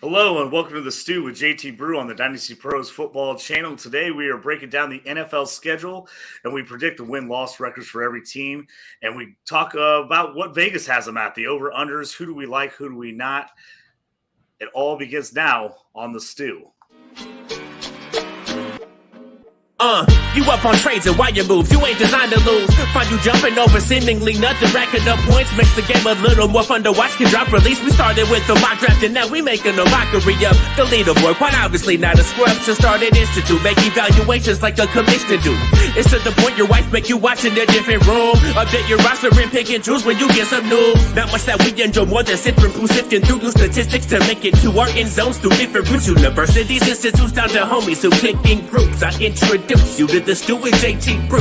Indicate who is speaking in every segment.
Speaker 1: Hello and welcome to the Stew with JT Brew on the Dynasty Pros Football Channel. Today we are breaking down the NFL schedule and we predict the win-loss records for every team. And we talk about what Vegas has them at, the over-unders, who do we like, who do we not. It all begins now on the Stew.
Speaker 2: You up on trades and why you move. You ain't designed to lose. Find you jumping over seemingly nothing. Racking up points makes the game a little more fun to watch. Can drop release. We started with the mock draft and now we making a mockery of the leaderboard. Quite obviously not a scrub. So start an institute. Make evaluations like a commissioner do. It's to the point your wife make you watch in a different room. Update your roster and pick and choose when you get some news. Not much that we enjoy more than sifting through through new statistics to make it to our end zones through different routes. Universities, institutes down to homies who click in groups. I introduce you to the Stew with JT Brew.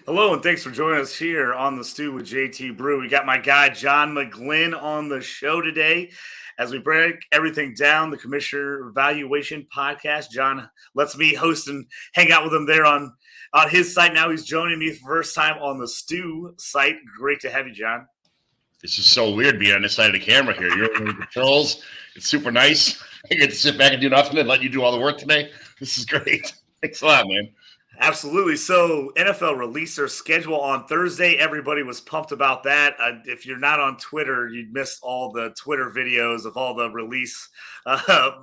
Speaker 1: Hello and thanks for joining us here on the Stew with JT Brew. We got my guy John McGlynn on the show today as we break everything down, the Commissioner Evaluation Podcast. John lets me host and hang out with him there on his site. Now he's joining me for the first time on the Stew site. Great to have you, John.
Speaker 3: This is so weird being on this side of the camera here. You're over the controls. It's super nice. I get to sit back and do nothing and let you do all the work today. This is great. Thanks a lot, man.
Speaker 1: Absolutely. So NFL released their schedule on Thursday. Everybody was pumped about that. If you're not on Twitter, you missed all the Twitter videos of all the release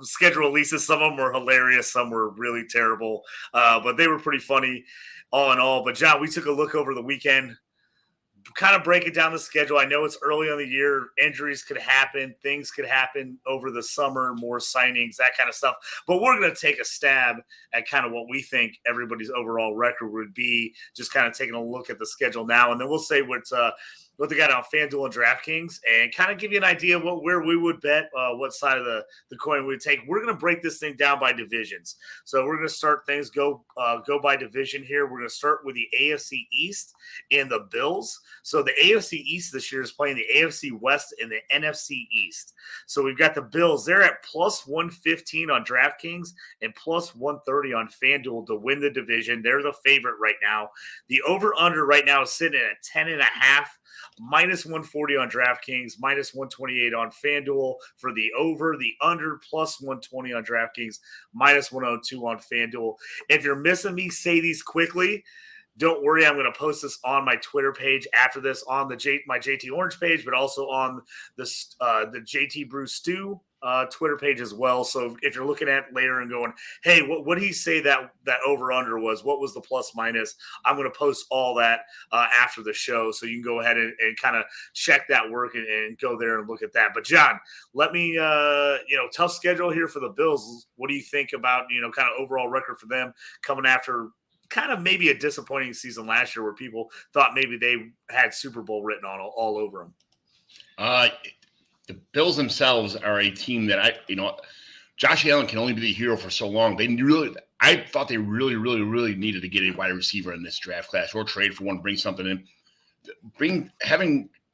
Speaker 1: schedule releases. Some of them were hilarious. Some were really terrible, but they were pretty funny all in all. But John, we took a look over the weekend, kind of breaking down the schedule. I know it's early in the year. Injuries could happen. Things could happen over the summer, more signings, that kind of stuff. But we're going to take a stab at kind of what we think everybody's overall record would be, just kind of taking a look at the schedule now. And then we'll say what they got on FanDuel and DraftKings and kind of give you an idea of where we would bet, what side of the coin we would take. We're going to break this thing down by divisions. So we're going to start things, go by division here. We're going to start with the AFC East and the Bills. So the AFC East this year is playing the AFC West and the NFC East. So we've got the Bills. They're at plus 115 on DraftKings and plus 130 on FanDuel to win the division. They're the favorite right now. The over-under right now is sitting at 10.5. Minus 140 on DraftKings, minus 128 on FanDuel for the over. The under, plus 120 on DraftKings, minus 102 on FanDuel. If you're missing me, say these quickly. Don't worry, I'm going to post this on my Twitter page after this on my JT Orange page, but also on the JT Brew Stew Twitter page as well. So if you're looking at it later and going, hey, what did he say that over-under was? What was the plus-minus? I'm going to post all that after the show, so you can go ahead and kind of check that work and go there and look at that. But, John, let me, tough schedule here for the Bills. What do you think about, kind of overall record for them coming after kind of maybe a disappointing season last year where people thought maybe they had Super Bowl written on all over them?
Speaker 3: The Bills themselves are a team that Josh Allen can only be the hero for so long. I thought they really, really, really needed to get a wide receiver in this draft class or trade for one, bring something in. Bringing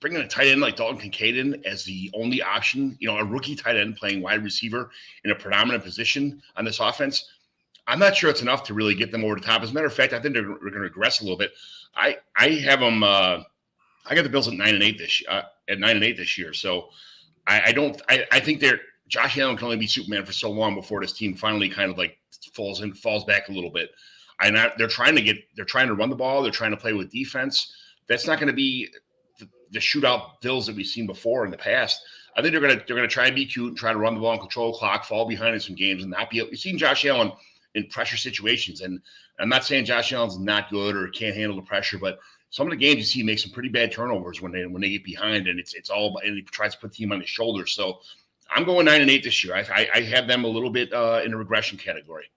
Speaker 3: a tight end like Dalton Kincaid in as the only option, a rookie tight end playing wide receiver in a predominant position on this offense. I'm not sure it's enough to really get them over the top. As a matter of fact, I think they're going to regress a little bit. I have them. I got the Bills at 9-8 this year. So I think Josh Allen can only be Superman for so long before this team finally kind of like falls back a little bit. They're trying to run the ball. They're trying to play with defense. That's not going to be the shootout Bills that we've seen before in the past. I think they're going to try and be cute and try to run the ball and control the clock, fall behind in some games, and not be able. You've seen Josh Allen in pressure situations. And I'm not saying Josh Allen's not good or can't handle the pressure, but some of the games you see make some pretty bad turnovers when they get behind, and it's all, and he tries to put the team on his shoulders. So I'm going 9-8 this year. I have them a little bit in the regression category.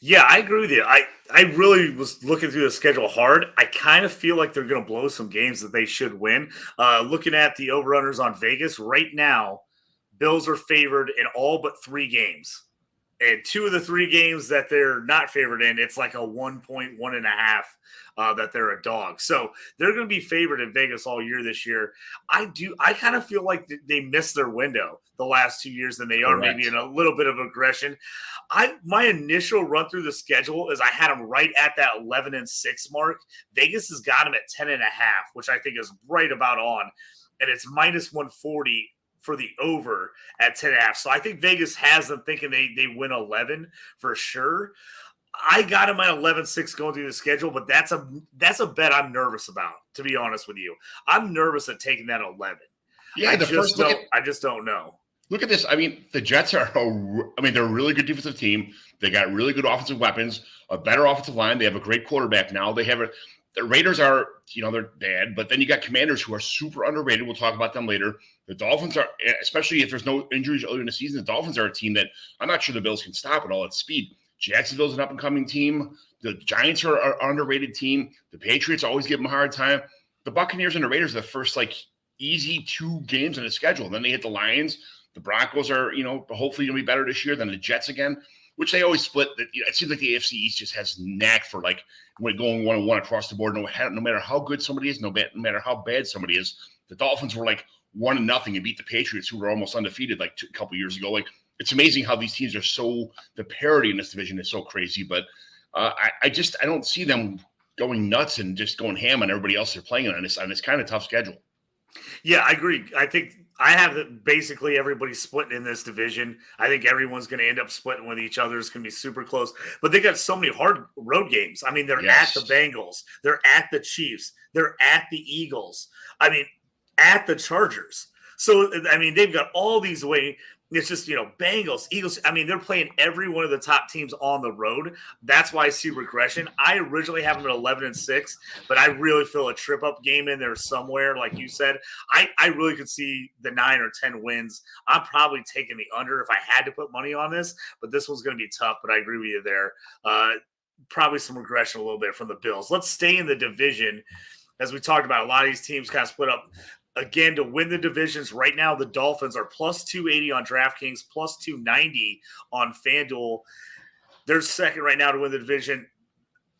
Speaker 1: Yeah, I agree with you. I really was looking through the schedule hard. I kind of feel like they're going to blow some games that they should win. Looking at the over-unders on Vegas right now, Bills are favored in all but 3 games. And 2 of the 3 games that they're not favored in, it's like a 1.1.5 that they're a dog. So they're going to be favored in Vegas all year this year. I kind of feel like they missed their window the last 2 years, and they are
Speaker 3: Correct.
Speaker 1: maybe in a little bit of aggression. My initial run through the schedule is I had them right at that 11-6 mark. Vegas has got them at 10.5, which I think is right about on, and it's minus 140 for the over at 10.5. So I think Vegas has them thinking they win 11 for sure. I got them at 11-6 going through the schedule, but that's a bet I'm nervous about, to be honest with you. I'm nervous at taking that 11.
Speaker 3: Yeah,
Speaker 1: I just don't know.
Speaker 3: Look at this. I mean, the Jets they're a really good defensive team. They got really good offensive weapons, a better offensive line. They have a great quarterback now. The Raiders are, they're bad, but then you got Commanders who are super underrated. We'll talk about them later. The Dolphins are, especially if there's no injuries early in the season, the Dolphins are a team that I'm not sure the Bills can stop at all at speed. Jacksonville's an up-and-coming team. The Giants are an underrated team. The Patriots always give them a hard time. The Buccaneers and the Raiders are the first, easy 2 games in the schedule. Then they hit the Lions. The Broncos are, hopefully going to be better this year than the Jets again, which they always split. It seems like the AFC East just has knack for, when going 1-1 across the board, no matter how good somebody is, no matter how bad somebody is. The Dolphins were 1-0 and beat the Patriots, who were almost undefeated a couple years ago. It's amazing how these teams are the parity in this division is so crazy. But I don't see them going nuts and just going ham on everybody else they're playing on this kind of tough schedule.
Speaker 1: Yeah, I agree. I think I have basically everybody splitting in this division. I think everyone's going to end up splitting with each other. It's going to be super close. But they got so many hard road games. I mean, they're at the Bengals. They're at the Chiefs. They're at the Eagles. I mean, at the Chargers. So, I mean, they've got all these away. It's just, Bengals, Eagles. I mean, they're playing every one of the top teams on the road. That's why I see regression. I originally have them at 11-6, but I really feel a trip-up game in there somewhere, like you said. I really could see the 9 or 10 wins. I'm probably taking the under if I had to put money on this, but this one's going to be tough, but I agree with you there. Probably some regression a little bit from the Bills. Let's stay in the division. As we talked about, a lot of these teams kind of split up. Again, to win the divisions right now, the Dolphins are plus 280 on DraftKings, plus 290 on FanDuel. They're second right now to win the division.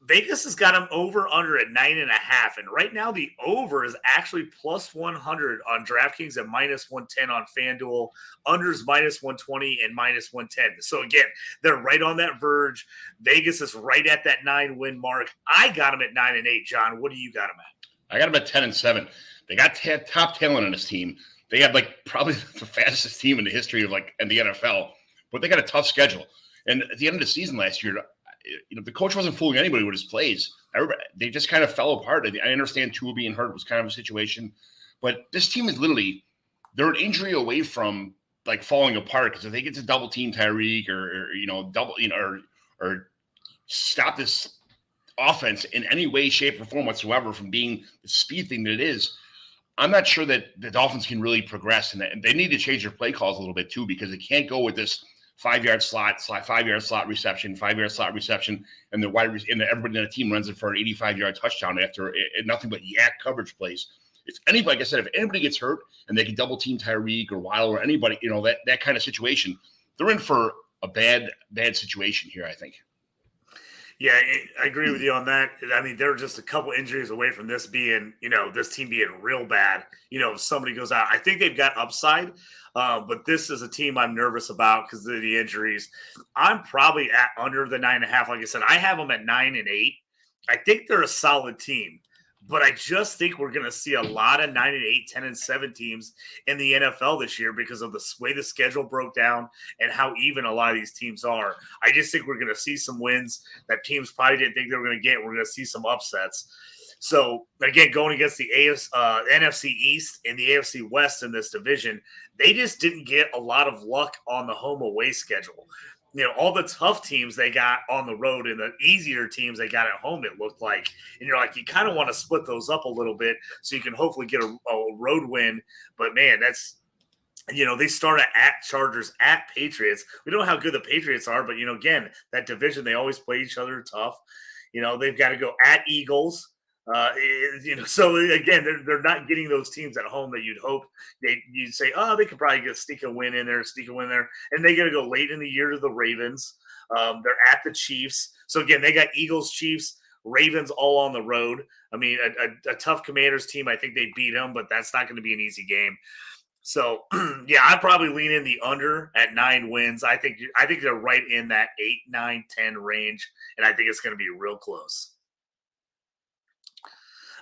Speaker 1: Vegas has got them over under at 9.5. And right now the over is actually plus 100 on DraftKings and minus 110 on FanDuel. Unders minus 120 and minus 110. So again, they're right on that verge. Vegas is right at that 9-win mark. I got them at 9-8. John, what do you got them at?
Speaker 3: I got them at 10-7. They got top talent on this team. They have probably the fastest team in the history of in the NFL, but they got a tough schedule. And at the end of the season last year, the coach wasn't fooling anybody with his plays. They just kind of fell apart. I understand Tua being hurt was kind of a situation, but this team is they're an injury away from falling apart, because if they get to double team Tyreek or stop this offense in any way, shape, or form whatsoever from being the speed thing that it is, I'm not sure that the Dolphins can really progress, and they need to change their play calls a little bit too, because they can't go with this 5-yard slot, 5-yard slot reception, 5-yard slot reception, and everybody in the team runs it for an 85-yard touchdown after nothing but yak coverage plays. If anybody, like I said, if anybody gets hurt and they can double team Tyreek or Waddle or anybody, that kind of situation, they're in for a bad situation here, I think.
Speaker 1: Yeah, I agree with you on that. I mean, they're just a couple injuries away from this being, this team being real bad. If somebody goes out, I think they've got upside, but this is a team I'm nervous about because of the injuries. I'm probably at under the 9.5. Like I said, I have them at 9-8. I think they're a solid team, but I just think we're going to see a lot of 9-8, 10-7 teams in the NFL this year because of the way the schedule broke down and how even a lot of these teams are. I just think we're going to see some wins that teams probably didn't think they were going to get. We're going to see some upsets. So, again, going against the NFC East and the AFC West in this division, they just didn't get a lot of luck on the home-away schedule. All the tough teams they got on the road and the easier teams they got at home, it looked like. And you're like, you kind of want to split those up a little bit so you can hopefully get a road win. But, man, that's – they start at Chargers, at Patriots. We don't know how good the Patriots are, but, again, that division, they always play each other tough. They've got to go at Eagles. So again, they're not getting those teams at home that you'd hope you'd say, oh, they could probably sneak a win in there, and they got to go late in the year to the Ravens. They're at the Chiefs, so again, they got Eagles, Chiefs, Ravens all on the road. I mean, a tough Commanders team. I think they beat them, but that's not going to be an easy game. So yeah, I'd probably lean in the under at 9 wins. I think they're right in that 8, 9, 10 range, and I think it's going to be real close.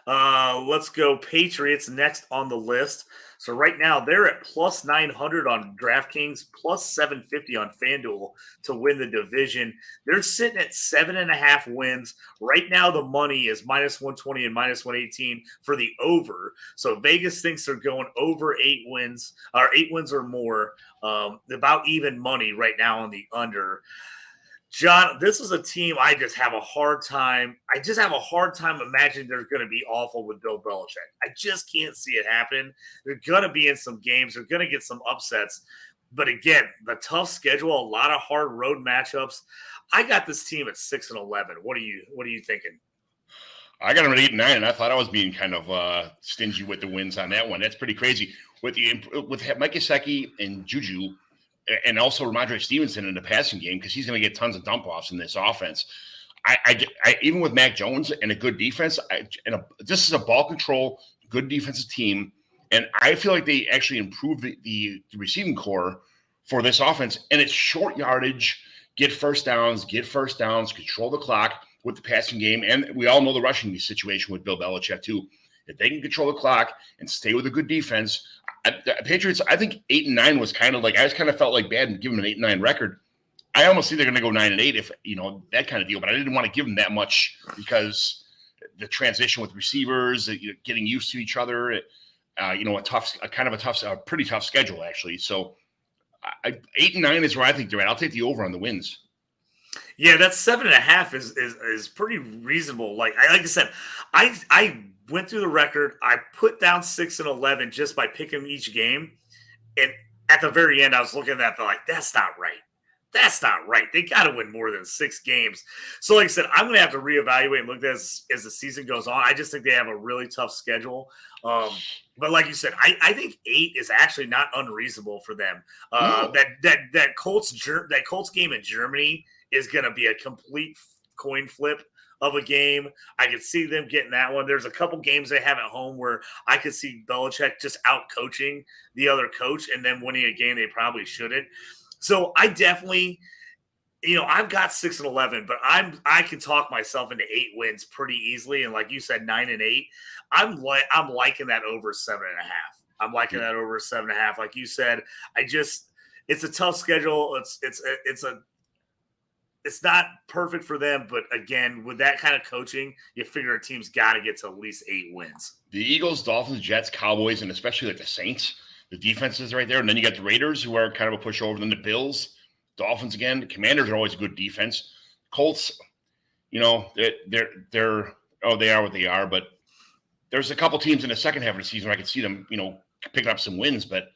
Speaker 1: Let's go Patriots next on the list. So right now they're at plus 900 on DraftKings, plus 750 on FanDuel to win the division. They're sitting at 7.5 wins. Right now the money is minus 120 and minus 118 for the over. So Vegas thinks they're going over 8 wins or more. About even money right now on the under. John, this is a team I just have a hard time. Imagining they're going to be awful with Bill Belichick. I just can't see it happen. They're going to be in some games. They're going to get some upsets. But again, the tough schedule, a lot of hard road matchups. I got this team at 6-11. What are you thinking?
Speaker 3: I got them at 8 and 9, and I thought I was being kind of stingy with the wins on that one. That's pretty crazy. With Mike Gesicki and Juju, and also Ramondre Stevenson in the passing game, because he's going to get tons of dump offs in this offense. I even with Mac Jones and a good defense, this is a ball control, good defensive team, and I feel like they actually improved the receiving core for this offense, and it's short yardage, get first downs, control the clock with the passing game, and we all know the rushing situation with Bill Belichick too. If they can control the clock and stay with a good defense, the Patriots, I think 8 and 9 was kind of like, I just kind of felt like bad and give them an 8 and 9 record. I almost see they're going to go 9 and 8 if, that kind of deal, but I didn't want to give them that much because the transition with receivers, getting used to each other, a pretty tough schedule actually. So 8 and 9 is where I think they're at. I'll take the over on the wins.
Speaker 1: Yeah, that 7.5 is pretty reasonable. Like I said, I went through the record. I put down 6-11 just by picking each game, and at the very end, I was looking at that like that's not right. That's not right. They got to win more than 6 games. So, like I said, I'm going to have to reevaluate and look at this as the season goes on. I just think they have a really tough schedule. But like you said, I think 8 is actually not unreasonable for them. That Colts game in Germany is going to be a complete coin flip of a game. I could see them getting that one. There's a couple games they have at home where I could see Belichick just out coaching the other coach and then winning a game they probably shouldn't. So I definitely, I've got 6-11, but I can talk myself into 8 wins pretty easily. And like you said, 9 and 8, I'm liking that over 7.5. I'm liking that over 7.5. Like you said, it's a tough schedule. It's not perfect for them, but again, with that kind of coaching, you figure a team's got to get to at least 8 wins.
Speaker 3: The Eagles, Dolphins, Jets, Cowboys, and especially like the Saints, the defense is right there. And then you got the Raiders, who are kind of a pushover. Then the Bills, Dolphins again. The Commanders are always a good defense. Colts, they are what they are. But there's a couple teams in the second half of the season where I could see them, picking up some wins. But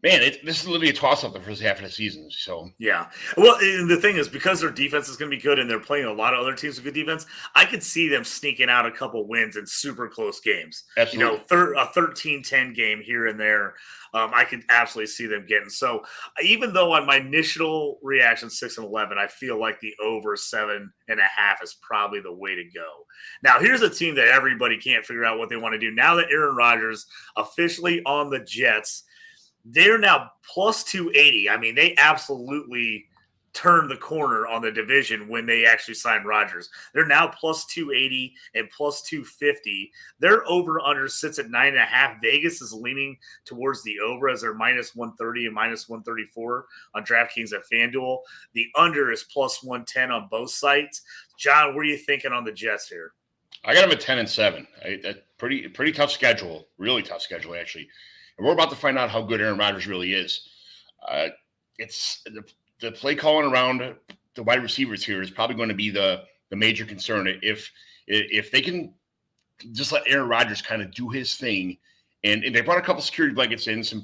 Speaker 3: this is literally a toss-up the first half of the season. So
Speaker 1: yeah. Well, and the thing is, because their defense is going to be good and they're playing a lot of other teams with good defense, I could see them sneaking out a couple wins in super close games.
Speaker 3: Absolutely.
Speaker 1: A 13-10 game here and there, I could absolutely see them getting. So even though on my initial reaction 6-11, I feel like the over 7.5 is probably the way to go. Now, here's a team that everybody can't figure out what they want to do. Now that Aaron Rodgers officially on the Jets, they're now plus 280. I mean, they absolutely turned the corner on the division when they actually signed Rodgers. They're now plus 280 and plus 250. Their over-under sits at 9.5. Vegas is leaning towards the over as they're minus 130 and minus 134 on DraftKings at FanDuel. The under is plus 110 on both sites. John, what are you thinking on the Jets here?
Speaker 3: I got them at 10 and 7. Pretty tough schedule. Really tough schedule, actually. And we're about to find out how good Aaron Rodgers really is. It's the play calling around the wide receivers here is probably going to be the major concern. If they can just let Aaron Rodgers kind of do his thing, and they brought a couple security blankets in, some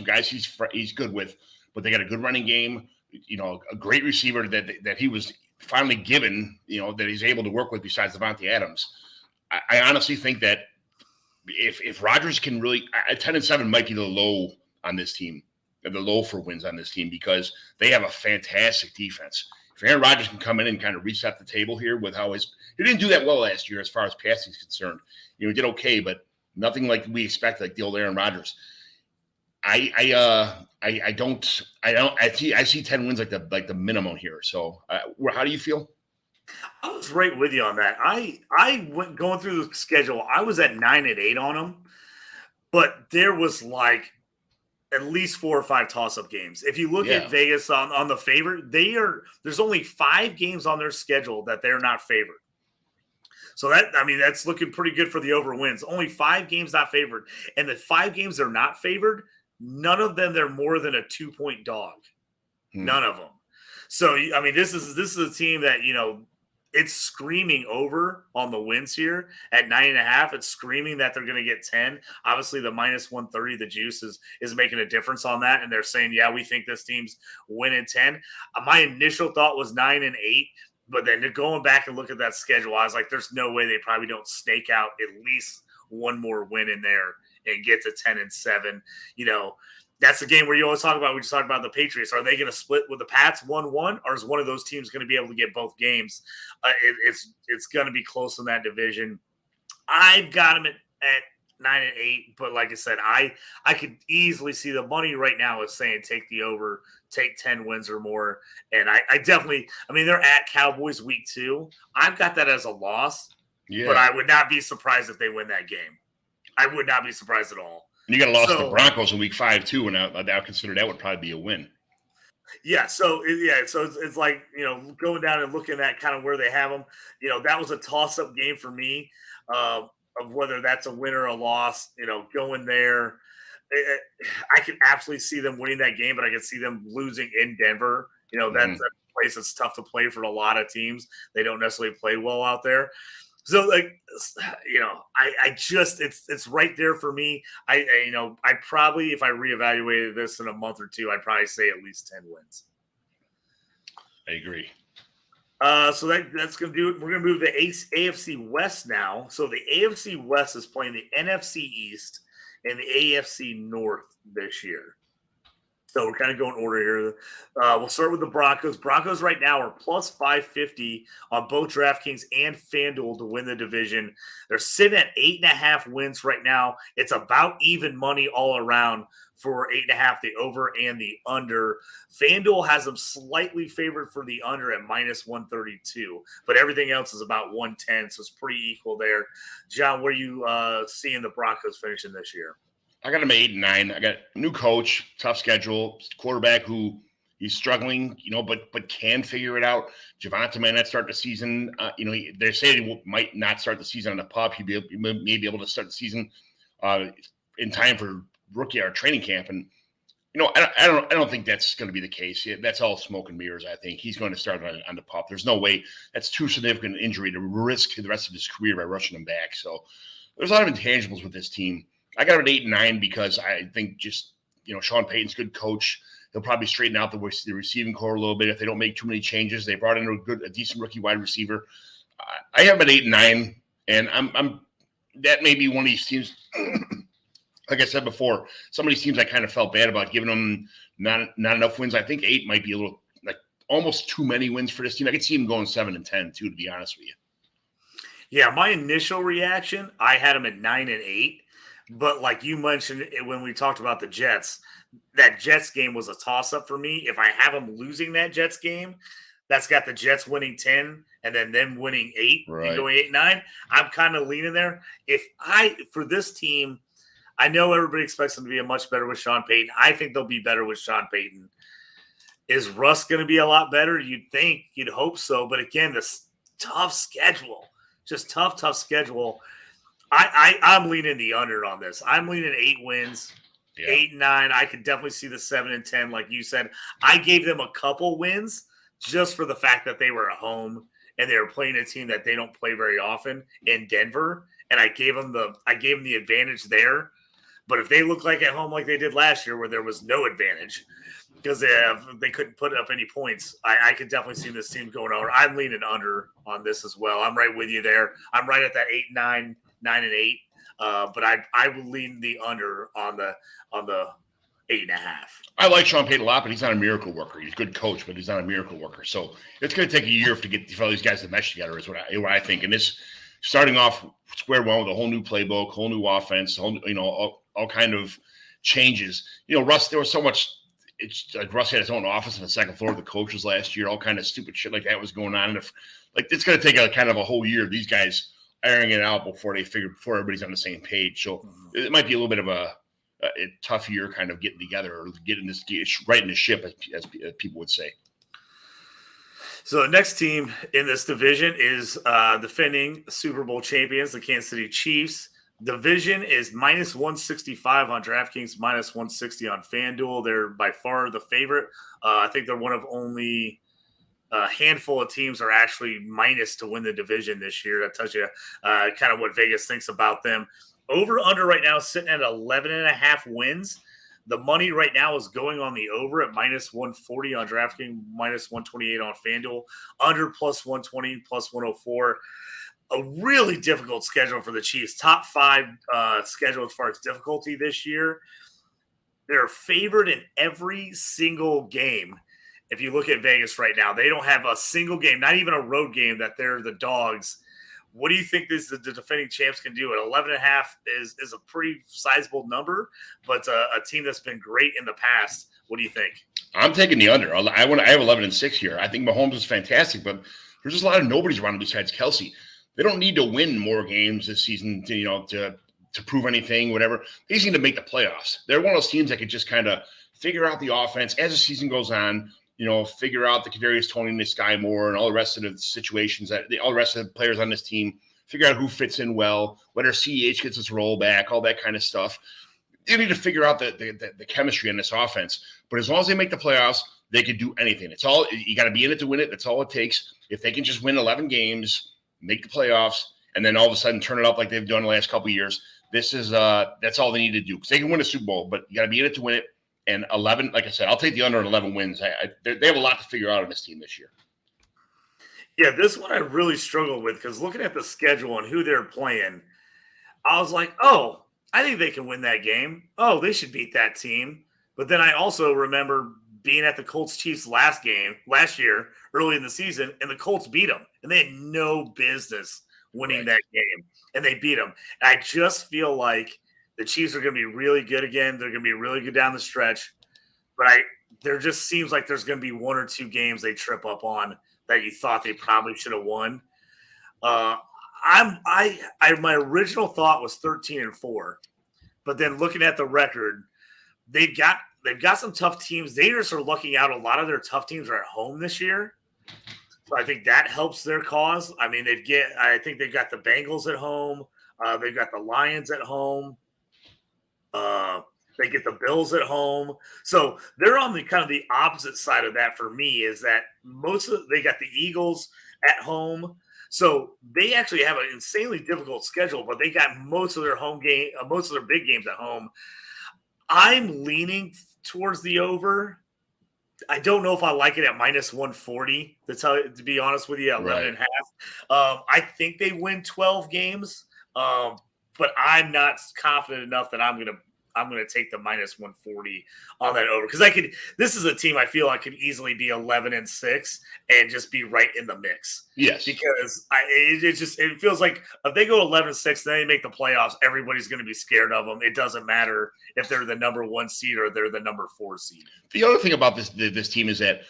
Speaker 3: guys he's good with, but they got a good running game, a great receiver that he was finally given, that he's able to work with besides Devontae Adams. I honestly think that if Rodgers can really, 10-7 might be the low on this team, the low for wins on this team, because they have a fantastic defense. If Aaron Rodgers can come in and kind of reset the table here with how he didn't do that well last year as far as passing is concerned. He did okay, but nothing like we expect, like the old Aaron Rodgers. I see 10 wins like the minimum here. So how do you feel?
Speaker 1: I was right with you on that. I went going through the schedule. I was at 9-8 on them, but there was like at least 4 or 5 toss-up games. If you look at Vegas on the favorite, there's only 5 games on their schedule that they're not favored. So that's looking pretty good for the over wins. Only 5 games not favored, and the 5 games they're not favored, none of them they're more than a 2-point dog. None of them. So this is a team that it's screaming over on the wins here at 9.5. It's screaming that they're going to get 10. Obviously, the -130, the juice is making a difference on that. And they're saying, yeah, we think this team's winning 10. My initial thought was 9-8, but then going back and look at that schedule, I was like, there's no way they probably don't stake out at least one more win in there and get to 10-7. That's the game where you always talk about. We just talked about the Patriots. Are they going to split with the Pats 1-1, or is one of those teams going to be able to get both games? It's going to be close in that division. I've got them at 9-8, but like I said, I could easily see the money right now is saying take the over, take 10 wins or more, and I definitely. They're at Cowboys week 2. I've got that as a loss, but I would not be surprised if they win that game. I would not be surprised at all.
Speaker 3: And you got a loss to the Broncos in week 5 too, and I would consider that would probably be a win.
Speaker 1: Yeah, so it's like going down and looking at kind of where they have them. That was a toss-up game for me of whether that's a win or a loss. Going there, I can absolutely see them winning that game, but I can see them losing in Denver. That's a place that's tough to play for a lot of teams. They don't necessarily play well out there. So I just it's right there for me. I probably, if I reevaluated this in a month or two, I'd probably say at least 10 wins.
Speaker 3: I agree.
Speaker 1: So that's going to do it. We're going to move to AFC West now. So the AFC West is playing the NFC East and the AFC North this year. So we're kind of going order here. We'll start with the Broncos. Broncos right now are plus 550 on both DraftKings and FanDuel to win the division. They're sitting at 8.5 wins right now. It's about even money all around for 8.5, the over and the under. FanDuel has them slightly favored for the under at -132, but everything else is about 110, so it's pretty equal there. John, where are you seeing the Broncos finishing this year?
Speaker 3: I got him at 8-9. I got a new coach, tough schedule, quarterback who he's struggling, but can figure it out. Javonte might not start the season. They're saying he might not start the season on the pup. He may be able to start the season in time for rookie or training camp. And I don't think that's going to be the case. That's all smoke and mirrors. I think he's going to start on the pup. There's no way. That's too significant an injury to risk the rest of his career by rushing him back. So there's a lot of intangibles with this team. I got it at 8-9 because I think just, Sean Payton's a good coach. He'll probably straighten out the receiving core a little bit if they don't make too many changes. They brought in a decent rookie wide receiver. I have him at 8-9, and I'm that may be one of these teams. Like I said before, some of these teams I kind of felt bad about giving them not enough wins. I think 8 might be a little like almost too many wins for this team. I could see them going 7-10 too, to be honest with you.
Speaker 1: Yeah, my initial reaction, I had them at 9-8. But like you mentioned when we talked about the Jets, that Jets game was a toss-up for me. If I have them losing that Jets game, that's got the Jets winning 10 and then them winning 8 and going 8-9. I'm kind of leaning there. For this team, I know everybody expects them to be much better with Sean Payton. I think they'll be better with Sean Payton. Is Russ going to be a lot better? You'd think. You'd hope so. But again, this tough schedule. Just tough schedule. I'm leaning the under on this. I'm leaning 8 wins, 8-9. I could definitely see the 7-10, like you said. I gave them a couple wins just for the fact that they were at home and they were playing a team that they don't play very often in Denver, and I gave them the advantage there. But if they look like at home like they did last year, where there was no advantage, because they couldn't put up any points. I could definitely see this team going over. I'm leaning under on this as well. I'm right with you there. I'm right at that 8-9, 9-8. But I would lean the under on the 8.5.
Speaker 3: I like Sean Payton a lot, but he's not a miracle worker. He's a good coach, but he's not a miracle worker. So it's going to take a year for all these guys to mesh together. Is what I think. And this starting off square one with a whole new playbook, whole new offense, all kind of changes. Russ, there was so much. It's like Russ had his own office on the second floor of the coaches last year. All kind of stupid shit like that was going on. And it's going to take a kind of a whole year of these guys airing it out before everybody's on the same page. So it might be a little bit of a tough year, kind of getting together or getting this right in the ship, as people would say.
Speaker 1: So the next team in this division is defending Super Bowl champions, the Kansas City Chiefs. Division is minus 165 on DraftKings, minus 160 on FanDuel. They're by far the favorite. I think they're one of only a handful of teams are actually minus to win the division this year. That tells you kind of what Vegas thinks about them. Over under right now is sitting at 11.5 wins. The money right now is going on the over at minus 140 on DraftKings, minus 128 on FanDuel, under plus 120, plus 104. A really difficult schedule for the Chiefs. Top 5 schedule as far as difficulty this year. They're favored in every single game. If you look at Vegas right now, they don't have a single game, not even a road game, that they're the dogs. What do you think the defending champs can do? At 11.5 is a pretty sizable number, but a team that's been great in the past. What do you think?
Speaker 3: I'm taking the under. I have 11-6 here. I think Mahomes is fantastic, but there's just a lot of nobodies around him besides Kelsey. They don't need to win more games this season to prove anything, whatever. They just need to make the playoffs. They're one of those teams that could just kind of figure out the offense as the season goes on. Figure out the Kadarius Toney and the Sky Moore and all the rest of the situations all the rest of the players on this team. Figure out who fits in well, whether CEH gets his role back, all that kind of stuff. They need to figure out the chemistry in this offense. But as long as they make the playoffs, they can do anything. It's all you got to be in it to win it. That's all it takes. If they can just win 11 games, make the playoffs, and then all of a sudden turn it up like they've done the last couple of years, that's all they need to do, because they can win a Super Bowl, but you got to be in it to win it. And 11, like I said, I'll take the under on 11 wins. They have a lot to figure out on this team this year.
Speaker 1: Yeah, this one I really struggled with, because looking at the schedule and who they're playing, I was like, oh, I think they can win that game. Oh, they should beat that team. But then I also remember being at the Colts-Chiefs last year, early in the season, and the Colts beat them. And they had no business winning that game. And they beat them. And I just feel like the Chiefs are going to be really good again. They're going to be really good down the stretch. But there just seems like there's going to be one or two games they trip up on that you thought they probably should have won. My original thought was 13-4, but then looking at the record, they've got some tough teams. They just are looking out. A lot of their tough teams are at home this year, so I think that helps their cause. I mean, I think they've got the Bengals at home. They've got the Lions at home. They get the Bills at home. So they're on the kind of the opposite side of that for me, is that they got the Eagles at home. So they actually have an insanely difficult schedule, but they got most of their big games at home. I'm leaning towards the over. I don't know if I like it at minus 140, to be honest with you, at 11.5. I think they win 12 games, but I'm not confident enough that I'm going to take the minus 140 on that over, because this is a team I feel like could easily be 11-6 and just be right in the mix.
Speaker 3: Yes,
Speaker 1: because it feels like if they go 11-6, then they make the playoffs, everybody's going to be scared of them. It doesn't matter if they're the number 1 seed or they're the number 4 seed.
Speaker 3: The other thing about this team is that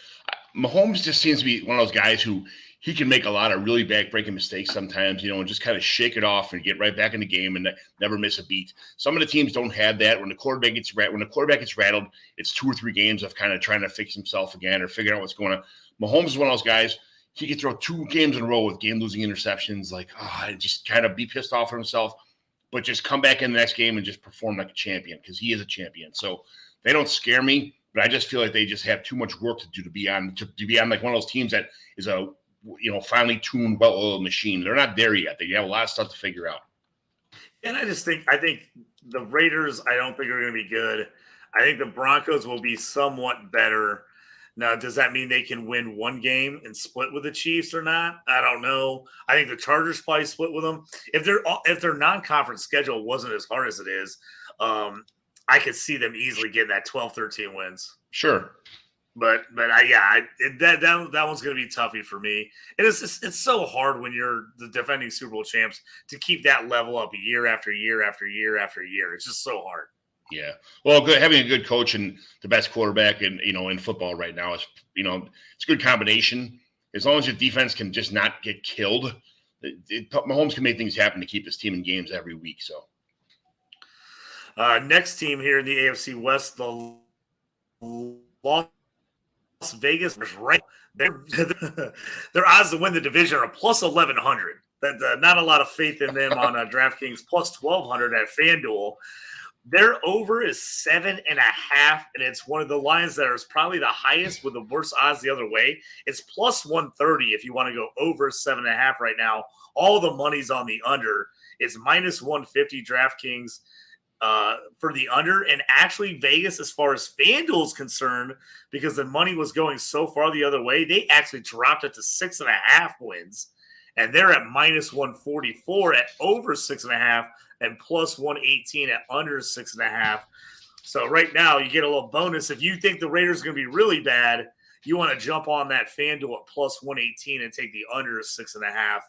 Speaker 3: Mahomes just seems to be one of those guys who he can make a lot of really back-breaking mistakes sometimes, and just kind of shake it off and get right back in the game and never miss a beat. Some of the teams don't have that. When the quarterback gets rattled, it's 2 or 3 games of kind of trying to fix himself again or figure out what's going on. Mahomes is one of those guys. He could throw 2 games in a row with game-losing interceptions, just kind of be pissed off at himself, but just come back in the next game and just perform like a champion, because he is a champion. So they don't scare me, but I just feel like they just have too much work to do to be on like one of those teams that is a finely tuned, well-oiled machine. They're not there yet. They have a lot of stuff to figure out.
Speaker 1: And I think the Raiders, I don't think are going to be good. I think the Broncos will be somewhat better. Now, does that mean they can win one game and split with the Chiefs or not? I don't know. I think the Chargers probably split with them. If their non-conference schedule wasn't as hard as it is, I could see them easily getting that 12-13 wins.
Speaker 3: Sure.
Speaker 1: But that one's going to be toughy for me. It's so hard when you're the defending Super Bowl champs to keep that level up year after year after year after year. It's just so hard.
Speaker 3: Yeah. Well, good, having a good coach and the best quarterback in football right now is, it's a good combination. As long as your defense can just not get killed, Mahomes can make things happen to keep his team in games every week. So
Speaker 1: next team here in the AFC West, the Las Vegas, right? Their odds to win the division are plus 1,100. Not a lot of faith in them on DraftKings, plus 1,200 at FanDuel. Their over is 7.5, and it's one of the lines that is probably the highest with the worst odds the other way. It's plus 130 if you want to go over 7.5 right now. All the money's on the under. It's minus 150 DraftKings for the under. And actually, Vegas, as far as FanDuel is concerned, because the money was going so far the other way, they actually dropped it to 6.5 wins. And they're at minus 144 at over 6.5 and plus 118 at under 6.5. So right now you get a little bonus. If you think the Raiders are going to be really bad, you want to jump on that FanDuel at plus 118 and take the under 6.5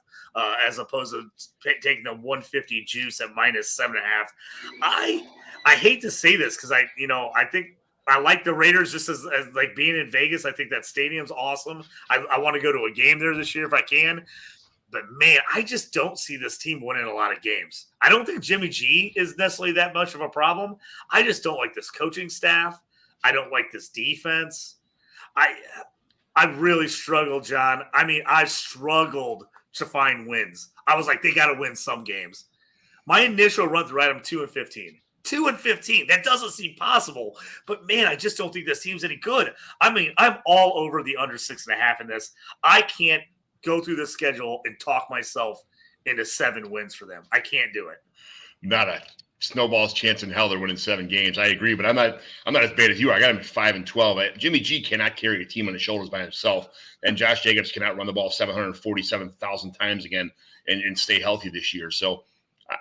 Speaker 1: as opposed to taking the 150 juice at minus 7.5. I hate to say this because I think I like the Raiders just as like being in Vegas. I think that stadium's awesome. I want to go to a game there this year if I can. But, man, I just don't see this team winning a lot of games. I don't think Jimmy G is necessarily that much of a problem. I just don't like this coaching staff. I don't like this defense. I really struggled, John. I mean, I struggled to find wins. I was like, they got to win some games. My initial run through item 2-15. 2-15. That doesn't seem possible. But, man, I just don't think this team's any good. I mean, I'm all over the under 6.5 in this. I can't go through the schedule and talk myself into 7 wins for them. I can't do it.
Speaker 3: Not a snowball's chance in hell they're winning 7 games. I agree, but I'm not as bad as you. I got him at 5-12. Jimmy G cannot carry a team on his shoulders by himself, and Josh Jacobs cannot run the ball 747,000 times again and stay healthy this year. So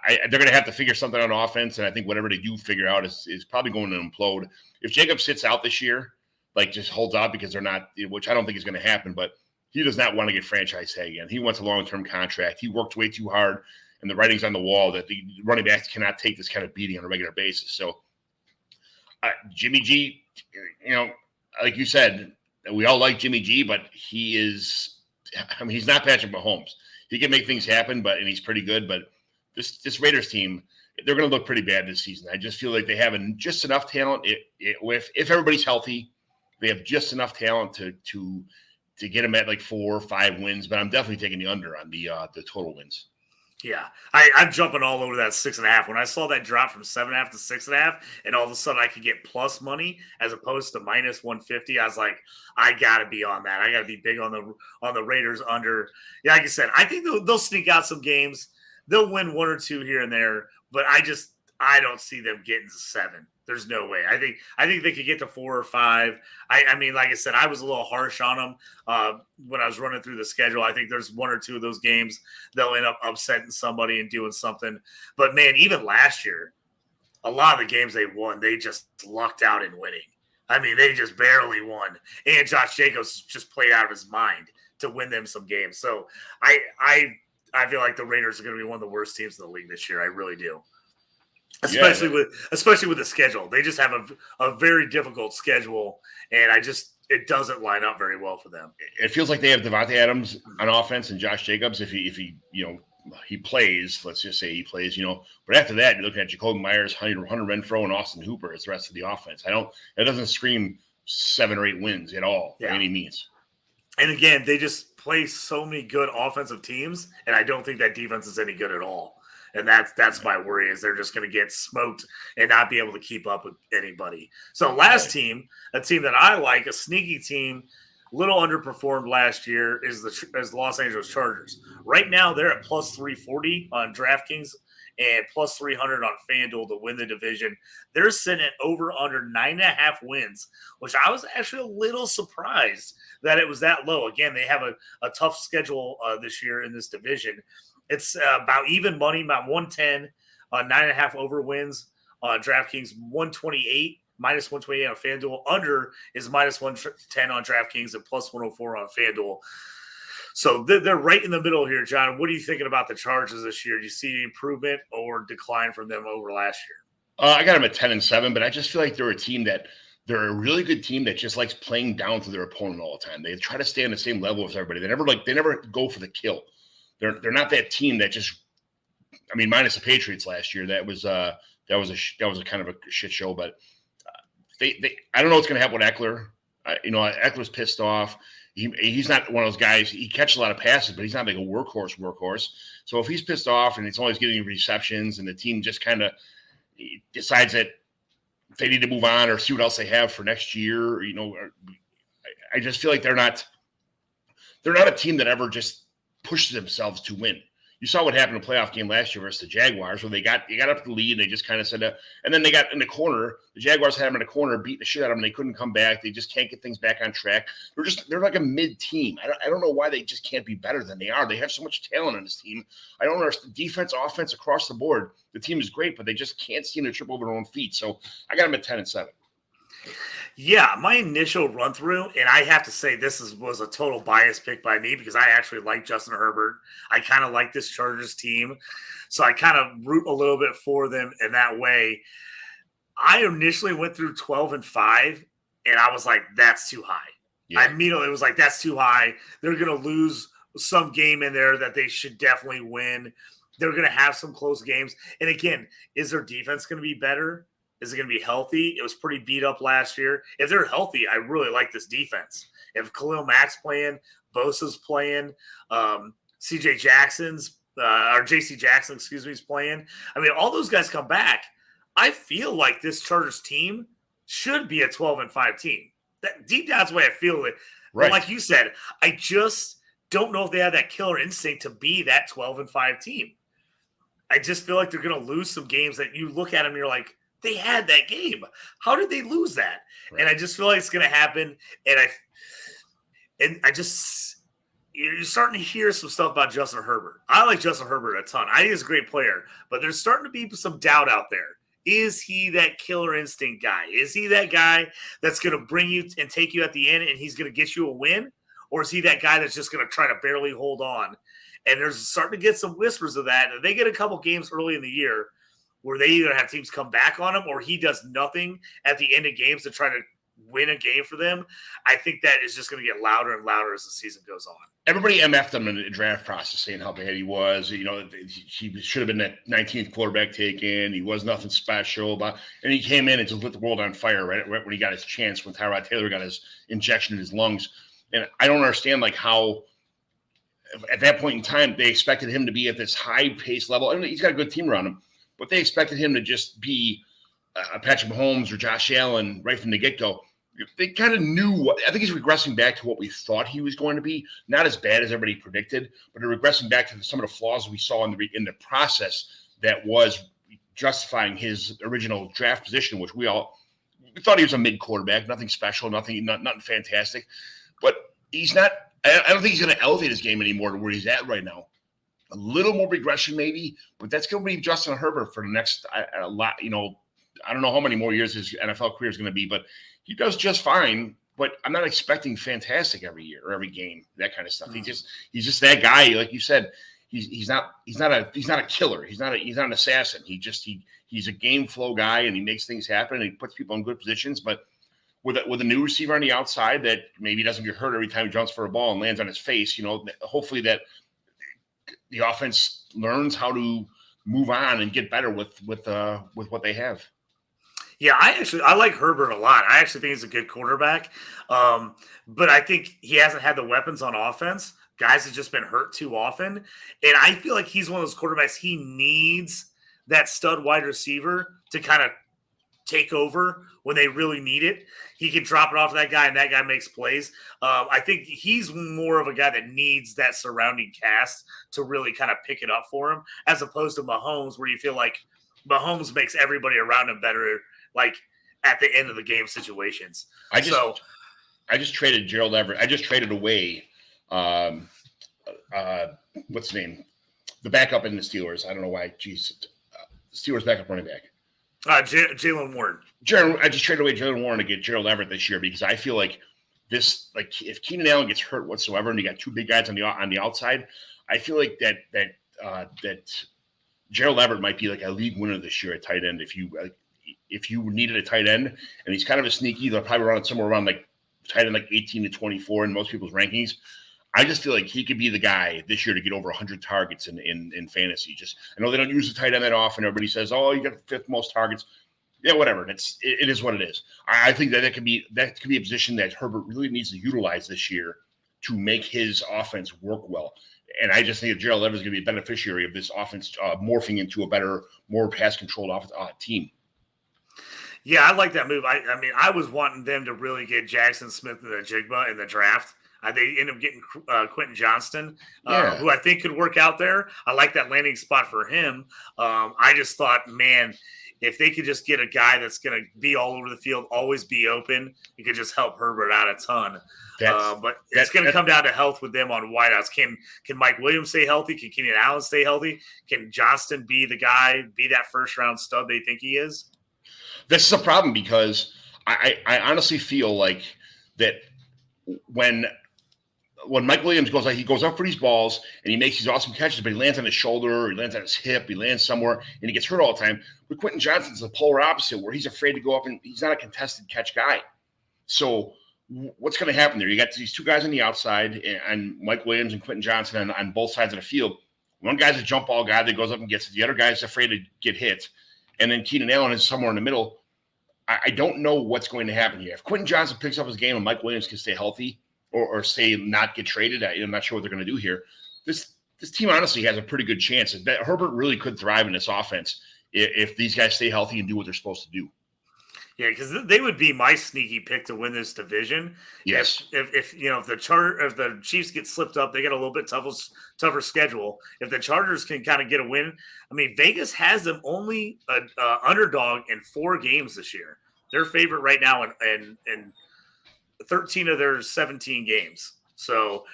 Speaker 3: they're going to have to figure something on offense, and I think whatever they do figure out is probably going to implode. If Jacobs sits out this year, like just holds out because they're not, which I don't think is going to happen, but he does not want to get franchise tag again. He wants a long-term contract. He worked way too hard, and the writing's on the wall that the running backs cannot take this kind of beating on a regular basis. So Jimmy G, like you said, we all like Jimmy G, but he's not Patrick Mahomes. He can make things happen, and he's pretty good. But this Raiders team, they're going to look pretty bad this season. I just feel like they have just enough talent. If everybody's healthy, they have just enough talent to get them at like 4 or 5 wins, but I'm definitely taking the under on the total wins.
Speaker 1: Yeah, I'm jumping all over that 6.5. When I saw that drop from 7.5 to 6.5, and all of a sudden I could get plus money as opposed to minus 150, I was like, I gotta be on that. I gotta be big on the Raiders under. Yeah, like I said, I think they'll sneak out some games. They'll win 1 or 2 here and there, but I don't see them getting to 7. There's no way. I think they could get to 4 or 5. I mean, like I said, I was a little harsh on them when I was running through the schedule. I think there's 1 or 2 of those games they'll end up upsetting somebody and doing something. But, man, even last year, a lot of the games they won, they just lucked out in winning. I mean, they just barely won. And Josh Jacobs just played out of his mind to win them some games. So I feel like the Raiders are going to be one of the worst teams in the league this year. I really do. Especially with the schedule. They just have a very difficult schedule, and it doesn't line up very well for them.
Speaker 3: It feels like they have Devontae Adams on offense and Josh Jacobs if he he plays, let's just say he plays, but after that you're looking at Jacoby Myers, Hunter Renfrow, and Austin Hooper as the rest of the offense. It doesn't scream 7 or 8 wins at all by any means.
Speaker 1: And again, they just play so many good offensive teams, and I don't think that defense is any good at all. And that's my worry is they're just going to get smoked and not be able to keep up with anybody. So last team, a team that I like, a sneaky team, little underperformed last year is Los Angeles Chargers. Right now they're at plus 340 on DraftKings, and plus 300 on FanDuel to win the division. They're sitting at over under 9.5 wins, which I was actually a little surprised that it was that low. Again, they have a tough schedule this year in this division. It's about even money, about 110 on 9.5 over wins on DraftKings, 128. Minus 128 on FanDuel. Under is minus 110 on DraftKings and plus 104 on FanDuel. So they're right in the middle here, John. What are you thinking about the Chargers this year? Do you see any improvement or decline from them over last year?
Speaker 3: I got them at 10-7, but I just feel like they're a really good team that just likes playing down to their opponent all the time. They try to stay on the same level as everybody. They never go for the kill. They're not that team that just, I mean, minus the Patriots last year. That was a kind of a shit show, but I don't know what's going to happen with Eckler. Eckler's pissed off. He's not one of those guys. He catches a lot of passes, but he's not like a workhorse. So if he's pissed off and it's always getting receptions and the team just kind of decides that they need to move on or see what else they have for next year, I just feel like they're not a team that ever just pushes themselves to win. You saw what happened in a playoff game last year versus the Jaguars, where they got up the lead and they just kind of said that, and then they got in the corner. The Jaguars had them in the corner, beating the shit out of them. They couldn't come back. They just can't get things back on track. They're like a mid team. I don't know why they just can't be better than they are. They have so much talent on this team. I don't understand defense, offense across the board. The team is great, but they just can't seem to trip over their own feet. So I got them at 10-7.
Speaker 1: Yeah, my initial run through, and I have to say this was a total bias pick by me because I actually like Justin Herbert. I kind of like this Chargers team, so I kind of root a little bit for them in that way. I initially went through 12-5, and I was like, that's too high. Yeah. I immediately was like, that's too high. They're going to lose some game in there that they should definitely win. They're going to have some close games. And again, is their defense going to be better? Is it going to be healthy? It was pretty beat up last year. If they're healthy, I really like this defense. If Khalil Mack's playing, Bosa's playing, CJ Jackson's or JC Jackson, is playing. I mean, all those guys come back. I feel like this Chargers team should be a 12-5 team. That deep down is the way I feel it. Right. But like you said, I just don't know if they have that killer instinct to be that 12-5 team. I just feel like they're going to lose some games that you look at them and you're like, they had that game. How did they lose that? Right. And I just feel like it's going to happen. And you're starting to hear some stuff about Justin Herbert. I like Justin Herbert a ton. I think he's a great player, but there's starting to be some doubt out there. Is he that killer instinct guy? Is he that guy that's going to bring you and take you at the end and he's going to get you a win? Or is he that guy that's just going to try to barely hold on? And there's starting to get some whispers of that. And they get a couple games early in the year where they either have teams come back on him or he does nothing at the end of games to try to win a game for them. I think that is just going to get louder and louder as the season goes on.
Speaker 3: Everybody MF'd him in the draft process, saying how bad he was. He should have been that 19th quarterback taken. He was nothing special. And he came in and just lit the world on fire right when he got his chance, when Tyrod Taylor got his injection in his lungs. And I don't understand how at that point in time they expected him to be at this high pace level. I mean, he's got a good team around him, but they expected him to just be Patrick Mahomes or Josh Allen right from the get-go. They kind of knew. I think he's regressing back to what we thought he was going to be. Not as bad as everybody predicted, but regressing back to some of the flaws we saw in the process that was justifying his original draft position, which we thought he was a mid quarterback, nothing special, nothing fantastic. But he's not. I don't think he's going to elevate his game anymore to where he's at right now. A little more regression, maybe, but that's going to be Justin Herbert for the next a lot. I don't know how many more years his NFL career is going to be, but he does just fine. But I'm not expecting fantastic every year or every game, that kind of stuff. Mm-hmm. He's just that guy, like you said. He's not a killer. He's not an assassin. He's a game flow guy, and he makes things happen. And he puts people in good positions, but. With a new receiver on the outside that maybe doesn't get hurt every time he jumps for a ball and lands on his face, hopefully that the offense learns how to move on and get better with what they have.
Speaker 1: Yeah, I like Herbert a lot. I actually think he's a good quarterback, but I think he hasn't had the weapons on offense. Guys have just been hurt too often, and I feel like he's one of those quarterbacks. He needs that stud wide receiver to kind of take over when they really need it. He can drop it off to that guy, and that guy makes plays. I think he's more of a guy that needs that surrounding cast to really kind of pick it up for him, as opposed to Mahomes, where you feel like Mahomes makes everybody around him better, like at the end of the game situations.
Speaker 3: I just traded Gerald Everett. I just traded away, what's his name? The backup in the Steelers. I don't know why. Jeez. Steelers backup running back.
Speaker 1: Jalen Warren.
Speaker 3: I just traded away Jalen Warren to get Gerald Everett this year because I feel like this, like if Keenan Allen gets hurt whatsoever, and you got two big guys on the outside, I feel like that Gerald Everett might be like a league winner this year at tight end. If you needed a tight end, and he's kind of a sneaky, they'll probably run somewhere around like tight end like 18 to 24 in most people's rankings. I just feel like he could be the guy this year to get over 100 targets in fantasy. I know they don't use the tight end that often. Everybody says, "Oh, you got the fifth most targets." Yeah, whatever. It is what it is. I think that could be a position that Herbert really needs to utilize this year to make his offense work well. And I just think that Gerald Everett is going to be a beneficiary of this offense morphing into a better, more pass-controlled team.
Speaker 1: Yeah, I like that move. I mean, I was wanting them to really get Jackson Smith and the Jigba in the draft. They ended up getting Quentin Johnston, who I think could work out there. I like that landing spot for him. I just thought, man, if they could just get a guy that's going to be all over the field, always be open, it could just help Herbert out a ton. But it's going to come down to health with them on wideouts. Can Mike Williams stay healthy? Can Keenan Allen stay healthy? Can Johnston be the guy, be that first-round stud they think he is?
Speaker 3: This is a problem because I honestly feel like that when Mike Williams he goes up for these balls and he makes these awesome catches, but he lands on his shoulder, or he lands on his hip, he lands somewhere, and he gets hurt all the time. But Quentin Johnston's the polar opposite, where he's afraid to go up and he's not a contested catch guy. So what's going to happen there? You got these two guys on the outside, and Mike Williams and Quentin Johnston on both sides of the field. One guy's a jump ball guy that goes up and gets it. The other guy's afraid to get hit. And then Keenan Allen is somewhere in the middle. I don't know what's going to happen here. If Quentin Johnston picks up his game and Mike Williams can stay healthy or say not get traded, I'm not sure what they're going to do here. This team honestly has a pretty good chance. That Herbert really could thrive in this offense if these guys stay healthy and do what they're supposed to do.
Speaker 1: Yeah, because they would be my sneaky pick to win this division.
Speaker 3: Yes.
Speaker 1: If the Chiefs get slipped up, they get a little bit tougher schedule. If the Chargers can kind of get a win, I mean, Vegas has them only an underdog in 4 games this year. They're favorite right now in 13 of their 17 games. So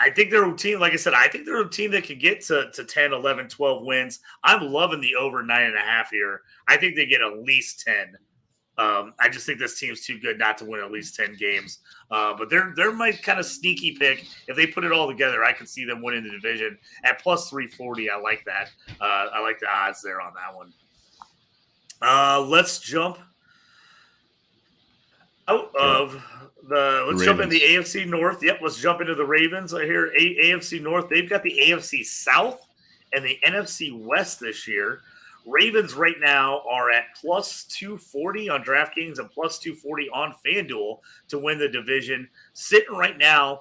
Speaker 1: I think they're a team, like I said, I think they're a team that can get to 10, 11, 12 wins. I'm loving the over 9.5 here. I think they get at least 10. I just think this team's too good not to win at least 10 games. But they're my kind of sneaky pick. If they put it all together, I could see them winning the division at plus 340. I like that. I like the odds there on that one. Let's jump out of let's jump in the AFC North. Yep, let's jump into the Ravens. I hear AFC North. They've got the AFC South and the NFC West this year. Ravens right now are at plus 240 on DraftKings and plus 240 on FanDuel to win the division. Sitting right now,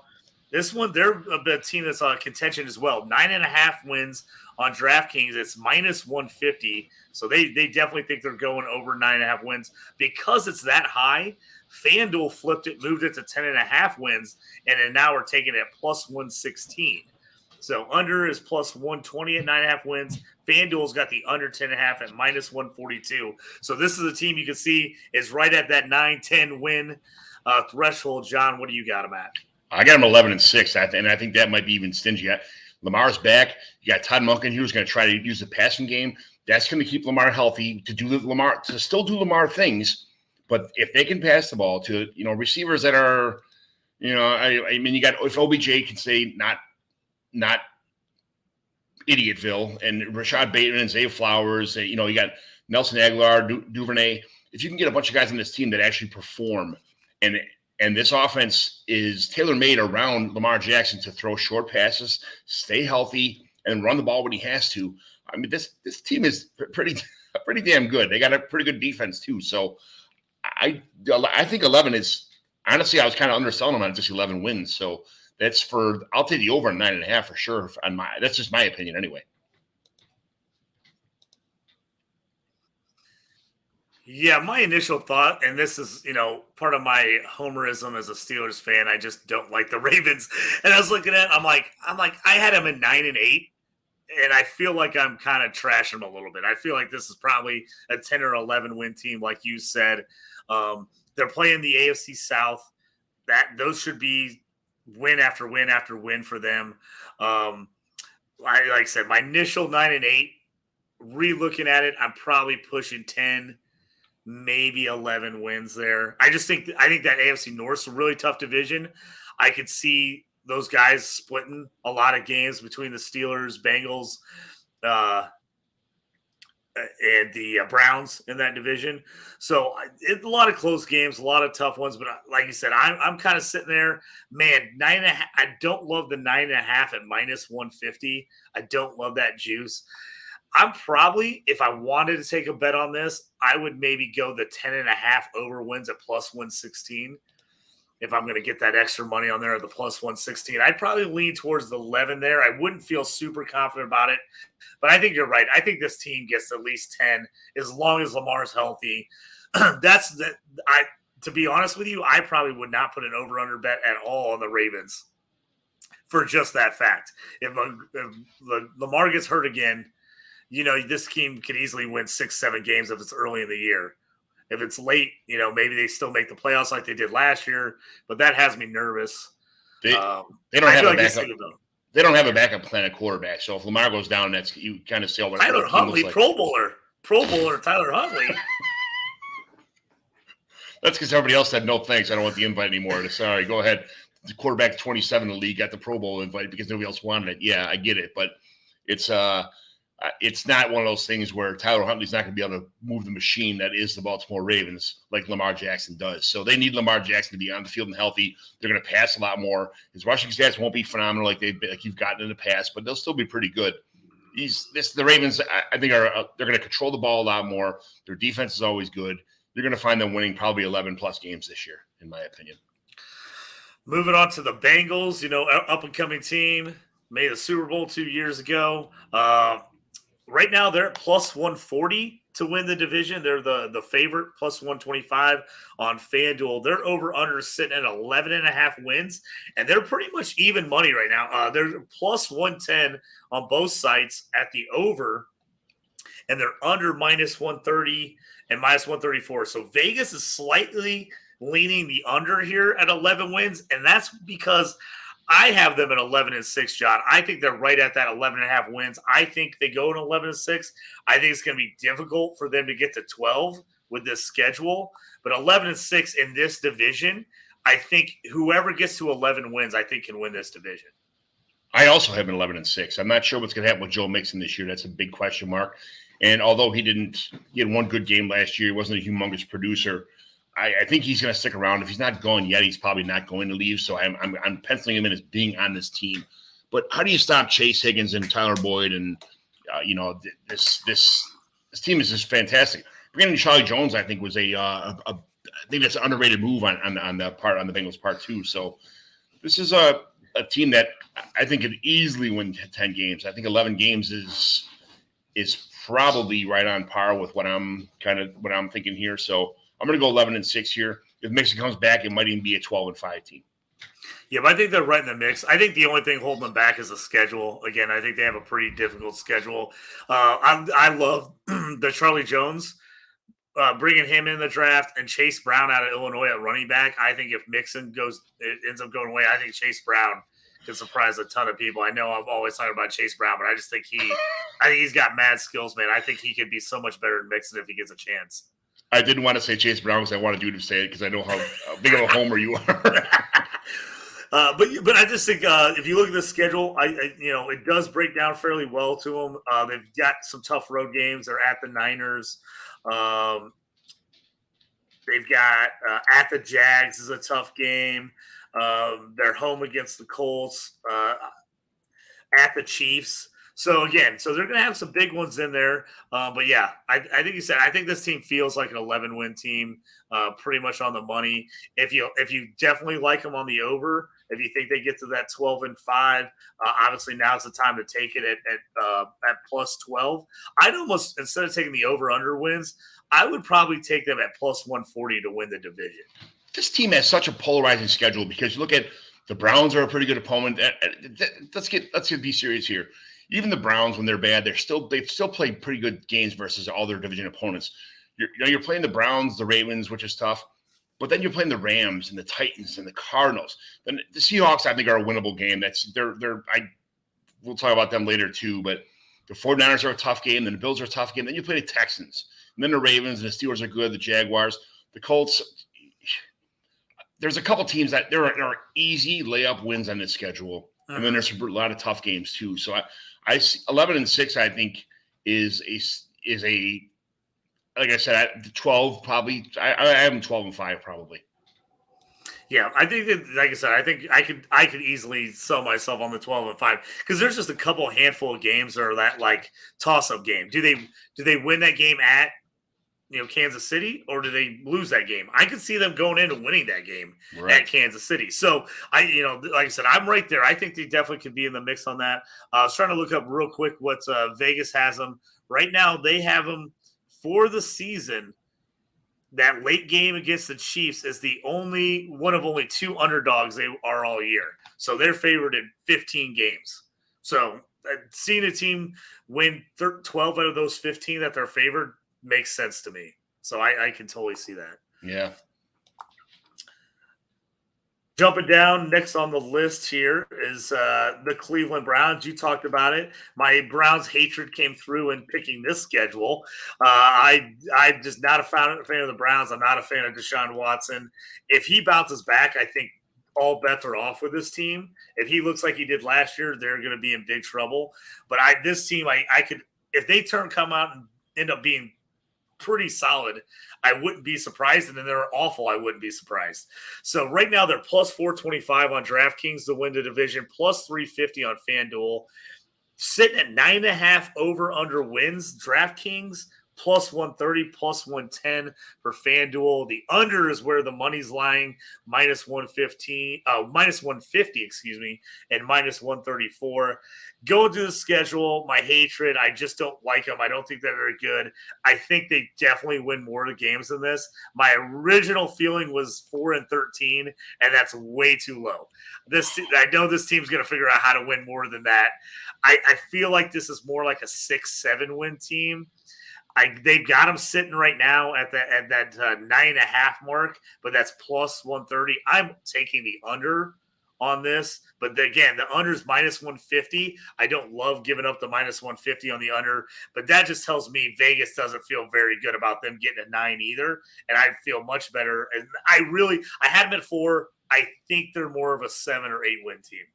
Speaker 1: this one, they're a team that's on contention as well. 9.5 wins on DraftKings. It's minus 150. So they definitely think they're going over 9.5 wins. Because it's that high, FanDuel flipped it, moved it to 10.5 wins, and then now we're taking it at plus 116. So under is plus 120 at 9.5 wins. FanDuel's got the under 10.5 at minus 142. So this is a team you can see is right at that 9-10 win threshold. John, what do you got them at?
Speaker 3: I got them 11-6, and I think that might be even stingy. Lamar's back. You got Todd Monken here who's going to try to use the passing game. That's going to keep Lamar healthy to still do Lamar things. But if they can pass the ball to receivers that are, I mean, you got if OBJ can stay not Idiotville, and Rashad Bateman and Zay Flowers, you got Nelson Aguilar, Duvernay. If you can get a bunch of guys on this team that actually perform, and this offense is tailor-made around Lamar Jackson to throw short passes, stay healthy, and run the ball when he has to. I mean, this team is pretty damn good. They got a pretty good defense too. So I think 11 is honestly, I was kind of underselling them on just 11 wins. So I'll take the over 9.5 for sure. That's just my opinion anyway.
Speaker 1: Yeah, my initial thought, and this is, part of my homerism as a Steelers fan. I just don't like the Ravens. And I was looking at, I'm like, I had them in 9-8, and I feel like I'm kind of trashing them a little bit. I feel like this is probably a 10 or 11 win team, like you said. They're playing the AFC South. Those should be win after win after win for them. Like I said, my initial 9-8. Re-looking at it, I'm probably pushing 10, maybe 11 wins there. I think that AFC North's a really tough division. I could see those guys splitting a lot of games between the Steelers, Bengals, uh, and the Browns in that division. So a lot of close games, a lot of tough ones. But like you said, I'm kind of sitting there, man. 9.5. I don't love the 9.5 at -150. I don't love that juice. I'm probably, if I wanted to take a bet on this, I would maybe go the 10.5 over wins at +116. If I'm going to get that extra money on there at the +116, I'd probably lean towards the 11 there. I wouldn't feel super confident about it, but I think you're right. I think this team gets at least 10 as long as Lamar's healthy. To be honest with you, I probably would not put an over/under bet at all on the Ravens for just that fact. If Lamar gets hurt again, this team could easily win 6-7 games if it's early in the year. If it's late, maybe they still make the playoffs like they did last year, but that has me nervous.
Speaker 3: They don't have a backup. They don't have a backup plan at quarterback. So if Lamar goes down, that's you kind of see what
Speaker 1: Tyler Huntley, like. Pro Bowler Tyler Huntley.
Speaker 3: That's because everybody else said no thanks. I don't want the invite anymore. Sorry, go ahead. The quarterback 27 in the league got the Pro Bowl invite because nobody else wanted it. Yeah, I get it, but it's not one of those things where Tyler Huntley's not going to be able to move the machine that is the Baltimore Ravens like Lamar Jackson does. So they need Lamar Jackson to be on the field and healthy. They're going to pass a lot more. His rushing stats won't be phenomenal like you've gotten in the past, but they'll still be pretty good. The Ravens, I think, they're going to control the ball a lot more. Their defense is always good. You're going to find them winning probably 11-plus games this year, in my opinion.
Speaker 1: Moving on to the Bengals, up-and-coming team, made the Super Bowl 2 years ago. Right now, they're at +140 to win the division. They're the favorite, +125 on FanDuel. Their over-under is sitting at 11.5 wins, and they're pretty much even money right now. They're +110 on both sites at the over, and they're under -130 and -134. So Vegas is slightly leaning the under here at 11 wins, and that's because – I have them at 11-6, John. I think they're right at that 11.5 wins. I think they go to 11-6. I think it's going to be difficult for them to get to 12 with this schedule. But 11-6 in this division, I think whoever gets to 11 wins, I think can win this division.
Speaker 3: I also have an 11-6. I'm not sure what's going to happen with Joe Mixon this year. That's a big question mark. And although he had one good game last year, he wasn't a humongous producer. I think he's going to stick around. If he's not going yet, he's probably not going to leave. So I'm penciling him in as being on this team. But how do you stop Chase Higgins and Tyler Boyd? And this team is just fantastic. Bringing in Charlie Jones, I think, was I think that's an underrated move on the Bengals part too. So this is a team that I think could easily win 10 games. I think 11 games is probably right on par with what I'm thinking here. So I'm going to go 11-6 here. If Mixon comes back, it might even be a 12-5 team.
Speaker 1: Yeah, but I think they're right in the mix. I think the only thing holding them back is the schedule. Again, I think they have a pretty difficult schedule. I love the Charlie Jones, bringing him in the draft, and Chase Brown out of Illinois at running back. I think if Mixon ends up going away, I think Chase Brown can surprise a ton of people. I know I'm always talking about Chase Brown, but I just think he's got mad skills, man. I think he could be so much better than Mixon if he gets a chance.
Speaker 3: I didn't want to say Chase Brown because I wanted you to say it because I know how big of a homer you are.
Speaker 1: But I just think if you look at the schedule, it does break down fairly well to them. They've got some tough road games. They're at the Niners. They've got at the Jags is a tough game. They're home against the Colts. At the Chiefs. So they're going to have some big ones in there. But yeah, I think you said, I think this team feels like an 11-win team, pretty much on the money. If you definitely like them on the over, If you think they get to that 12-5, obviously now's the time to take it at plus 12. I'd almost, instead of taking the over-under wins, I would probably take them at plus 140 to win the division.
Speaker 3: This team has such a polarizing schedule because you look at the Browns are a pretty good opponent. Let's be serious here. Even the Browns, when they're bad, they've still played pretty good games versus all their division opponents. You're playing the Browns, the Ravens, which is tough, but then you're playing the Rams and the Titans and the Cardinals. Then the Seahawks, I think, are a winnable game. We'll talk about them later too. But the 49ers are a tough game. Then the Bills are a tough game. Then you play the Texans, and then the Ravens and the Steelers are good. The Jaguars, the Colts. There's a couple teams that there are easy layup wins on this schedule, and then there's a lot of tough games too. So I 11-6, I think is a like I said, 12 probably. I have them 12-5 probably.
Speaker 1: Yeah, I think that, like I said, I think I could easily sell myself on the 12-5 because there's just a couple handful of games that are that like toss-up game. Do they win that game at Kansas City, or do they lose that game? I could see them going into winning that game at Kansas City. So like I said, I'm right there. I think they definitely could be in the mix on that. I was trying to look up real quick what Vegas has them right now. They have them for the season. That late game against the Chiefs is the only one of only two underdogs they are all year. So they're favored in 15 games. So seeing a team win 12 out of those 15 that they're favored makes sense to me. So I can totally see that.
Speaker 3: Yeah.
Speaker 1: Jumping down, next on the list here is the Cleveland Browns. You talked about it. My Browns hatred came through in picking this schedule. I'm just not a fan of the Browns. I'm not a fan of Deshaun Watson. If he bounces back, I think all bets are off with this team. If he looks like he did last year, they're going to be in big trouble. But this team, I could, if they come out and end up being pretty solid, I wouldn't be surprised. And then they're awful, I wouldn't be surprised. So right now they're plus 425 on DraftKings to win the division, plus 350 on FanDuel. Sitting at 9.5 over under wins. DraftKings plus 130, plus 110 for FanDuel. The under is where the money's lying, minus 150, and minus 134. Going to the schedule, my hatred, I just don't like them. I don't think they're very good. I think they definitely win more of the games than this. My original feeling was 4-13, and that's way too low. I know this team's going to figure out how to win more than that. I feel like this is more like a 6-7 win team. They've got them sitting right now at that 9.5 mark, but that's plus 130. I'm taking the under on this, but again, the under is minus 150. I don't love giving up the minus 150 on the under, but that just tells me Vegas doesn't feel very good about them getting a 9 either, and I feel much better. And I had them at 4. I think they're more of a 7 or 8 win team.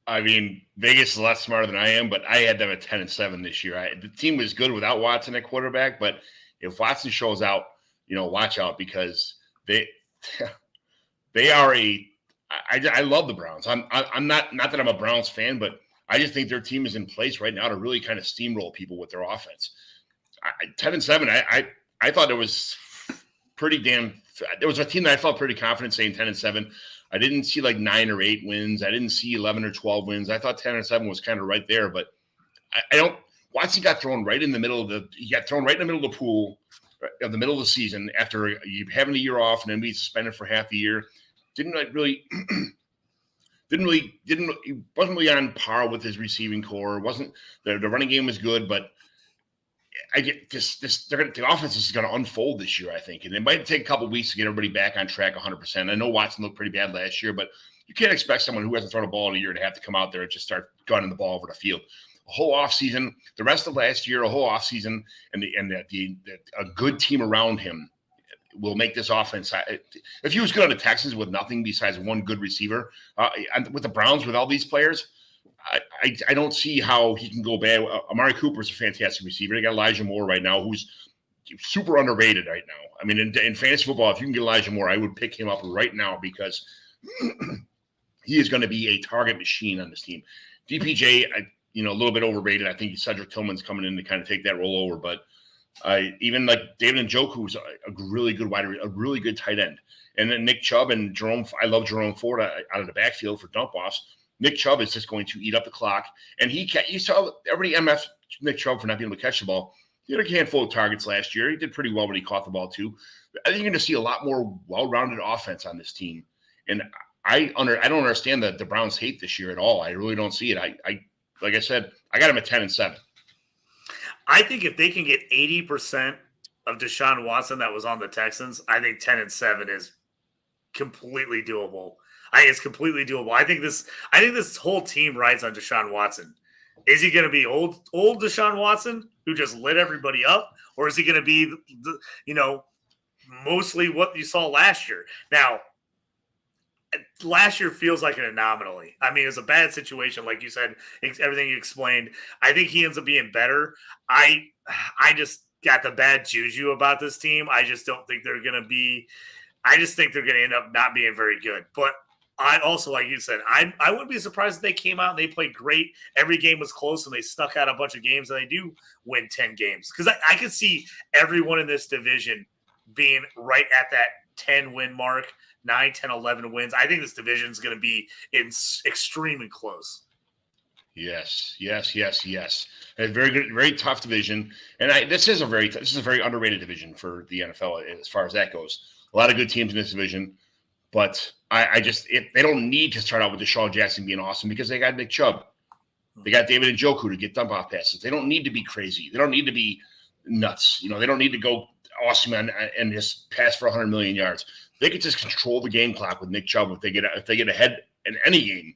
Speaker 3: I mean, Vegas is a lot smarter than I am, but I had them at 10-7 this year. The team was good without Watson at quarterback, but if Watson shows out, watch out because they are I love the Browns. I'm not that I'm a Browns fan, but I just think their team is in place right now to really kind of steamroll people with their offense. 10-7, I thought it was pretty damn. There was a team that I felt pretty confident saying 10-7. I didn't see like 9 or 8 wins. I didn't see 11 or 12 wins. I thought 10-7 was kind of right there, but I don't. Watson got thrown right in the middle of the. He got thrown right in the middle of the pool, in the middle of the season after you having a year off and then be suspended for half the year. He wasn't really on par with his receiving core. Wasn't the running game was good, but I get the offense is going to unfold this year, I think, and it might take a couple of weeks to get everybody back on track 100%. I know Watson looked pretty bad last year, but you can't expect someone who hasn't thrown a ball in a year to have to come out there and just start gunning the ball over the field. A whole offseason, the rest of last year, a whole offseason, and a good team around him will make this offense. If he was good on the Texans with nothing besides one good receiver, with the Browns with all these players, I don't see how he can go bad. Amari Cooper's a fantastic receiver. They got Elijah Moore right now, who's super underrated right now. I mean, in fantasy football, if you can get Elijah Moore, I would pick him up right now because he is going to be a target machine on this team. DPJ, a little bit overrated. I think Cedric Tillman's coming in to kind of take that role over, but Even like David Njoku's a really good a really good tight end. And then Nick Chubb and Jerome. I love Jerome Ford out of the backfield for dump offs. Nick Chubb is just going to eat up the clock. And you saw everybody MF Nick Chubb for not being able to catch the ball. He had a handful of targets last year. He did pretty well when he caught the ball too. I think you're going to see a lot more well-rounded offense on this team. And I don't understand the Browns hate this year at all. I really don't see it. I like I said, I got him at 10-7.
Speaker 1: I think if they can get 80% of Deshaun Watson that was on the Texans, I think 10-7 is completely doable. It's completely doable. I think this whole team rides on Deshaun Watson. Is he going to be old Deshaun Watson who just lit everybody up, or is he going to be mostly what you saw last year? Now, last year feels like an anomaly. I mean, it was a bad situation, like you said, everything you explained. I think he ends up being better. I just got the bad juju about this team. I just don't think they're going to be – I just think they're going to end up not being very good. But I also, like you said, I wouldn't be surprised if they came out and they played great. Every game was close and they snuck out a bunch of games and they do win 10 games. Because I could see everyone in this division being right at that 10-win mark, 9, 10, 11 wins. I think this division is going to be extremely close.
Speaker 3: Yes. A very good, very tough division, and this is a very underrated division for the NFL as far as that goes. A lot of good teams in this division, but they don't need to start out with Deshaun Jackson being awesome because they got Nick Chubb, they got David Njoku to get dump off passes. They don't need to be crazy. They don't need to be nuts. They don't need to go awesome and just pass for 100 million yards. They could just control the game clock with Nick Chubb if they get ahead in any game,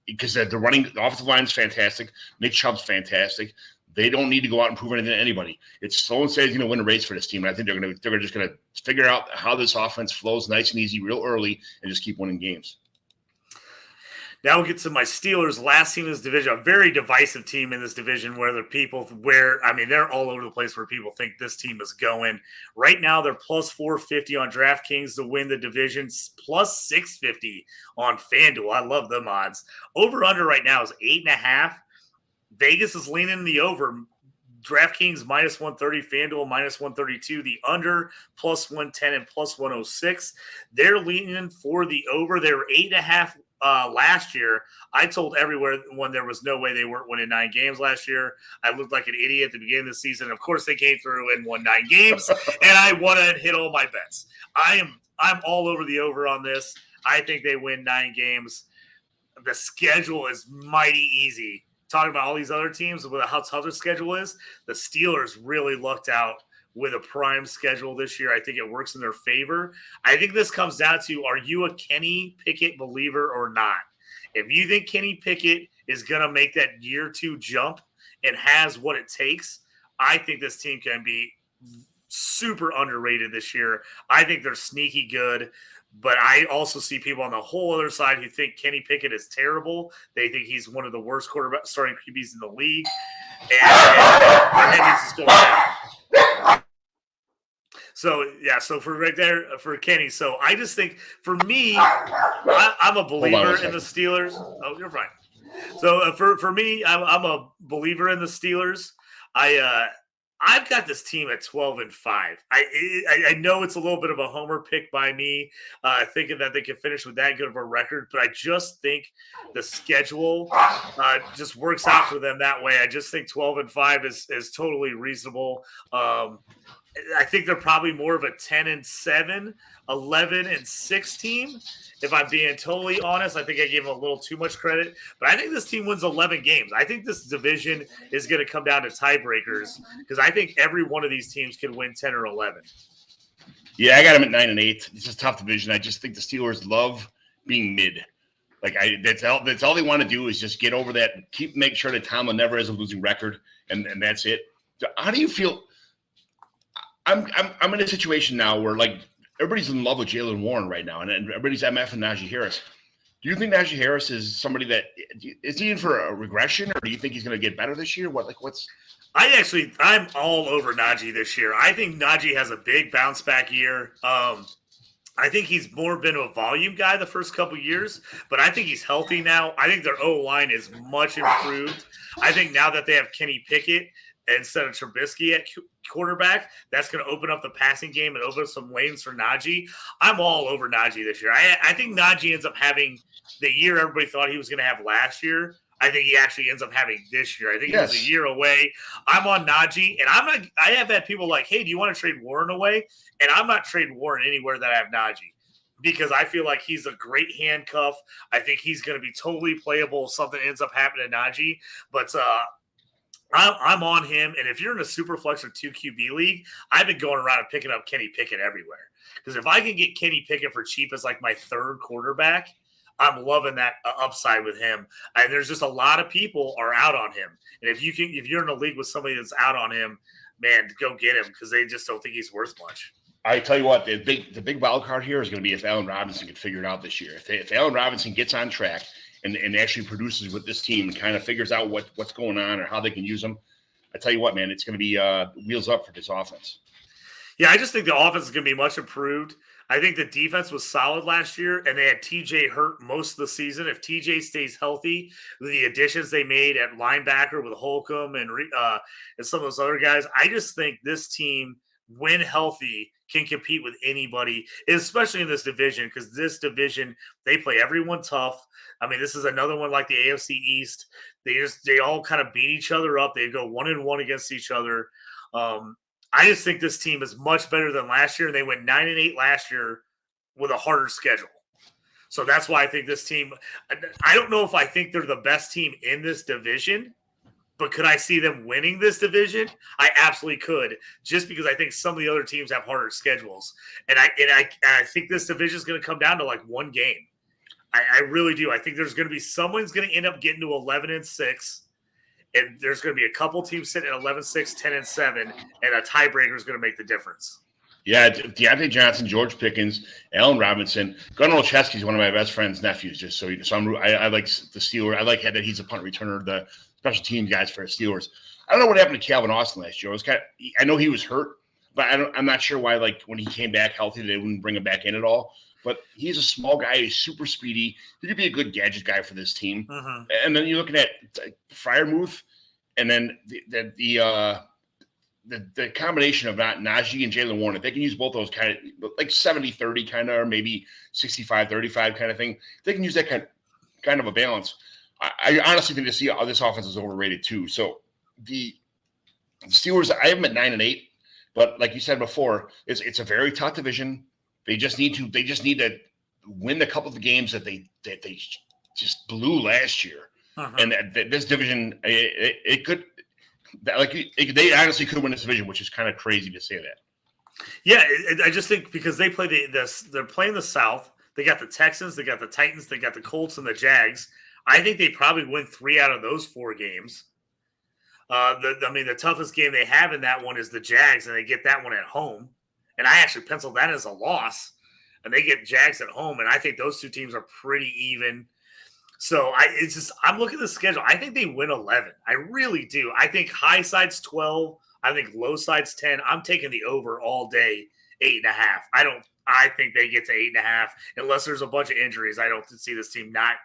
Speaker 3: because the offensive line is fantastic. Nick Chubb's fantastic. They don't need to go out and prove anything to anybody. It's Sloan says he's going to win a race for this team, and I think they're just going to figure out how this offense flows nice and easy, real early, and just keep winning games.
Speaker 1: Now we'll get to my Steelers, last team in this division, a very divisive team in this division where they're all over the place where people think this team is going. Right now, they're plus 450 on DraftKings to win the division, plus 650 on FanDuel. I love them odds. Over-under right now is 8.5. Vegas is leaning the over. DraftKings minus 130, FanDuel minus 132, the under plus 110 and plus 106. They're leaning for the over. They were 8.5 last year. I told everyone there was no way they weren't winning 9 games last year. I looked like an idiot at the beginning of the season. Of course, they came through and won 9 games, and I won and hit all my bets. I'm all over the over on this. I think they win 9 games. The schedule is mighty easy. Talking about all these other teams with how tough their schedule is, the Steelers really lucked out with a prime schedule this year. I think it works in their favor. I think this comes down to, are you a Kenny Pickett believer or not? If you think Kenny Pickett is going to make that year 2 jump and has what it takes, I think this team can be super underrated this year. I think they're sneaky good. But I also see people on the whole other side who think Kenny Pickett is terrible. They think he's one of the worst starting QBs in the league. And their head needs to go down. So for Kenny. So I just think, for me, I'm a believer in the Steelers. Oh, you're fine. So for me, I'm a believer in the Steelers. I've got this team at 12-5. I know it's a little bit of a homer pick by me, thinking that they can finish with that good of a record, but I just think the schedule just works out for them that way. I just think 12-5 is totally reasonable. I think they're probably more of a 10-7, 11-6 team. If I'm being totally honest, I think I gave them a little too much credit. But I think this team wins 11 games. I think this division is going to come down to tiebreakers because I think every one of these teams can win 10 or 11.
Speaker 3: Yeah, I got them at 9-8. It's a tough division. I just think the Steelers love being mid. That's all they want to do is just get over that. Make sure that Tomlin never has a losing record, and that's it. How do you feel? I'm in a situation now where everybody's in love with Jaylen Warren right now, and everybody's MF and Najee Harris. Do you think Najee Harris is somebody that is he in for a regression, or do you think he's going to get better this year? I'm all over Najee this year. I think Najee has a big bounce back year. I think he's more been a volume guy the first couple years, but I think he's healthy now. I think their O-line is much improved. I think now that they have Kenny Pickett instead of Trubisky at
Speaker 1: quarterback that's going to open up the passing game and open up some lanes for Najee. I'm all over Najee this year. I think Najee ends up having the year everybody thought he was going to have last year. I think he actually ends up having this year. I think he was a year away. I'm on Najee, and I have had people like, hey, do you want to trade Warren away? And I'm not trading Warren anywhere that I have Najee because I feel like he's a great handcuff. I think he's going to be totally playable if something ends up happening to Najee. But I'm on him, and if you're in a super flex or 2 QB league, I've been going around and picking up Kenny Pickett everywhere. Because if I can get Kenny Pickett for cheap as like my third quarterback, I'm loving that upside with him. And there's just a lot of people are out on him. And if you're in a league with somebody that's out on him, man, go get him because they just don't think he's worth much.
Speaker 3: I tell you what, the big wild card here is going to be if Allen Robinson can figure it out this year. If Allen Robinson gets on track and actually produces with this team and kind of figures out what's going on or how they can use them, I tell you what, man, it's going to be wheels up for this offense.
Speaker 1: Yeah, I just think the offense is going to be much improved. I think the defense was solid last year, and they had TJ hurt most of the season. If TJ stays healthy, with the additions they made at linebacker with Holcomb and some of those other guys, I just think this team, when healthy, can compete with anybody, especially in this division, because this division, they play everyone tough. I mean, this is another one like the AFC East. They all kind of beat each other up. They go 1-1 against each other. I just think this team is much better than last year. They went 9-8 last year with a harder schedule. So that's why I think this team – I don't know if I think they're the best team in this division, but could I see them winning this division? I absolutely could, just because I think some of the other teams have harder schedules. And I think this division is going to come down to like one game. I really do. I think there's going to be – someone's going to end up getting to 11-6. And there's going to be a couple teams sitting at 11-6, 10-7, and a tiebreaker is going to make the difference.
Speaker 3: Yeah, Deontay Johnson, George Pickens, Allen Robinson. Gunnar Olszewski is one of my best friend's nephews, just so I like the Steelers. I like that he's a punt returner, the special team guys for the Steelers. I don't know what happened to Calvin Austin last year. I know he was hurt, but I'm not sure why, like, when he came back healthy, they wouldn't bring him back in at all. But he's a small guy. He's super speedy. He could be a good gadget guy for this team. Mm-hmm. And then you're looking at Freiermuth, and then the combination of Najee and Jaylen Warren. If they can use both those kind of like 70-30 kind of, or maybe 65-35 kind of thing, they can use that kind of a balance. I honestly think this offense is overrated too. So the Steelers, I have them at 9-8, but like you said before, it's a very tough division. They just need to win a couple of the games that they just blew last year. Uh-huh. And this division, it could, they honestly could win this division, which is kind of crazy to say that.
Speaker 1: Yeah, I just think because they play they're playing the South. They got the Texans, they got the Titans, they got the Colts and the Jags. I think they probably win 3 out of those 4 games. The toughest game they have in that one is the Jags, and they get that one at home. And I actually penciled that as a loss, and they get Jags at home, and I think those 2 teams are pretty even. So I'm looking at the schedule. I think they win 11. I really do. I think high side's 12. I think low side's 10. I'm taking the over all day, 8.5. I think they get to 8.5 unless there's a bunch of injuries. I don't see this team not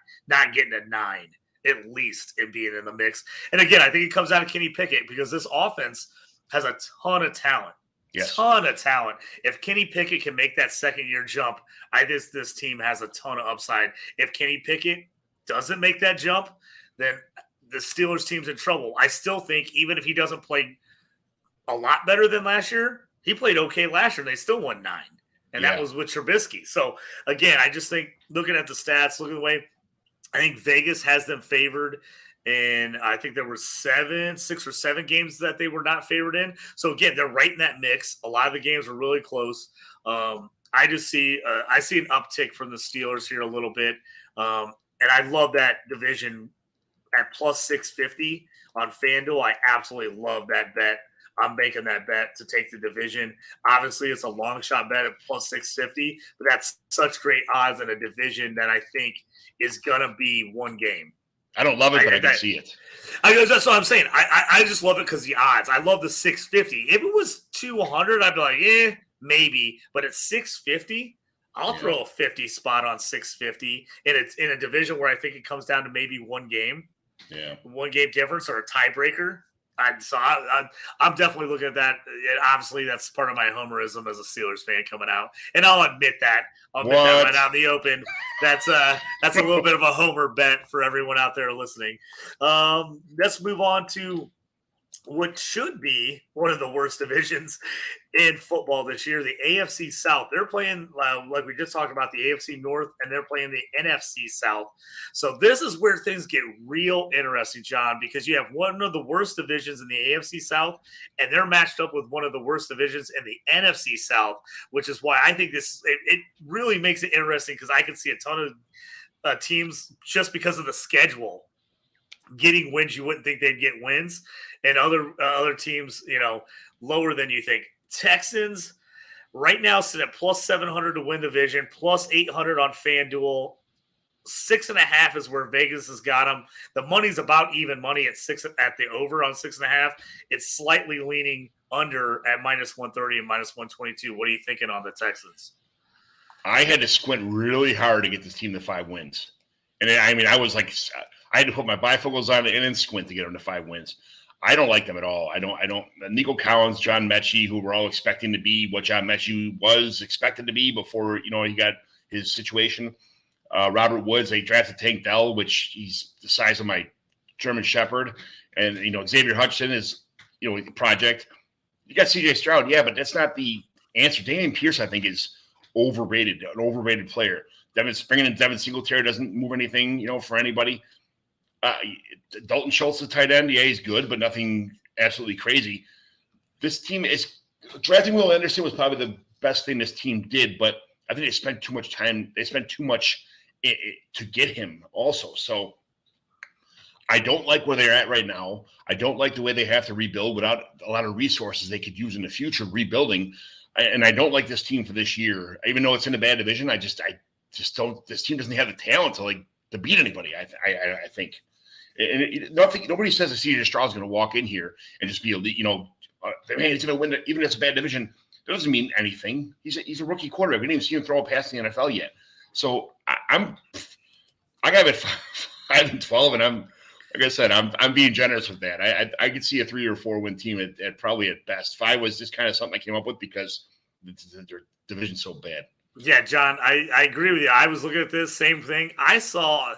Speaker 1: getting a 9 at least and being in the mix. And again, I think it comes down to Kenny Pickett because this offense has a ton of talent. Yes. Ton of talent. If Kenny Pickett can make that second-year jump, this team has a ton of upside. If Kenny Pickett doesn't make that jump, then the Steelers team's in trouble. I still think even if he doesn't play a lot better than last year, he played okay last year, and they still won 9. And that was with Trubisky. So, again, I just think looking at the stats, looking at the way, I think Vegas has them favored. And I think there were 6 or 7 games that they were not favored in. So again, they're right in that mix. A lot of the games were really close. I just see an uptick from the Steelers here a little bit, and I love that division at plus 650 on FanDuel. I absolutely love that bet. I'm making that bet to take the division. Obviously, it's a long shot bet at plus 650, but that's such great odds in a division that I think is gonna be one game.
Speaker 3: I don't love it, but I can see it.
Speaker 1: That's what I'm saying. I just love it because the odds. I love the 650. If it was 200, I'd be like, maybe. But at 650, I'll throw a 50 spot on 650. And it's in a division where I think it comes down to maybe one game. Yeah. 1 game difference or a tiebreaker. I'm definitely looking at that. Obviously, that's part of my homerism as a Steelers fan coming out, and I'll admit that. I'll admit that right out in the open. That's a little bit of a homer bet for everyone out there listening. Let's move on to what should be one of the worst divisions in football this year, the AFC South. They're playing, like we just talked about, the AFC North, and they're playing the NFC South. So this is where things get real interesting, John, because you have one of the worst divisions in the AFC South, and they're matched up with one of the worst divisions in the NFC South, which is why I think it really makes it interesting, because I can see a ton of teams, just because of the schedule, getting wins you wouldn't think they'd get wins, and other teams, lower than you think. Texans right now sit at plus 700 to win the division, plus 800 on FanDuel. 6.5 is where Vegas has got them. The money's about even money at the over on 6.5. It's slightly leaning under at minus 130 and minus 122. What are you thinking on the Texans?
Speaker 3: I had to squint really hard to get this team to 5 wins. And I had to put my bifocals on and then squint to get them to 5 wins. I don't like them at all. I don't. Nico Collins, John Mechie, who we're all expecting to be what John Mechie was expected to be before, he got his situation. Robert Woods, they drafted Tank Dell, which he's the size of my German Shepherd. And, Xavier Hutchinson is, the project. You got CJ Stroud, yeah, but that's not the answer. Damian Pierce, I think, is an overrated player. Bringing in Devin Singletary doesn't move anything, for anybody. Dalton Schultz, the tight end, yeah, he's good, but nothing absolutely crazy. This team is drafting Will Anderson was probably the best thing this team did, but I think they spent too much time. They spent too much to get him also. So I don't like where they're at right now. I don't like the way they have to rebuild without a lot of resources they could use in the future rebuilding. And I don't like this team for this year, even though it's in a bad division. I just don't. This team doesn't have the talent to beat anybody. I think. And nobody says that CJ Stroud is going to walk in here and just be elite. He's going to win. Even if it's a bad division, that doesn't mean anything. He's a rookie quarterback. We didn't even see him throw a pass in the NFL yet. So I got it 5-12, and like I said, I'm being generous with that. I could see a 3 or 4 win team at probably at best. 5 was just kind of something I came up with because their division's so bad.
Speaker 1: Yeah, John, I agree with you. I was looking at this same thing. I saw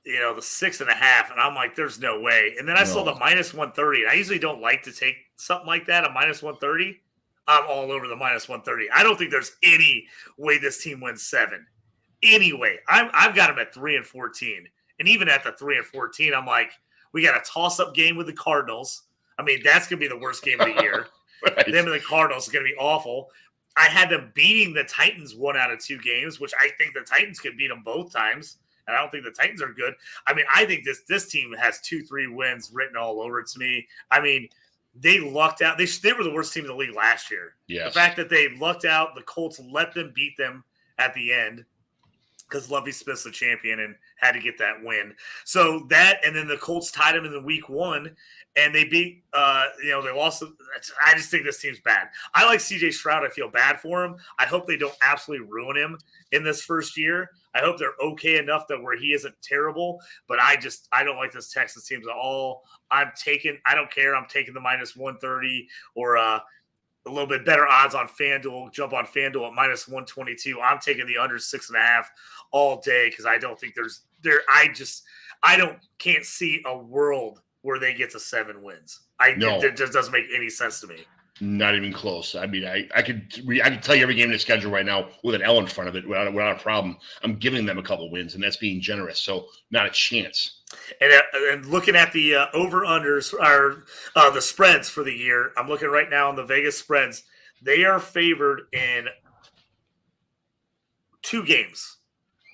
Speaker 1: the 6.5, and I'm like, there's no way. And then I saw the minus 130. And I usually don't like to take something like that, a minus 130. I'm all over the minus 130. I don't think there's any way this team wins 7. Anyway, I've got them at 3-14. And even at the 3-14, I'm like, we got a toss-up game with the Cardinals. I mean, that's going to be the worst game of the year.
Speaker 3: Right.
Speaker 1: Them and the Cardinals are going to be awful. I had them beating the Titans 1 out of 2 games, which I think the Titans could beat them both times. And I don't think the Titans are good. I mean, I think this team has 2-3 wins written all over it to me. I mean, they lucked out. They were the worst team in the league last year.
Speaker 3: Yes.
Speaker 1: The fact that they lucked out, the Colts let them beat them at the end because Lovie Smith's the champion and had to get that win. So that, and then the Colts tied them in the week 1, and they beat, they lost. I just think this team's bad. I like CJ Stroud. I feel bad for him. I hope they don't absolutely ruin him in this first year. I hope they're okay enough that where he isn't terrible, but I don't like this Texas team at all. I don't care. I'm taking the minus 130 or a little bit better odds on FanDuel. Jump on FanDuel at minus 122. I'm taking the under 6.5 all day because I don't think can't see a world where they get to 7 wins. It just doesn't make any sense to me.
Speaker 3: Not even close. I mean, I could tell you every game in the schedule right now with an L in front of it without a problem. I'm giving them a couple wins, and that's being generous. So not a chance.
Speaker 1: And looking at the over-unders or the spreads for the year, I'm looking right now on the Vegas spreads. They are favored in 2 games.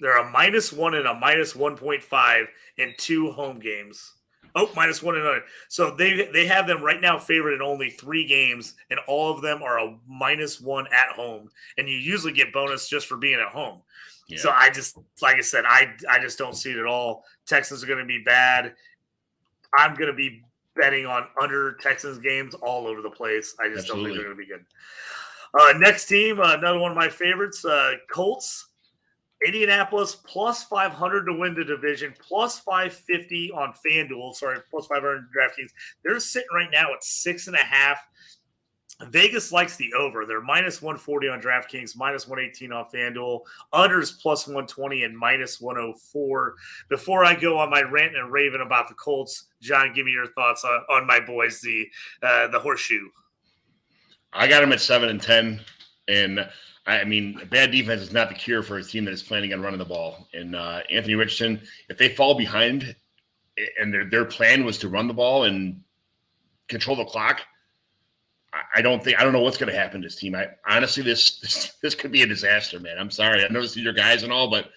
Speaker 1: They're a -1 and a -1.5 in 2 home games. Oh, -1 and another. So they have them right now favored in only 3 games, and all of them are a -1 at home. And you usually get bonus just for being at home. Yeah. So I just, like I said, I just don't see it at all. Texans are going to be bad. I'm going to be betting on under Texans games all over the place. I just don't think they're going to be good. Next team, another one of my favorites, Colts. Indianapolis plus 500 to win the division, plus 550 on FanDuel. Sorry, plus 500 DraftKings. They're sitting right now at 6.5. Vegas likes the over. They're minus 140 on DraftKings, minus 118 on FanDuel. Unders plus 120 and minus 104. Before I go on my rant and raving about the Colts, John, give me your thoughts on my boys, the horseshoe.
Speaker 3: I got them at 7-10, and I mean, bad defense is not the cure for a team that is planning on running the ball. And Anthony Richardson, if they fall behind, and their plan was to run the ball and control the clock, I don't know what's going to happen to this team. Honestly, this could be a disaster, man. I'm sorry. I know this is your guys and all, but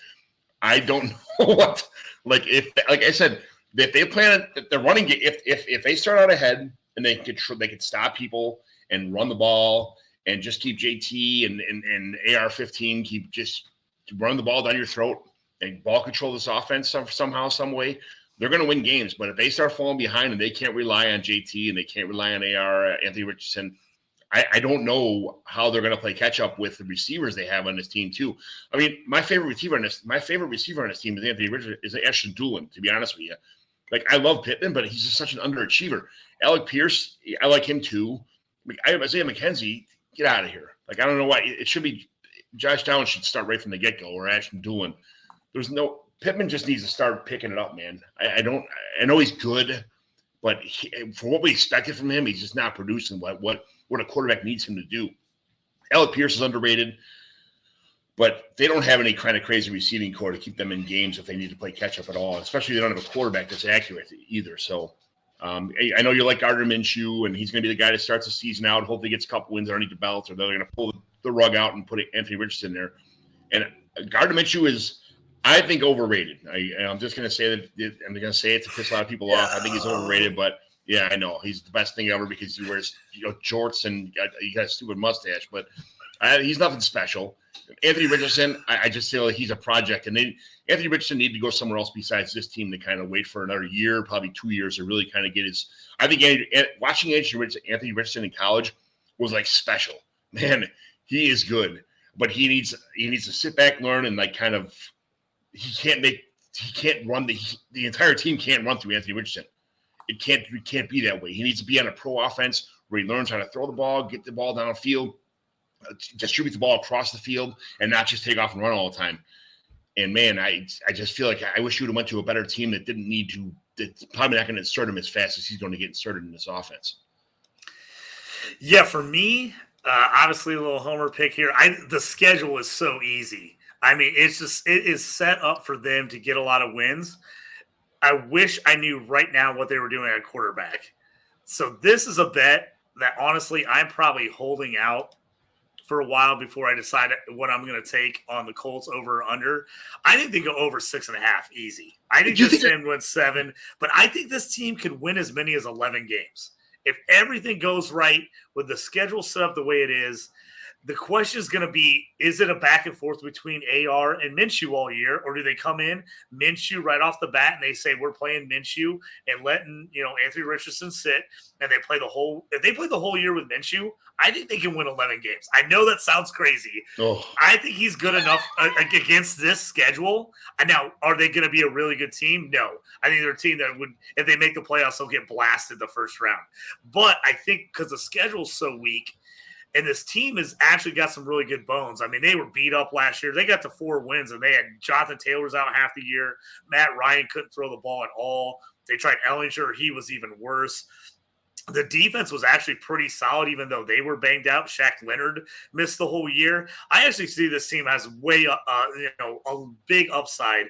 Speaker 3: I don't know what. Like I said, if they plan if they're running, if they start out ahead and they could stop people and run the ball and just keep JT and AR-15 keep just run the ball down your throat and ball control this offense somehow, some way, they're going to win games. But if they start falling behind and they can't rely on JT and they can't rely on Anthony Richardson, I don't know how they're going to play catch up with the receivers they have on this team too. I mean, my favorite receiver on this team is Anthony Richardson, is Ashton Doolin, to be honest with you. Like, I love Pittman, but he's just such an underachiever. Alec Pierce, I like him too. Isaiah McKenzie, get out of here. Like, I don't know why. It should be Josh Downs should start right from the get-go, or Ashton Doolin. Pittman just needs to start picking it up, man. I know he's good, but for what we expected from him, he's just not producing what a quarterback needs him to do. Alec Pierce is underrated, but they don't have any kind of crazy receiving core to keep them in games if they need to play catch-up at all, especially if they don't have a quarterback that's accurate either. So I know you like Gardner Minshew, and he's going to be the guy that starts the season out. Hopefully gets a couple wins underneath the belt, or they're going to pull the rug out and put Anthony Richardson there. And Gardner Minshew is, I think, overrated. I'm just going to say that. I'm going to say it to piss a lot of people off. I think he's overrated, but yeah, I know he's the best thing ever because he wears jorts and he got a stupid mustache, but he's nothing special. Anthony Richardson, I just feel like he's a project, and Anthony Richardson need to go somewhere else besides this team to kind of wait for another year, probably 2 years, to really kind of get his. I think watching Anthony Richardson in college was like special. Man, he is good, but he needs to sit back, learn, and like kind of. He can't run the entire team can't run through Anthony Richardson. It can't be that way. He needs to be on a pro offense where he learns how to throw the ball, get the ball downfield, distribute the ball across the field, and not just take off and run all the time. And man, I just feel like I wish you would have went to a better team that didn't need to. That's probably not going to insert him as fast as he's going to get inserted in this offense.
Speaker 1: Yeah, for me, obviously a little homer pick here. The schedule is so easy. I mean, it is set up for them to get a lot of wins. I wish I knew right now what they were doing at quarterback. So this is a bet that honestly I'm probably holding out for a while before I decide what I'm going to take on the Colts over or under. I think they go over 6.5 easy. I think this team wins 7, but I think this team could win as many as 11 games. If everything goes right with the schedule set up the way it is, the question is going to be, is it a back and forth between AR and Minshew all year, or do they come in Minshew right off the bat and they say we're playing Minshew and letting Anthony Richardson sit, and if they play the whole year with Minshew, I think they can win 11 games. I know that sounds crazy. I think he's good enough against this schedule. And now, are they going to be a really good team? No. I think they're a team that would, if they make the playoffs, they'll get blasted the first round. But I think because the schedule's so weak, and this team has actually got some really good bones. I mean, they were beat up last year. They got to 4 wins, and they had Jonathan Taylor's out half the year. Matt Ryan couldn't throw the ball at all. They tried Ellinger. He was even worse. The defense was actually pretty solid, even though they were banged out. Shaq Leonard missed the whole year. I actually see this team has a big upside.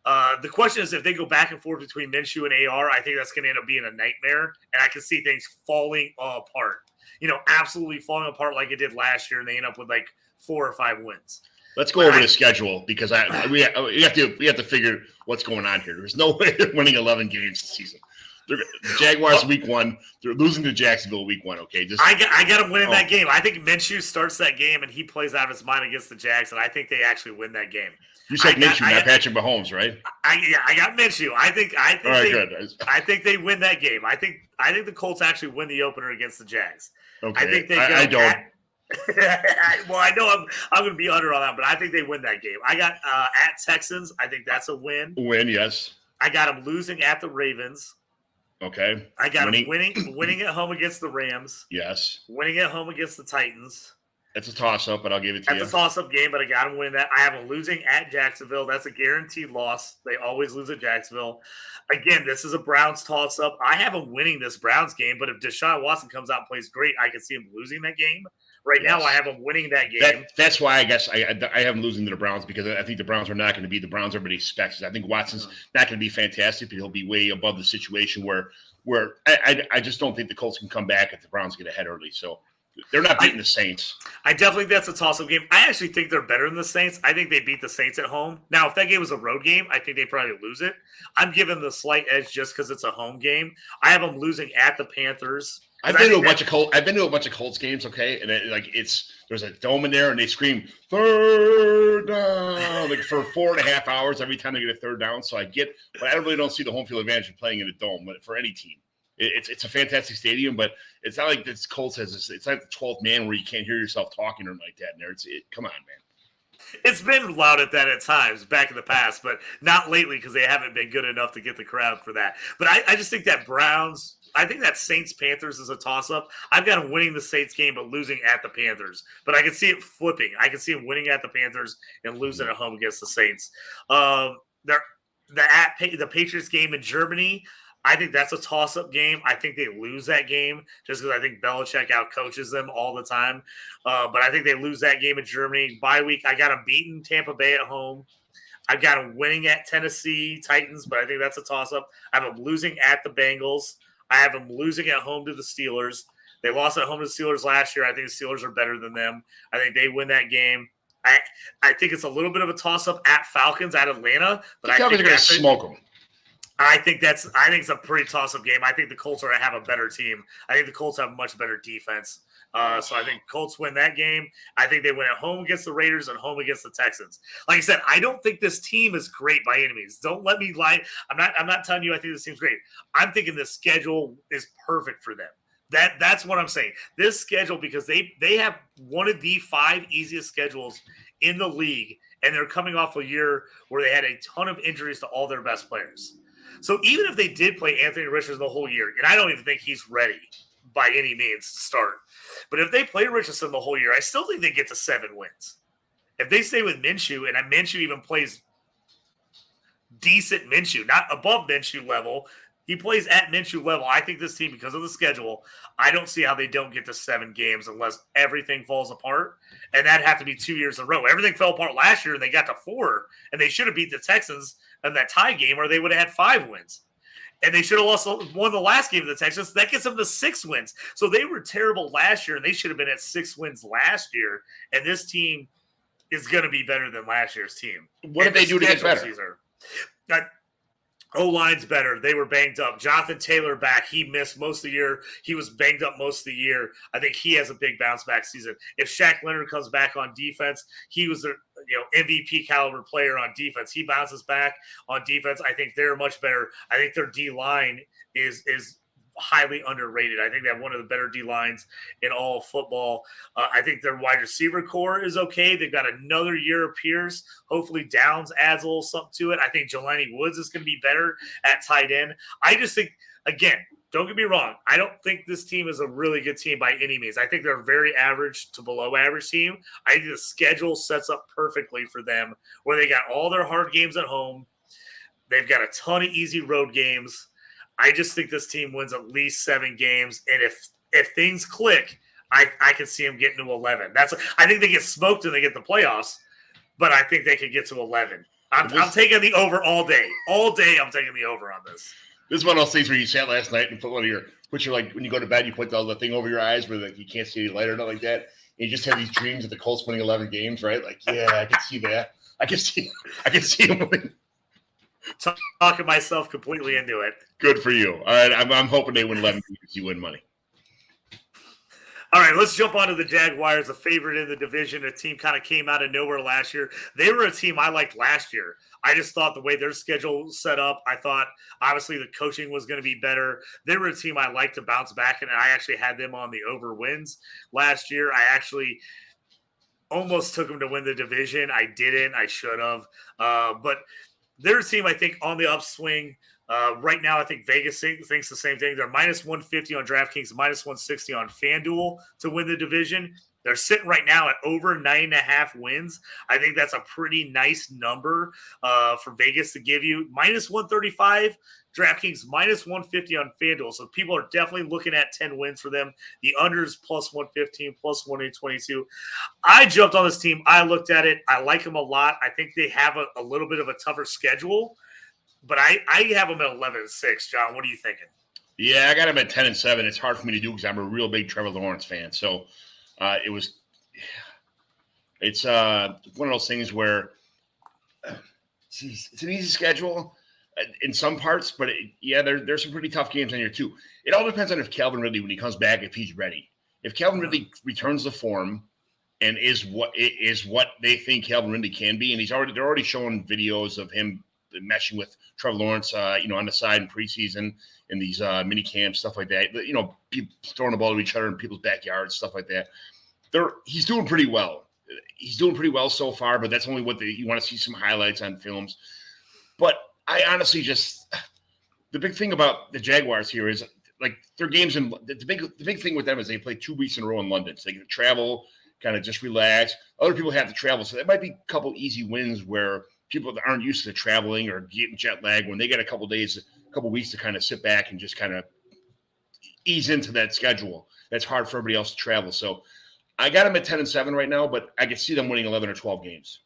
Speaker 1: The question is, if they go back and forth between Minshew and AR, I think that's going to end up being a nightmare, and I can see things falling apart. Absolutely falling apart like it did last year, and they end up with like 4 or 5 wins.
Speaker 3: Let's go over the schedule because we have to figure what's going on here. There's no way they're winning 11 games this season. The Jaguars week 1, they're losing to Jacksonville week 1. Okay,
Speaker 1: I got them winning that game. I think Minshew starts that game and he plays out of his mind against the Jags, and I think they actually win that game.
Speaker 3: You said Minshew, not Patrick Mahomes, right?
Speaker 1: I got Minshew. I think
Speaker 3: all right, good.
Speaker 1: I think they win that game. I think the Colts actually win the opener against the Jags.
Speaker 3: Okay,
Speaker 1: I think they. Well, I know I'm going to be under on that, but I think they win that game. I got at Texans. I think that's a win.
Speaker 3: Win, yes.
Speaker 1: I got them losing at the Ravens.
Speaker 3: Okay.
Speaker 1: I got them winning at home against the Rams.
Speaker 3: Yes.
Speaker 1: Winning at home against the Titans.
Speaker 3: It's a toss-up, but I'll give it to you.
Speaker 1: That's a toss-up game, but I got them winning that. I have them losing at Jacksonville. That's a guaranteed loss. They always lose at Jacksonville. Again, this is a Browns toss-up. I have them winning this Browns game, but if Deshaun Watson comes out and plays great, I can see him losing that game. Right now, I have them winning that game.
Speaker 3: That's why I guess I have them losing to the Browns, because I think the Browns are not going to be the Browns everybody expects. I think Watson's not going to be fantastic, but he'll be way above the situation where I just don't think the Colts can come back if the Browns get ahead early. So they're not beating the Saints.
Speaker 1: I definitely think that's a toss-up game. I actually think they're better than the Saints. I think they beat the Saints at home. Now, if that game was a road game, I think they probably lose it. I'm giving the slight edge just because it's a home game. I have them losing at the Panthers.
Speaker 3: I've been to a bunch of Colts games, okay, and there's a dome in there, and they scream third down like for 4.5 hours every time they get a third down. So I get, but I really don't see the home field advantage of playing in a dome for any team. It's a fantastic stadium, but it's not like this Colts has this. It's like the 12th man where you can't hear yourself talking or like that in there. Come on, man.
Speaker 1: It's been loud at that at times back in the past, but not lately because they haven't been good enough to get the crowd for that. But I just think that I think that Saints-Panthers is a toss-up. I've got them winning the Saints game but losing at the Panthers. But I can see it flipping. I can see them winning at the Panthers and losing at home against the Saints. The Patriots game in Germany, I think that's a toss-up game. I think they lose that game just because I think Belichick outcoaches them all the time. But I think they lose that game in Germany. Bye week, I got them beating Tampa Bay at home. I've got them winning at Tennessee Titans, but I think that's a toss-up. I have them losing at the Bengals. I have them losing at home to the Steelers. They lost at home to the Steelers last year. I think the Steelers are better than them. I think they win that game. I think it's a little bit of a toss-up at Falcons at Atlanta, but I think
Speaker 3: they're going to smoke them.
Speaker 1: I think it's a pretty toss-up game. I think the Colts have a better team. I think the Colts have a much better defense. So I think Colts win that game. I think they win at home against the Raiders and home against the Texans. Like I said, I don't think this team is great by any means. Don't let me lie. I'm not telling you I think this team's great. I'm thinking the schedule is perfect for them. That's what I'm saying. This schedule, because they have one of the 5 easiest schedules in the league, and they're coming off a year where they had a ton of injuries to all their best players. So even if they did play Anthony Richardson the whole year, and I don't even think he's ready by any means to start, but if they play Richardson the whole year, I still think they get to 7 wins. If they stay with Minshew, and Minshew even plays decent Minshew, not above Minshew level, he plays at Minshew level. I think this team, because of the schedule, I don't see how they don't get to 7 games unless everything falls apart. And that'd have to be 2 years in a row. Everything fell apart last year, and they got to 4, and they should have beat the Texans in that tie game, or they would have had 5 wins. And they should have won the last game of the Texans. That gets them to 6 wins. So they were terrible last year, and they should have been at 6 wins last year. And this team is going to be better than last year's team.
Speaker 3: What did they do to get better?
Speaker 1: O-line's better. They were banged up. Jonathan Taylor back. He missed most of the year. He was banged up most of the year. I think he has a big bounce back season. If Shaq Leonard comes back on defense, he was a MVP caliber player on defense. He bounces back on defense. I think they're much better. I think their D-line is highly underrated. I think they have one of the better D-lines in all of football. I think their wide receiver core is okay. They've got another year of Pierce. Hopefully Downs adds a little something to it. I think Jelani Woods is going to be better at tight end. I just think, again, don't get me wrong, I don't think this team is a really good team by any means. I think they're a very average to below average team. I think the schedule sets up perfectly for them, where they got all their hard games at home. They've got a ton of easy road games. I just think this team wins at least 7 games, and if things click, I can see them getting to 11. I think they get smoked and they get the playoffs, but I think they could get to 11. I'm taking the over all day. All day, I'm taking the over on this.
Speaker 3: This is one of those things where you sat last night and put like when you go to bed, you put the thing over your eyes where you can't see any light or nothing like that. And you just have these dreams of the Colts winning 11 games, right? Like, yeah, I can see that. I can see them winning.
Speaker 1: Talking myself completely into it.
Speaker 3: Good for you. All right, I'm hoping they win 11 games. You win money.
Speaker 1: All right, let's jump on to the Jaguars, a favorite in the division. A team kind of came out of nowhere last year. They were a team I liked last year. I just thought the way their schedule was set up, I thought obviously the coaching was going to be better. They were a team I liked to bounce back, and I actually had them on the over wins last year. I actually almost took them to win the division. I didn't. I should have. But they're a team, I think, on the upswing. Right now, I think Vegas thinks the same thing. They're minus 150 on DraftKings, minus 160 on FanDuel to win the division. They're sitting right now at over 9.5 wins. I think that's a pretty nice number for Vegas to give you. Minus 135, DraftKings minus 150 on FanDuel. So people are definitely looking at 10 wins for them. The unders plus 115, plus 122. I jumped on this team. I looked at it. I like them a lot. I think they have a little bit of a tougher schedule. But I have them at 11-6. John, what are you thinking?
Speaker 3: Yeah, I got them at 10-7. It's hard for me to do because I'm a real big Trevor Lawrence fan. So it's one of those things where it's an easy schedule in some parts, but there's some pretty tough games on here too. It all depends on if Calvin Ridley, when he comes back, if he's ready. If Calvin Ridley returns the form and is what they think Calvin Ridley can be, and they're already showing videos of him meshing with Trevor Lawrence, on the side in preseason, in these mini camps, stuff like that. People throwing the ball to each other in people's backyards, stuff like that. He's doing pretty well. He's doing pretty well so far, but that's only what you want to see some highlights on films. But I honestly the big thing about the Jaguars here is like their games, and the big thing with them is they play 2 weeks in a row in London, so they can travel, kind of just relax. Other people have to travel, so that might be a couple easy wins where people that aren't used to traveling or getting jet lag, when they get a couple weeks to kind of sit back and just kind of ease into that schedule. That's hard for everybody else to travel. So I got them at 10-7 right now, but I could see them winning 11 or 12 games.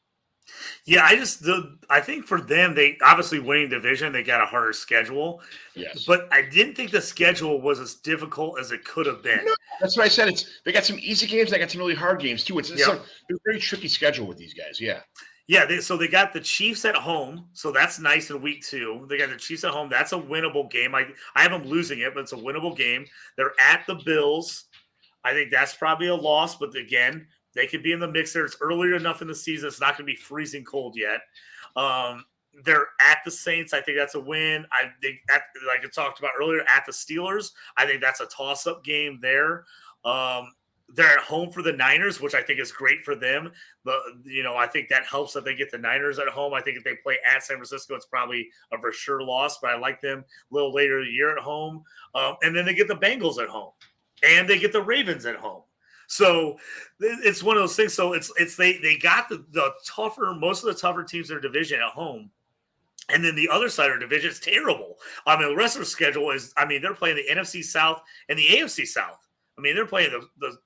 Speaker 1: Yeah, I think for them, they obviously winning division, they got a harder schedule.
Speaker 3: Yes.
Speaker 1: But I didn't think the schedule was as difficult as it could have been.
Speaker 3: No, that's what I said. They got some easy games. They got some really hard games too. It's a very tricky schedule with these guys. Yeah.
Speaker 1: Yeah, so they got the Chiefs at home, so that's nice in week 2. They got the Chiefs at home. That's a winnable game. I have them losing it, but it's a winnable game. They're at the Bills. I think that's probably a loss, but again, they could be in the mix there. It's earlier enough in the season. It's not going to be freezing cold yet. They're at the Saints. I think that's a win. I think, like I talked about earlier, at the Steelers. I think that's a toss-up game there. They're at home for the Niners, which I think is great for them. But, I think that helps that they get the Niners at home. I think if they play at San Francisco, it's probably a for sure loss, but I like them a little later in the year at home. And then they get the Bengals at home, and they get the Ravens at home. So it's one of those things. So they got the tougher, most of the tougher teams in their division at home. And then the other side of the division is terrible. The rest of their schedule is, they're playing the NFC South and the AFC South. They're playing the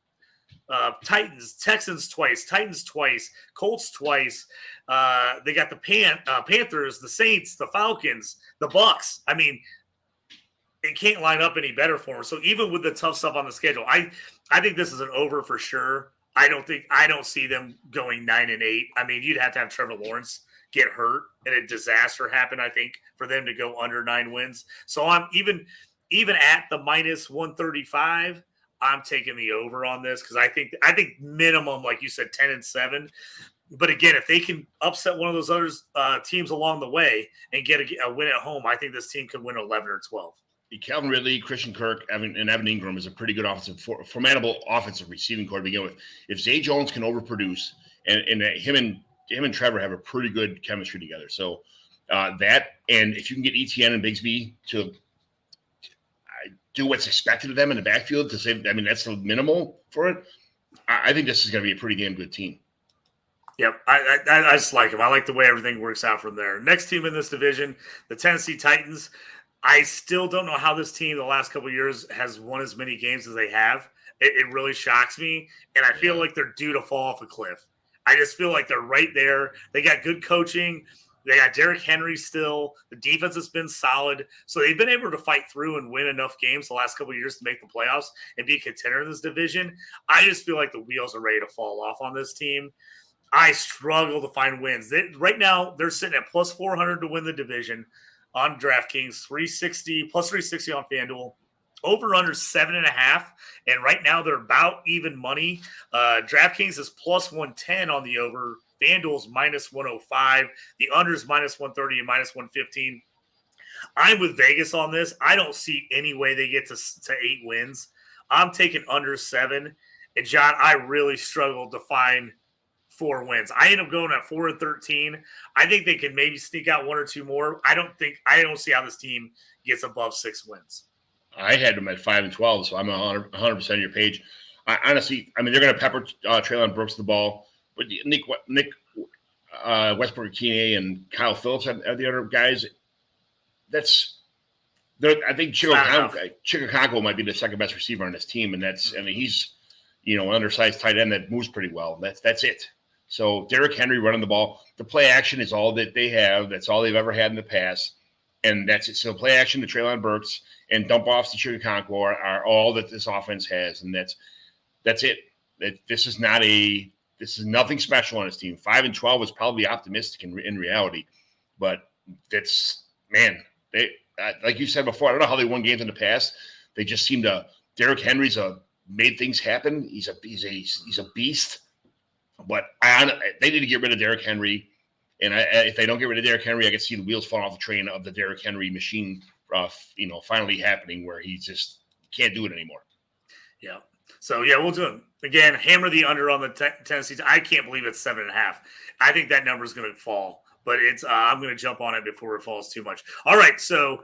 Speaker 1: Titans, Texans twice, Titans twice, Colts twice. They got the Panthers, the Saints, the Falcons, the Bucks. It can't line up any better for them. So even with the tough stuff on the schedule, I think this is an over for sure. I don't see them going 9-8. You'd have to have Trevor Lawrence get hurt and a disaster happen, I think, for them to go under 9 wins. So I'm even at the minus 135. I'm taking the over on this because I think minimum, like you said, 10-7. But again, if they can upset one of those other teams along the way and get a win at home, I think this team can win 11 or 12.
Speaker 3: Calvin Ridley, Christian Kirk, and Evan Ingram is a pretty good formidable offensive receiving core to begin with. If Zay Jones can overproduce, and him and Trevor have a pretty good chemistry together, so that, and if you can get ETN and Bigsby to do what's expected of them in the backfield to say, that's the minimal for it. I think this is going to be a pretty damn good team.
Speaker 1: Yep, I just like him. I like the way everything works out from there. Next team in this division, the Tennessee Titans. I still don't know how this team the last couple of years has won as many games as they have. It really shocks me, and I feel like they're due to fall off a cliff. I just feel like they're right there. They got good coaching. They got Derrick Henry still. The defense has been solid. So they've been able to fight through and win enough games the last couple of years to make the playoffs and be a contender in this division. I just feel like the wheels are ready to fall off on this team. I struggle to find wins. Right now, they're sitting at plus 400 to win the division on DraftKings, plus 360 on FanDuel. Over under 7.5, and right now they're about even money. DraftKings is plus 110 on the over FanDuel's minus 105. The under's minus 130 and minus 115. I'm with Vegas on this. I don't see any way they get to 8 wins. I'm taking under 7. And, John, I really struggled to find 4 wins. I end up going at 4-13. I think they can maybe sneak out 1 or 2 more. I don't see how this team gets above 6 wins.
Speaker 3: I had them at 5-12, so I'm 100% on your page. Honestly, I mean, they're going to pepper Treylon Brooks the ball, but Nick Westbrook-Ikine and Kyle Phillips are the other guys. I think Chicago might be the second best receiver on this team, and he's an undersized tight end that moves pretty well. That's it. So Derrick Henry running the ball, the play action is all that they have. That's all they've ever had in the past, and that's it. So play action to Treylon Burks and dump offs to Chicago are all that this offense has, and that's it. This is nothing special on this team. 5-12 was probably optimistic in reality, but like you said before, I don't know how they won games in the past. They just seem to. Derrick Henry's made things happen. He's a beast. But they need to get rid of Derrick Henry. And if they don't get rid of Derrick Henry, I can see the wheels falling off the train of the Derrick Henry machine, finally happening where he just can't do it anymore.
Speaker 1: Yeah. So, we'll do it. Again, hammer the under on the Tennessee. I can't believe it's 7.5. I think that number is going to fall. But I'm going to jump on it before it falls too much. All right, so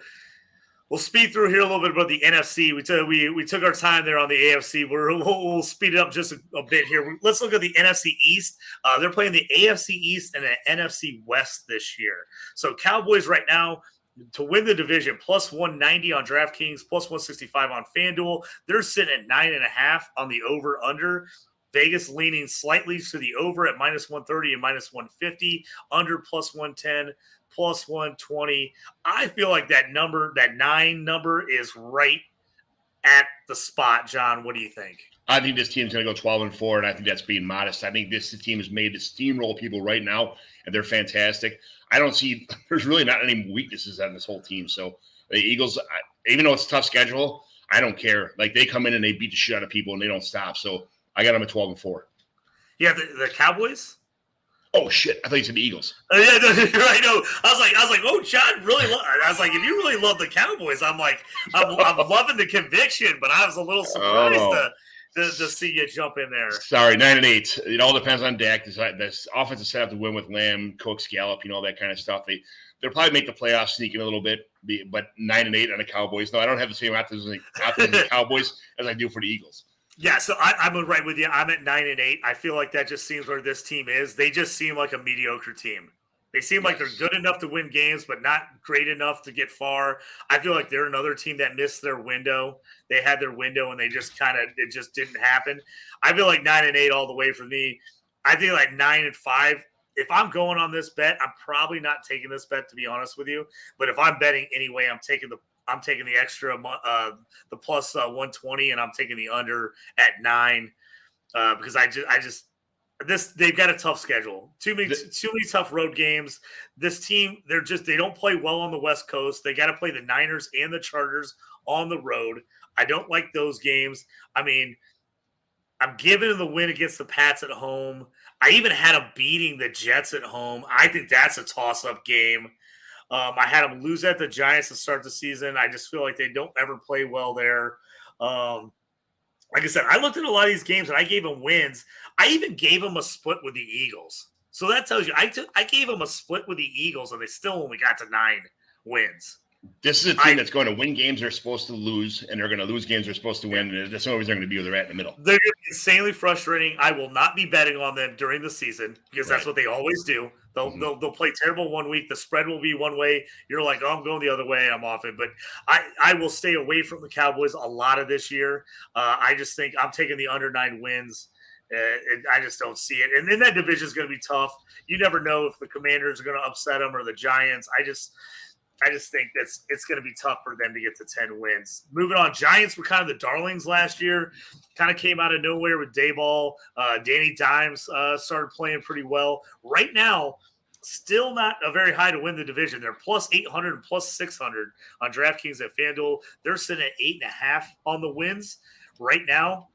Speaker 1: we'll speed through here a little bit about the NFC. We took our time there on the AFC. We'll speed it up just a bit here. Let's look at the NFC East. They're playing the AFC East and the NFC West this year. So Cowboys right now, to win the division, plus 190 on DraftKings, plus 165 on FanDuel. They're sitting at 9.5 on the over-under. Vegas leaning slightly to the over at minus 130 and minus 150, under plus 110, plus 120. I feel like that 9 number is right at the spot. John, what do you think?
Speaker 3: I think this team's going to go 12-4, and I think that's being modest. I think this team is made to steamroll people right now, and they're fantastic. I don't see – there's really not any weaknesses on this whole team. So the Eagles, even though it's a tough schedule, I don't care. Like, they come in and they beat the shit out of people, and they don't stop. So I got them at 12-4.
Speaker 1: Yeah, the Cowboys?
Speaker 3: Oh, shit. I thought you said the Eagles.
Speaker 1: Yeah, I know. I was like, oh, John really I was like, if you really love the Cowboys, I'm loving the conviction, but I was a little surprised to see you jump in there.
Speaker 3: Sorry, 9-8. It all depends on Dak. This offense is set up to win with Lamb, Cooks, Gallup, all that kind of stuff. They'll probably make the playoffs sneaking a little bit, but 9-8 on the Cowboys. No, I don't have the same optimism for the Cowboys as I do for the Eagles.
Speaker 1: Yeah, so I'm right with you. I'm at 9-8. I feel like that just seems where this team is. They just seem like a mediocre team. They seem like they're good enough to win games, but not great enough to get far. I feel like they're another team that missed their window. They had their window, and they just it just didn't happen. I feel like 9-8 all the way for me. I think like 9-5. If I'm going on this bet, I'm probably not taking this bet, to be honest with you. But if I'm betting anyway, I'm taking the extra, the plus 120, and I'm taking the under at 9 because they've got a tough schedule. Too many tough road games. This team, they don't play well on the West Coast. They got to play the Niners and the Chargers on the road. I don't like those games. I mean, I'm giving them the win against the Pats at home. I even had them beating the Jets at home. I think that's a toss-up game. I had them lose at the Giants to start the season. I just feel like they don't ever play well there. Like I said, I looked at a lot of these games and I gave them wins. I even gave them a split with the Eagles. So that tells you, I gave them a split with the Eagles and they still only got to 9 wins.
Speaker 3: This is a team that's going to win games they're supposed to lose, and they're going to lose games they're supposed to win. And that's always they're going to be where they're at in the middle.
Speaker 1: They're insanely frustrating. I will not be betting on them during the season because that's what they always do. They'll play terrible one week. The spread will be one way. You're like, oh, I'm going the other way. I'm off it. But I will stay away from the Cowboys a lot of this year. I just think I'm taking the under 9 wins. I just don't see it. And then that division is going to be tough. You never know if the Commanders are going to upset them or the Giants. I just think it's going to be tough for them to get to 10 wins. Moving on, Giants were kind of the darlings last year. Kind of came out of nowhere with Dayball. Danny Dimes started playing pretty well. Right now, still not a very high to win the division. They're plus 800 and plus 600 on DraftKings at FanDuel. They're sitting at 8.5 on the wins right now.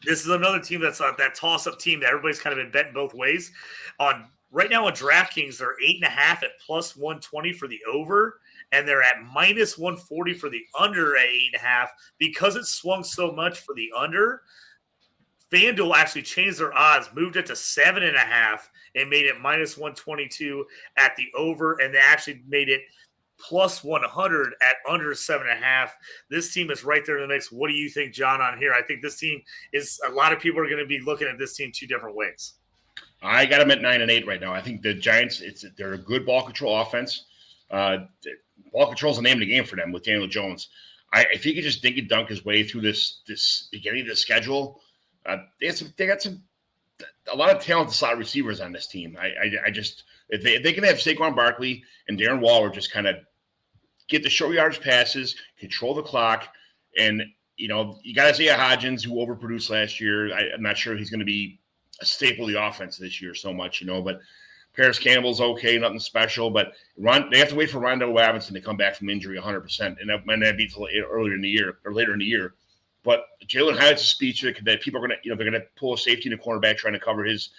Speaker 1: This is another team that's that toss-up team that everybody's kind of been betting both ways. On Right now on DraftKings, they're 8.5 at plus 120 for the over, and they're at minus 140 for the under at 8.5. Because it swung so much for the under, FanDuel actually changed their odds, moved it to 7.5, and made it minus 122 at the over, and they actually made it plus 100 at under 7.5. This team is right there in the mix. What do you think, John, on here? I think this team is, a lot of people are going to be looking at this team two different ways.
Speaker 3: I got them at 9-8 right now. I think the Giants, they're a good ball control offense. Ball control is the name of the game for them with Daniel Jones. If he could just dink and dunk his way through this beginning of the schedule, they got a lot of talented slot receivers on this team. I just if they can have Saquon Barkley and Darren Waller just kind of get the short yardage passes, control the clock, and you got Isaiah Hodgins who overproduced last year. I'm not sure he's going to be a staple of the offense this year so much, but Paris Campbell's okay, nothing special, but they have to wait for Rondell Robinson to come back from injury 100%, and that might not be till earlier in the year or later in the year. But Jalen Hyatt's a speech that people are going to, they're going to pull a safety and a cornerback trying to cover his.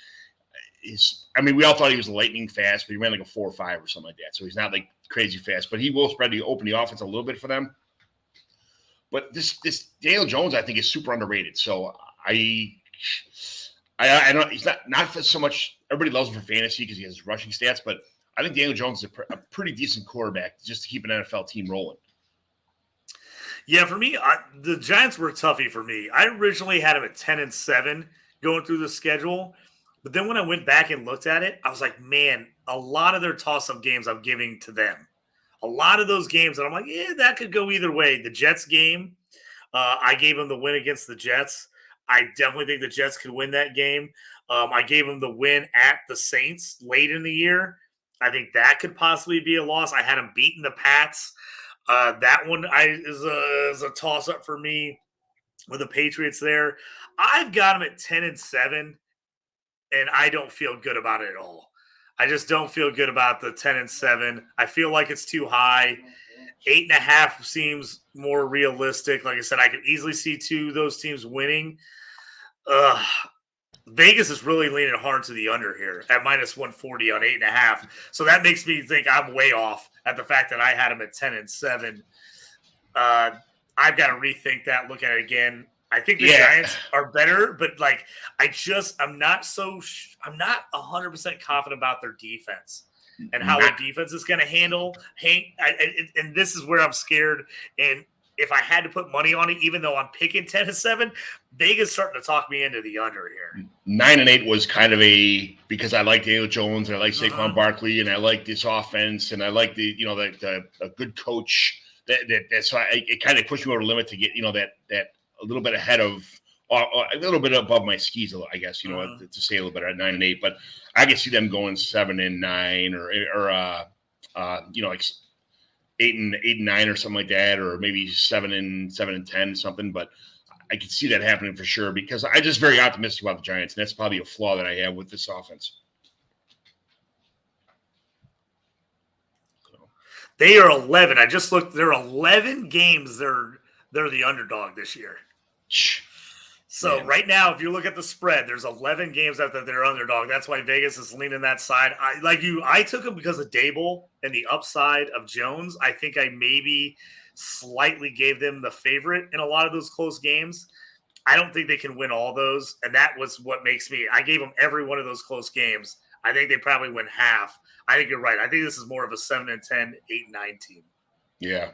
Speaker 3: I mean, we all thought he was lightning fast, but he ran like a 4.5 or something like that. So he's not like crazy fast, but he will open the offense a little bit for them. But this Daniel Jones, I think, is super underrated. So I don't. He's not for so much. Everybody loves him for fantasy because he has rushing stats, but I think Daniel Jones is a pretty decent quarterback just to keep an NFL team rolling.
Speaker 1: Yeah, for me, the Giants were a toughie for me. I originally had them at 10-7 going through the schedule, but then when I went back and looked at it, I was like, man, a lot of their toss-up games I'm giving to them. A lot of those games, and I'm like, yeah, that could go either way. The Jets game, I gave them the win against the Jets. I definitely think the Jets could win that game. I gave them the win at the Saints late in the year. I think that could possibly be a loss. I had them beating the Pats. That one is a toss-up for me with the Patriots there. I've got them at 10-7, and I don't feel good about it at all. I just don't feel good about the 10-7. I feel like it's too high. 8.5 seems more realistic. Like I said, I could easily see two of those teams winning. Vegas is really leaning hard to the under here at minus 140 on 8.5. So that makes me think I'm way off at the fact that I had them at 10-7. I've got to rethink that, look at it again. I think the Giants are better, but I'm not 100% confident about their defense and how their defense is going to handle Hank. And this is where I'm scared. And if I had to put money on it, even though I'm picking 10-7, Vegas starting to talk me into the under here.
Speaker 3: 9-8 was kind of because I like Daniel Jones and I like Saquon Barkley and I like this offense and I like a good coach. That's why it kind of pushed me over the limit to get that a little bit ahead of a little bit above my skis, I guess to say a little bit at 9-8. But I can see them going 7-9 or like 8-9 or something like that, or maybe 7-10 something. But I could see that happening for sure because I'm just very optimistic about the Giants, and that's probably a flaw that I have with this offense.
Speaker 1: They are 11. I just looked. They're 11 games. They're the underdog this year. So right now, if you look at the spread, there's 11 games after they're underdog. That's why Vegas is leaning that side. I took them because of Dable and the upside of Jones. I think I maybe slightly gave them the favorite in a lot of those close games. I don't think they can win all those, and that was what makes me. I gave them every one of those close games. I think they probably win half. I think you're right. I think this is more of a 7-10, 8-9 team.
Speaker 3: Yeah,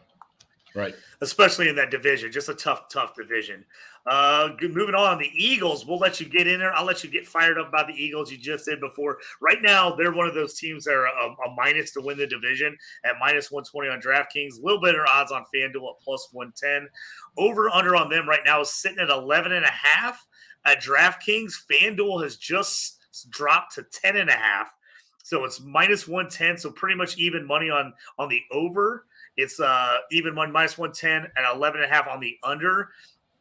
Speaker 3: right.
Speaker 1: Especially in that division, just a tough division. Moving on, the Eagles, we'll let you get in there. I'll let you get fired up about the Eagles. You just did before. Right now, they're one of those teams that are a minus to win the division at minus 120 on DraftKings. A little better odds on FanDuel at plus 110. Over under on them right now is sitting at 11.5 at DraftKings. FanDuel has just dropped to 10.5. So it's minus 110. So pretty much even money on the over. It's even money minus 110 at 11.5 on the under.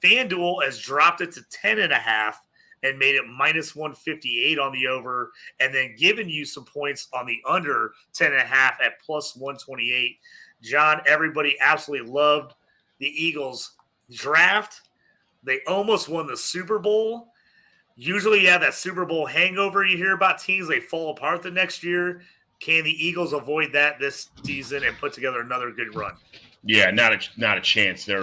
Speaker 1: FanDuel has dropped it to 10.5 and made it minus 158 on the over, and then giving you some points on the under 10.5 at plus 128. John, everybody absolutely loved the Eagles draft. They almost won the Super Bowl. Usually, yeah, that Super Bowl hangover you hear about teams, they fall apart the next year. Can the Eagles avoid that this season and put together another good run?
Speaker 3: Yeah, not a chance. They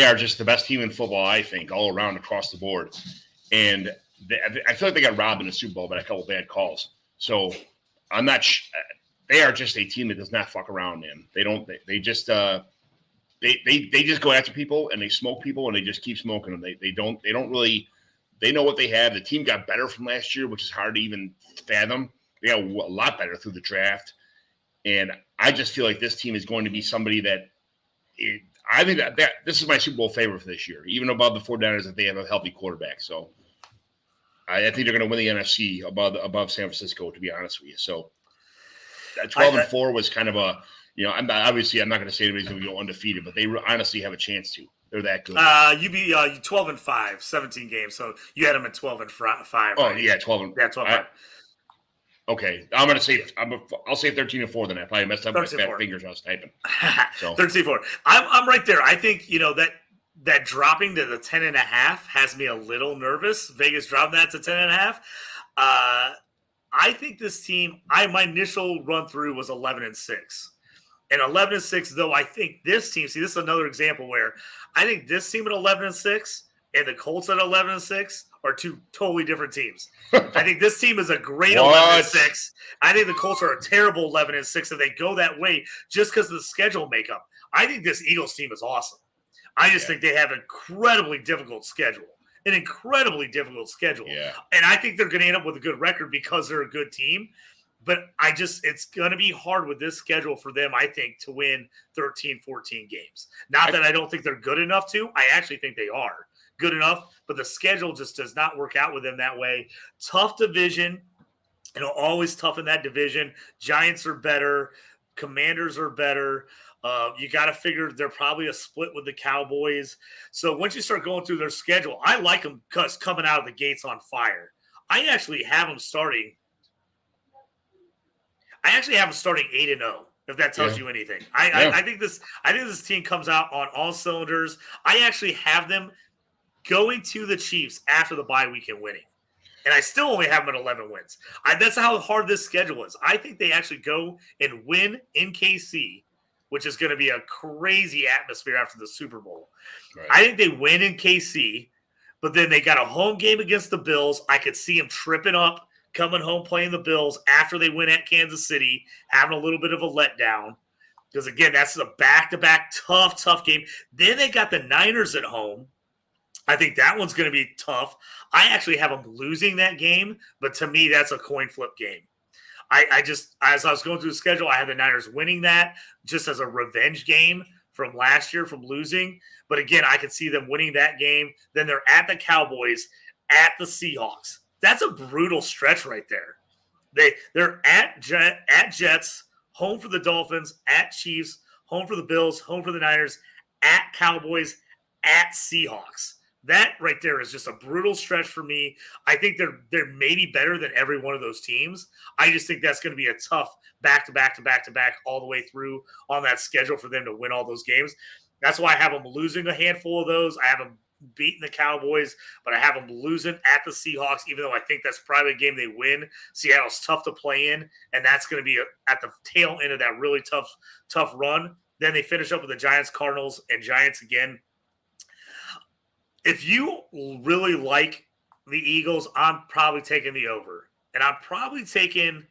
Speaker 3: are just the best team in football, I think, all around across the board. And I feel like they got robbed in the Super Bowl by a couple bad calls. So I'm not. They are just a team that does not fuck around, man. They don't. They just. They just go after people and they smoke people and they just keep smoking them. They don't really. They know what they have. The team got better from last year, which is hard to even fathom. They got a lot better through the draft, and I just feel like this team is going to be somebody that. I think that this is my Super Bowl favorite for this year, even above the 49ers if they have a healthy quarterback. So I think they're going to win the NFC above San Francisco, to be honest with you. So 12-4 was kind of a, I'm not going to say anybody's going to go undefeated, but they honestly have a chance to. They're that good.
Speaker 1: You be 12-5, 17 games. So you had them at 12-5. Right?
Speaker 3: Oh yeah, 12.
Speaker 1: Yeah, 12-5.
Speaker 3: Okay, I'm gonna say I'll say 13-4. Then I probably messed up my fat fingers when I was typing.
Speaker 1: So 13-4. I'm right there. I think that dropping to the 10.5 has me a little nervous. Vegas dropped that to 10.5. I think this team. My initial run through was 11-6, and 11-6. Though I think this team. See, this is another example where I think this team at 11-6 and the Colts at 11-6 are two totally different teams. I think this team is a great 11-6. I think the Colts are a terrible 11-6 if they go that way just because of the schedule makeup. I think this Eagles team is awesome. I just think they have an incredibly difficult schedule. Yeah. And I think they're going to end up with a good record because they're a good team. But it's going to be hard with this schedule for them, I think, to win 13, 14 games. Not that I don't think they're good enough to. I actually think they are good enough, but the schedule just does not work out with them that way. Tough division, always tough in that division. Giants are better. Commanders are better. You got to figure they're probably a split with the Cowboys. So once you start going through their schedule, I like them because coming out of the gates on fire. I actually have them starting 8-0. If that tells you anything, I think this team comes out on all cylinders. I actually have them going to the Chiefs after the bye week and winning. And I still only have them at 11 wins. That's how hard this schedule is. I think they actually go and win in KC, which is going to be a crazy atmosphere after the Super Bowl. Right. I think they win in KC, but then they got a home game against the Bills. I could see them tripping up, coming home playing the Bills after they win at Kansas City, having a little bit of a letdown. Because, again, that's a back-to-back tough game. Then they got the Niners at home. I think that one's going to be tough. I actually have them losing that game, but to me, that's a coin flip game. I just, as I was going through the schedule, I had the Niners winning that just as a revenge game from last year from losing. But again, I could see them winning that game. Then they're at the Cowboys, at the Seahawks. That's a brutal stretch right there. They're at Jets, home for the Dolphins, at Chiefs, home for the Bills, home for the Niners, at Cowboys, at Seahawks. That right there is just a brutal stretch for me. I think they're maybe better than every one of those teams. I just think that's going to be a tough back-to-back all the way through on that schedule for them to win all those games. That's why I have them losing a handful of those. I have them beating the Cowboys, but I have them losing at the Seahawks, even though I think that's probably a game they win. Seattle's tough to play in, and that's going to be at the tail end of that really tough run. Then they finish up with the Giants, Cardinals, and Giants again. If you really like the Eagles, I'm probably taking the over. And I'm probably taking,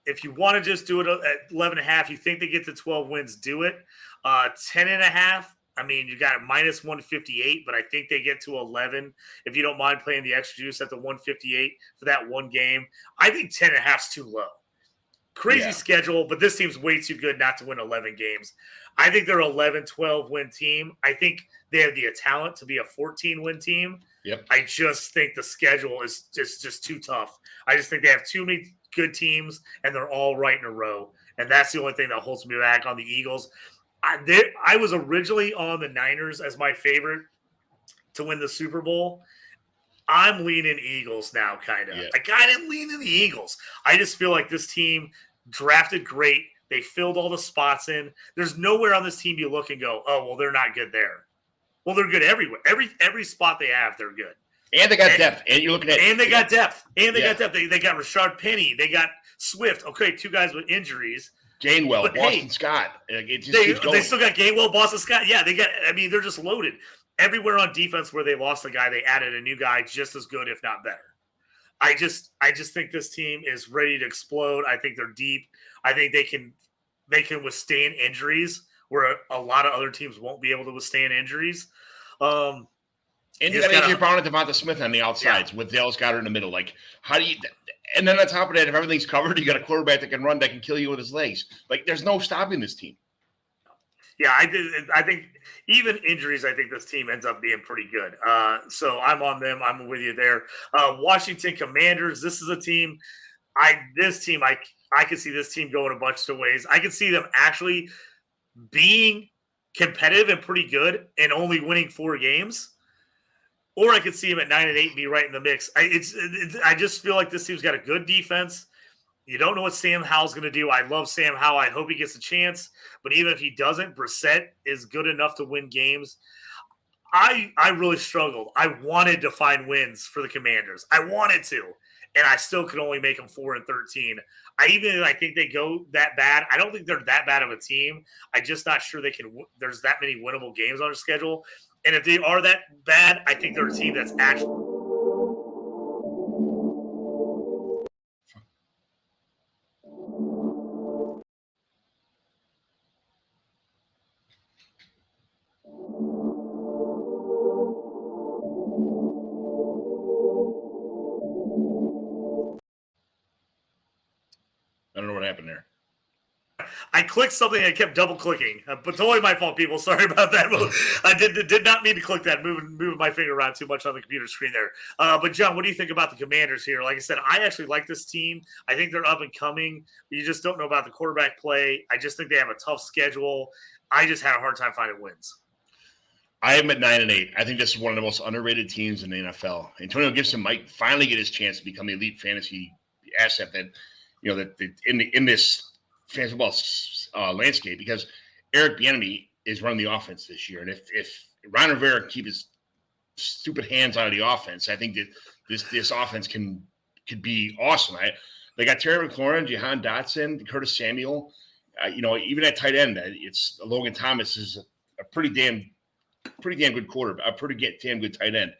Speaker 1: if you want to just do it at 11.5, you think they get to 12 wins, do it. 10.5, I mean, you got a minus 158, but I think they get to 11. If you don't mind playing the extra juice at the 158 for that one game, I think 10.5 is too low. Crazy schedule, but this team's way too good not to win 11 games. I think they're 11, 12-win team. I think they have the talent to be a 14-win team.
Speaker 3: Yep.
Speaker 1: I just think the schedule is just too tough. I just think they have too many good teams, and they're all right in a row. And that's the only thing that holds me back on the Eagles. I was originally on the Niners as my favorite to win the Super Bowl. I'm leaning Eagles now, kind of. Yeah. I kind of lean in the Eagles. I just feel like this team drafted great. They filled all the spots in. There's nowhere on this team you look and go, oh, well, they're not good there. Well, they're good everywhere. Every spot they have, they're good.
Speaker 3: And they got depth. And you're looking at,
Speaker 1: and they got depth. And they got depth. They got Rashard Penny. They got Swift. Okay, 2 guys with injuries.
Speaker 3: Gainwell,
Speaker 1: but
Speaker 3: Boston Scott. It just keeps going.
Speaker 1: They still got Gainwell, Boston Scott. Yeah, they got. I mean, they're just loaded everywhere on defense. Where they lost a guy, they added a new guy just as good, if not better. I just think this team is ready to explode. I think they're deep. I think they can withstand injuries where a lot of other teams won't be able to withstand injuries.
Speaker 3: And you got AJ Brown and Devonta Smith on the outsides with Dallas Goedert in the middle. Like, how do you? And then on top of that, if everything's covered, you got a quarterback that can run, that can kill you with his legs. Like, there's no stopping this team.
Speaker 1: Yeah, I think even injuries, I think this team ends up being pretty good. So I'm on them. I'm with you there. Washington Commanders. This is a team. I could see this team going a bunch of ways. I could see them actually being competitive and pretty good and only winning 4 games. Or I could see them at 9-8 and be right in the mix. I just feel like this team's got a good defense. You don't know what Sam Howell's going to do. I love Sam Howell. I hope he gets a chance. But even if he doesn't, Brissett is good enough to win games. I really struggled. I wanted to find wins for the Commanders. I wanted to. And I still could only make them 4-13. I think they go that bad. I don't think they're that bad of a team. I'm just not sure there's that many winnable games on their schedule. And if they are that bad, I think they're a team that's actually.
Speaker 3: I don't know what happened there.
Speaker 1: I clicked something and I kept double clicking, but totally my fault, people. Sorry about that. I did not mean to click that, moving my finger around too much on the computer screen there. But John, what do you think about the Commanders here? Like I said, I actually like this team. I think they're up and coming. You just don't know about the quarterback play. I just think they have a tough schedule. I just had a hard time finding wins.
Speaker 3: I am at 9-8. I think this is one of the most underrated teams in the NFL. Antonio Gibson might finally get his chance to become the elite fantasy asset that in this fantasy football landscape, because Eric Bieniemy is running the offense this year, and if Ron Rivera can keep his stupid hands out of the offense, I think that this offense could be awesome. They got Terry McLaurin, Jahan Dotson, Curtis Samuel. Even at tight end, it's Logan Thomas is a pretty damn good quarterback, a pretty damn good tight end,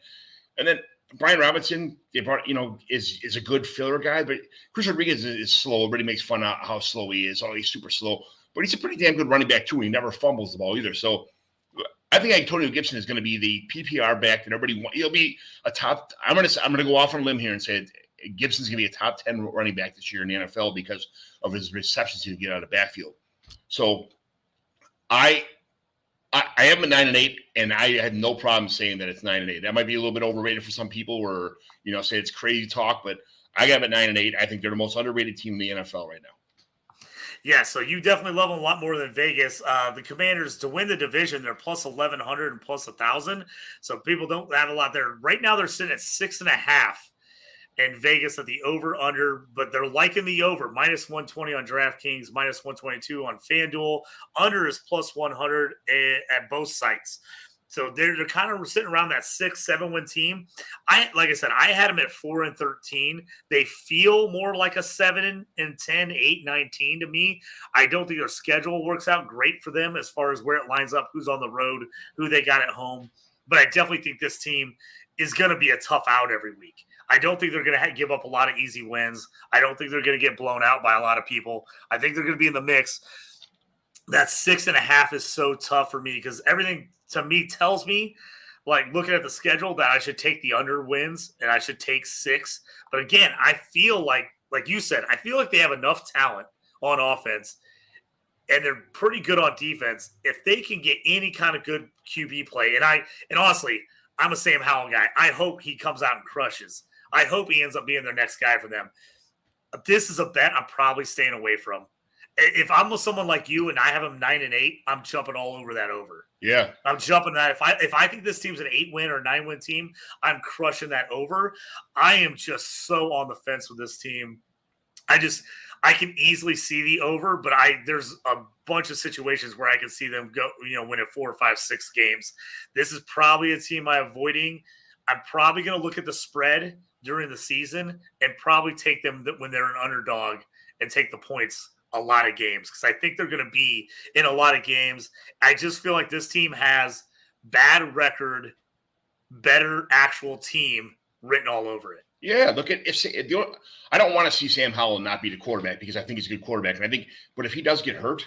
Speaker 3: and then Brian Robinson, they brought, is a good filler guy, but Chris Rodriguez is slow. Everybody makes fun of how slow he is. Oh, he's super slow, but he's a pretty damn good running back too. He never fumbles the ball either. So I think Antonio Gibson is going to be the PPR back that everybody wants. He'll be a top. I'm going to go off on a limb here and say Gibson's going to be a top 10 running back this year in the NFL because of his receptions he can get out of the backfield. So I am at 9-8, and I had no problem saying that it's 9-8. That might be a little bit overrated for some people, or say it's crazy talk, but I got them at 9-8. I think they're the most underrated team in the NFL right now.
Speaker 1: Yeah, so you definitely love them a lot more than Vegas. The Commanders, to win the division, they're plus 1,100 and plus 1,000. So people don't have a lot there. Right now, they're sitting at 6.5. And Vegas at the over-under, but they're liking the over. Minus 120 on DraftKings, minus 122 on FanDuel. Under is plus 100 at both sites. So they're kind of sitting around that 6-7 win team. Like I said, I had them at 4-13. They feel more like a 7-10, 8-19 to me. I don't think their schedule works out great for them as far as where it lines up, who's on the road, who they got at home. But I definitely think this team is going to be a tough out every week. I don't think they're going to give up a lot of easy wins. I don't think they're going to get blown out by a lot of people. I think they're going to be in the mix. That 6.5 is so tough for me because everything to me tells me, like looking at the schedule, that I should take the under wins and I should take 6. But again, I feel like you said, I feel like they have enough talent on offense and they're pretty good on defense. If they can get any kind of good QB play, and honestly, I'm a Sam Howell guy. I hope he comes out and crushes. I hope he ends up being their next guy for them. This is a bet I'm probably staying away from. If I'm with someone like you and I have them 9-8, I'm jumping all over that over.
Speaker 3: Yeah,
Speaker 1: I'm jumping that. If I think this team's an 8-win or 9-win team, I'm crushing that over. I am just so on the fence with this team. I can easily see the over, but there's a bunch of situations where I can see them go, win at 4 or 5, 6 games. This is probably a team I'm avoiding. I'm probably going to look at the spread during the season and probably take them when they're an underdog and take the points a lot of games because I think they're going to be in a lot of games. I just feel like this team has bad record, better actual team written all over it.
Speaker 3: Yeah, look at I don't want to see Sam Howell not be the quarterback because I think he's a good quarterback, and but if he does get hurt,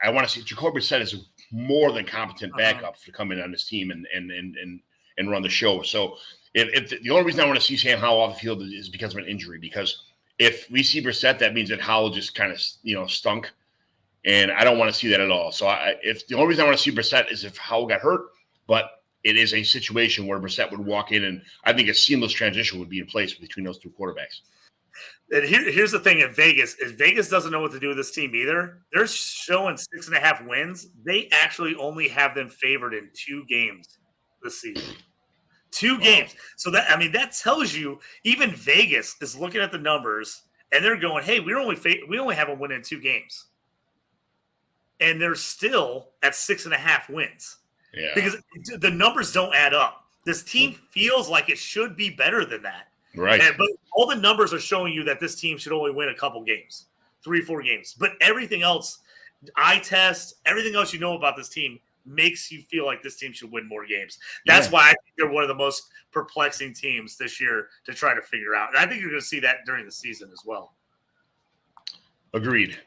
Speaker 3: I want to see Jacoby Brissett is a more than competent backup to come in on this team and run the show. So if the only reason I want to see Sam Howell off the field is because of an injury, because if we see Brissett, that means that Howell just kind of stunk, and I don't want to see that at all. So if the only reason I want to see Brissett is if Howell got hurt, but it is a situation where Brissett would walk in, and I think a seamless transition would be in place between those two quarterbacks.
Speaker 1: And here's the thing in Vegas is Vegas doesn't know what to do with this team either. They're showing 6.5 wins. They actually only have them favored in 2 games this season. 2 games. So that tells you even Vegas is looking at the numbers and they're going, hey, we only have them win in 2 games. And they're still at 6.5 wins.
Speaker 3: Yeah.
Speaker 1: Because the numbers don't add up. This team feels like it should be better than that.
Speaker 3: Right.
Speaker 1: But all the numbers are showing you that this team should only win a couple games, 3-4 games. But everything else, eye test, everything else you know about this team makes you feel like this team should win more games. That's why I think they're one of the most perplexing teams this year to try to figure out. And I think you're going to see that during the season as well.
Speaker 3: Agreed.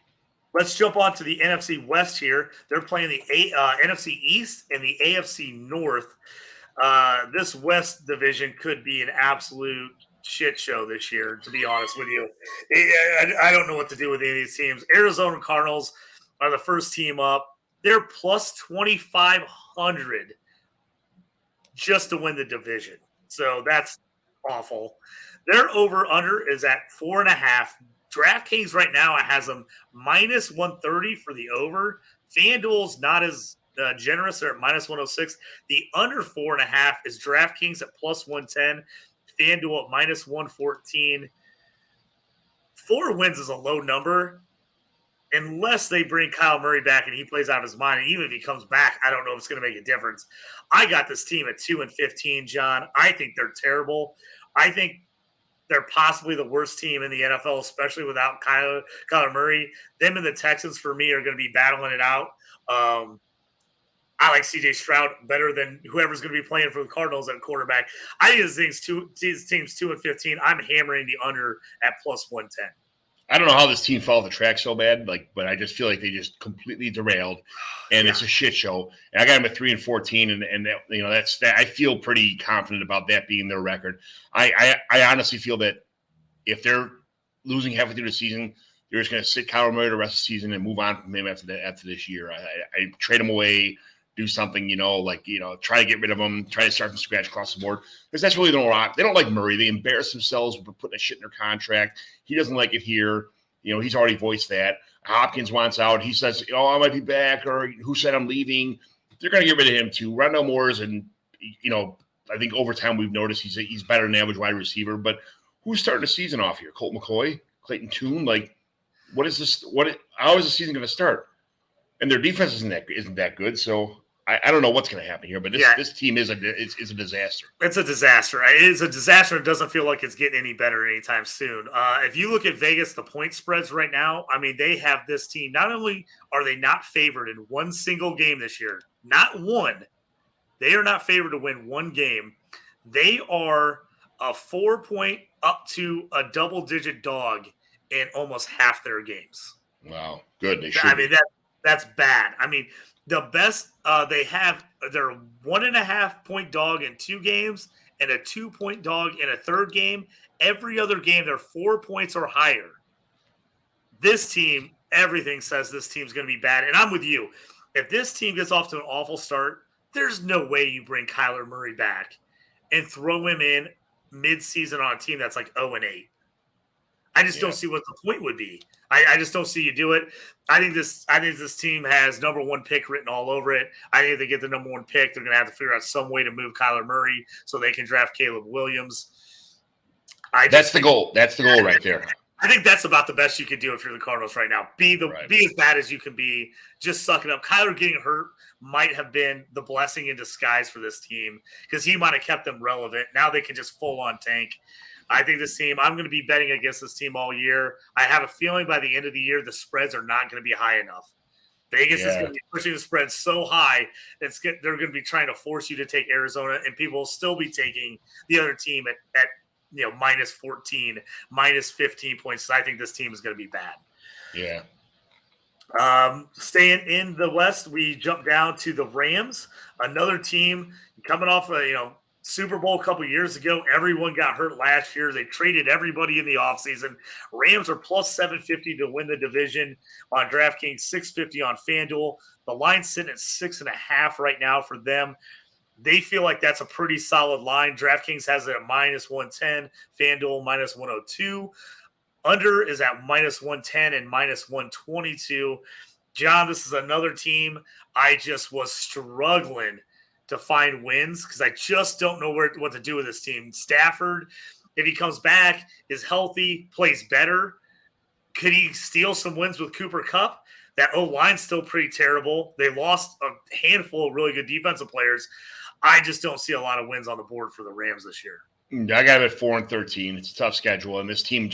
Speaker 1: Let's jump on to the NFC West here. They're playing the NFC East and the AFC North. This West division could be an absolute shit show this year, to be honest with you. I don't know what to do with any of these teams. Arizona Cardinals are the first team up. They're plus 2,500 just to win the division. So that's awful. Their over-under is at 4.5. DraftKings right now has them minus 130 for the over. FanDuel's not as generous. They're at minus 106. The under 4.5 is DraftKings at plus 110. FanDuel at minus 114. 4 wins is a low number unless they bring Kyle Murray back and he plays out of his mind. And even if he comes back, I don't know if it's going to make a difference. I got this team at 2-15, John. I think they're terrible. I think they're possibly the worst team in the NFL, especially without Kyler Murray. Them and the Texans, for me, are going to be battling it out. I like C.J. Stroud better than whoever's going to be playing for the Cardinals at quarterback. I think this team's 2-15. I'm hammering the under at plus 110.
Speaker 3: I don't know how this team fell off the track so bad, but I just feel like they just completely derailed, and it's a shit show. And I got them at 3-14, and that's that. I feel pretty confident about that being their record. I honestly feel that if they're losing halfway through the season, they're just going to sit Kyler Murray the rest of the season and move on from him after this year. I trade him away, do something, try to get rid of him, try to start from scratch across the board. Because that's really they don't like Murray. They embarrass themselves for putting that shit in their contract. He doesn't like it here. He's already voiced that. Hopkins wants out. He says, I might be back, or who said I'm leaving? They're going to get rid of him too. Rondell Moore's, and I think over time we've noticed he's better than average wide receiver. But who's starting the season off here? Colt McCoy, Clayton Tune. What is this? How is the season going to start? And their defense isn't that good. So I don't know what's going to happen here. But this team is a disaster.
Speaker 1: It's a disaster. It's a disaster. It doesn't feel like it's getting any better anytime soon. If you look at Vegas, the point spreads right now, they have this team. Not only are they not favored in one single game this year, not one. They are not favored to win one game. They are a 4-point up to a double-digit dog in almost half their games.
Speaker 3: Wow, good. They should.
Speaker 1: That's bad. The best they're 1.5 point dog in 2 games and a 2-point dog in a third game. Every other game, they're 4 points or higher. This team, everything says this team's going to be bad. And I'm with you. If this team gets off to an awful start, there's no way you bring Kyler Murray back and throw him in mid-season on a team that's like 0-8. I just don't see what the point would be. I just don't see you do it. I think this team has number 1 pick written all over it. I think if they get the number 1 pick, they're going to have to figure out some way to move Kyler Murray so they can draft Caleb Williams.
Speaker 3: That's the goal. That's the goal right there.
Speaker 1: I think that's about the best you could do if you're the Cardinals right now. Be as bad as you can be, just suck it up. Kyler getting hurt might have been the blessing in disguise for this team because he might have kept them relevant. Now they can just full on tank. I think this team, I'm going to be betting against this team all year. I have a feeling by the end of the year, the spreads are not going to be high enough. Vegas is going to be pushing the spread so high they're going to be trying to force you to take Arizona, and people will still be taking the other team at minus 14, minus 15 points. I think this team is going to be bad.
Speaker 3: Yeah.
Speaker 1: Staying in the West, we jump down to the Rams, another team coming off Super Bowl a couple years ago. Everyone got hurt last year. They traded everybody in the offseason. Rams are plus 750 to win the division on DraftKings, 650 on FanDuel. The line's sitting at 6.5 right now for them. They feel like that's a pretty solid line. DraftKings has it at minus 110, FanDuel minus 102. Under is at minus 110 and minus 122. John, this is another team I just was struggling to find wins because I just don't know what to do with this team. Stafford, if he comes back, is healthy, plays better. Could he steal some wins with Cooper Kupp? That O-line's still pretty terrible. They lost a handful of really good defensive players. I just don't see a lot of wins on the board for the Rams this year.
Speaker 3: I got it at 4-13. It's a tough schedule, and this team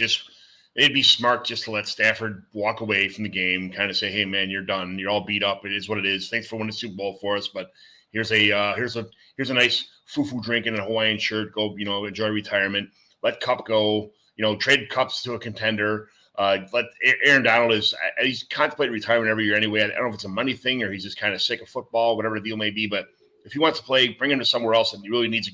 Speaker 3: it'd be smart just to let Stafford walk away from the game, kind of say, "Hey, man, you're done. You're all beat up. It is what it is. Thanks for winning the Super Bowl for us, but here's a nice foo-foo drink and a Hawaiian shirt. Go, enjoy retirement. Let Kupp go. Trade Kupps to a contender. Let Aaron Donald he's contemplating retirement every year anyway. I don't know if it's a money thing or he's just kind of sick of football, whatever the deal may be. But if he wants to play, bring him to somewhere else, and he really needs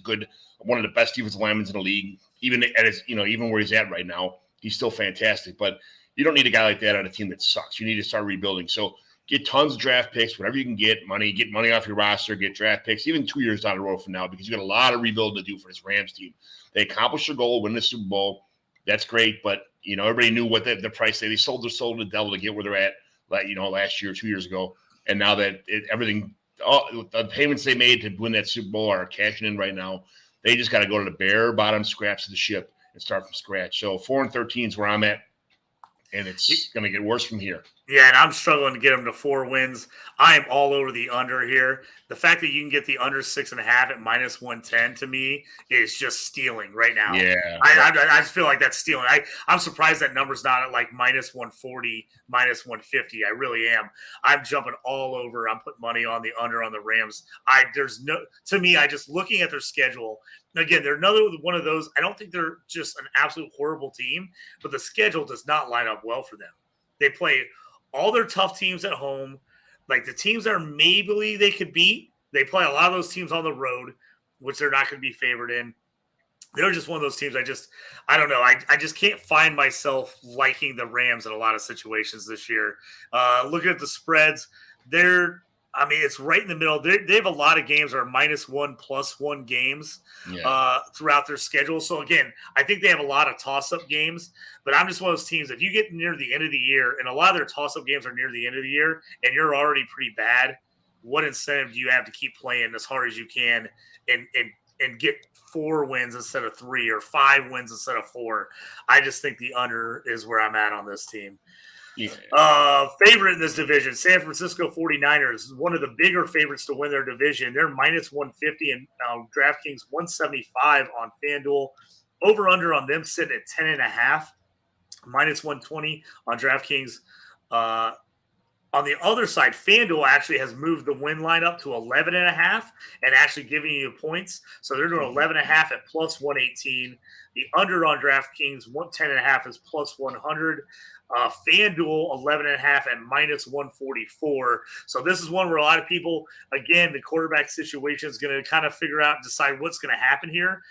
Speaker 3: one of the best defensive linemen in the league. Even at even where he's at right now, he's still fantastic. But you don't need a guy like that on a team that sucks. You need to start rebuilding. So get tons of draft picks, whatever you can get money off your roster, get draft picks, even 2 years down the road from now, because you got a lot of rebuilding to do for this Rams team. They accomplished their goal, win the Super Bowl. That's great, but everybody knew what the price they sold their soul to the devil to get where they're at. Last year, 2 years ago, and now that the payments they made to win that Super Bowl are cashing in right now. They just got to go to the bare bottom scraps of the ship and start from scratch. So 4-13 is where I'm at, and it's going to get worse from here.
Speaker 1: Yeah, and I'm struggling to get them to 4 wins. I am all over the under here. The fact that you can get the under 6.5 at minus 110 to me is just stealing right now.
Speaker 3: Yeah,
Speaker 1: I just feel like that's stealing. I'm surprised that number's not at like minus 140, minus 150. I really am. I'm jumping all over. I'm putting money on the under on the Rams. To me, I just looking at their schedule. Again, they're another one of those. I don't think they're just an absolute horrible team, but the schedule does not line up well for them. They play all their tough teams at home, like the teams that are maybe they could beat. They play a lot of those teams on the road, which they're not going to be favored in. They're just one of those teams. I don't know. I just can't find myself liking the Rams in a lot of situations this year. Looking at the spreads, it's right in the middle. They have a lot of games that are -1, +1 games throughout their schedule. So, again, I think they have a lot of toss-up games. But I'm just one of those teams, if you get near the end of the year, and a lot of their toss-up games are near the end of the year, and you're already pretty bad, what incentive do you have to keep playing as hard as you can and get 4 wins instead of 3 or 5 wins instead of 4? I just think the under is where I'm at on this team.
Speaker 3: Yeah.
Speaker 1: Favorite in this division, San Francisco 49ers, one of the bigger favorites to win their division. They're minus 150 and DraftKings 175 on FanDuel. Over under on them sitting at 10.5, minus 120 on DraftKings. On the other side, FanDuel actually has moved the win line up to 11.5 and actually giving you points. So they're doing 11.5 at plus 118. The under on DraftKings 10.5 is plus 100. FanDuel 11.5 at minus 144. So this is one where a lot of people, again, the quarterback situation is going to kind of figure out and decide what's going to happen here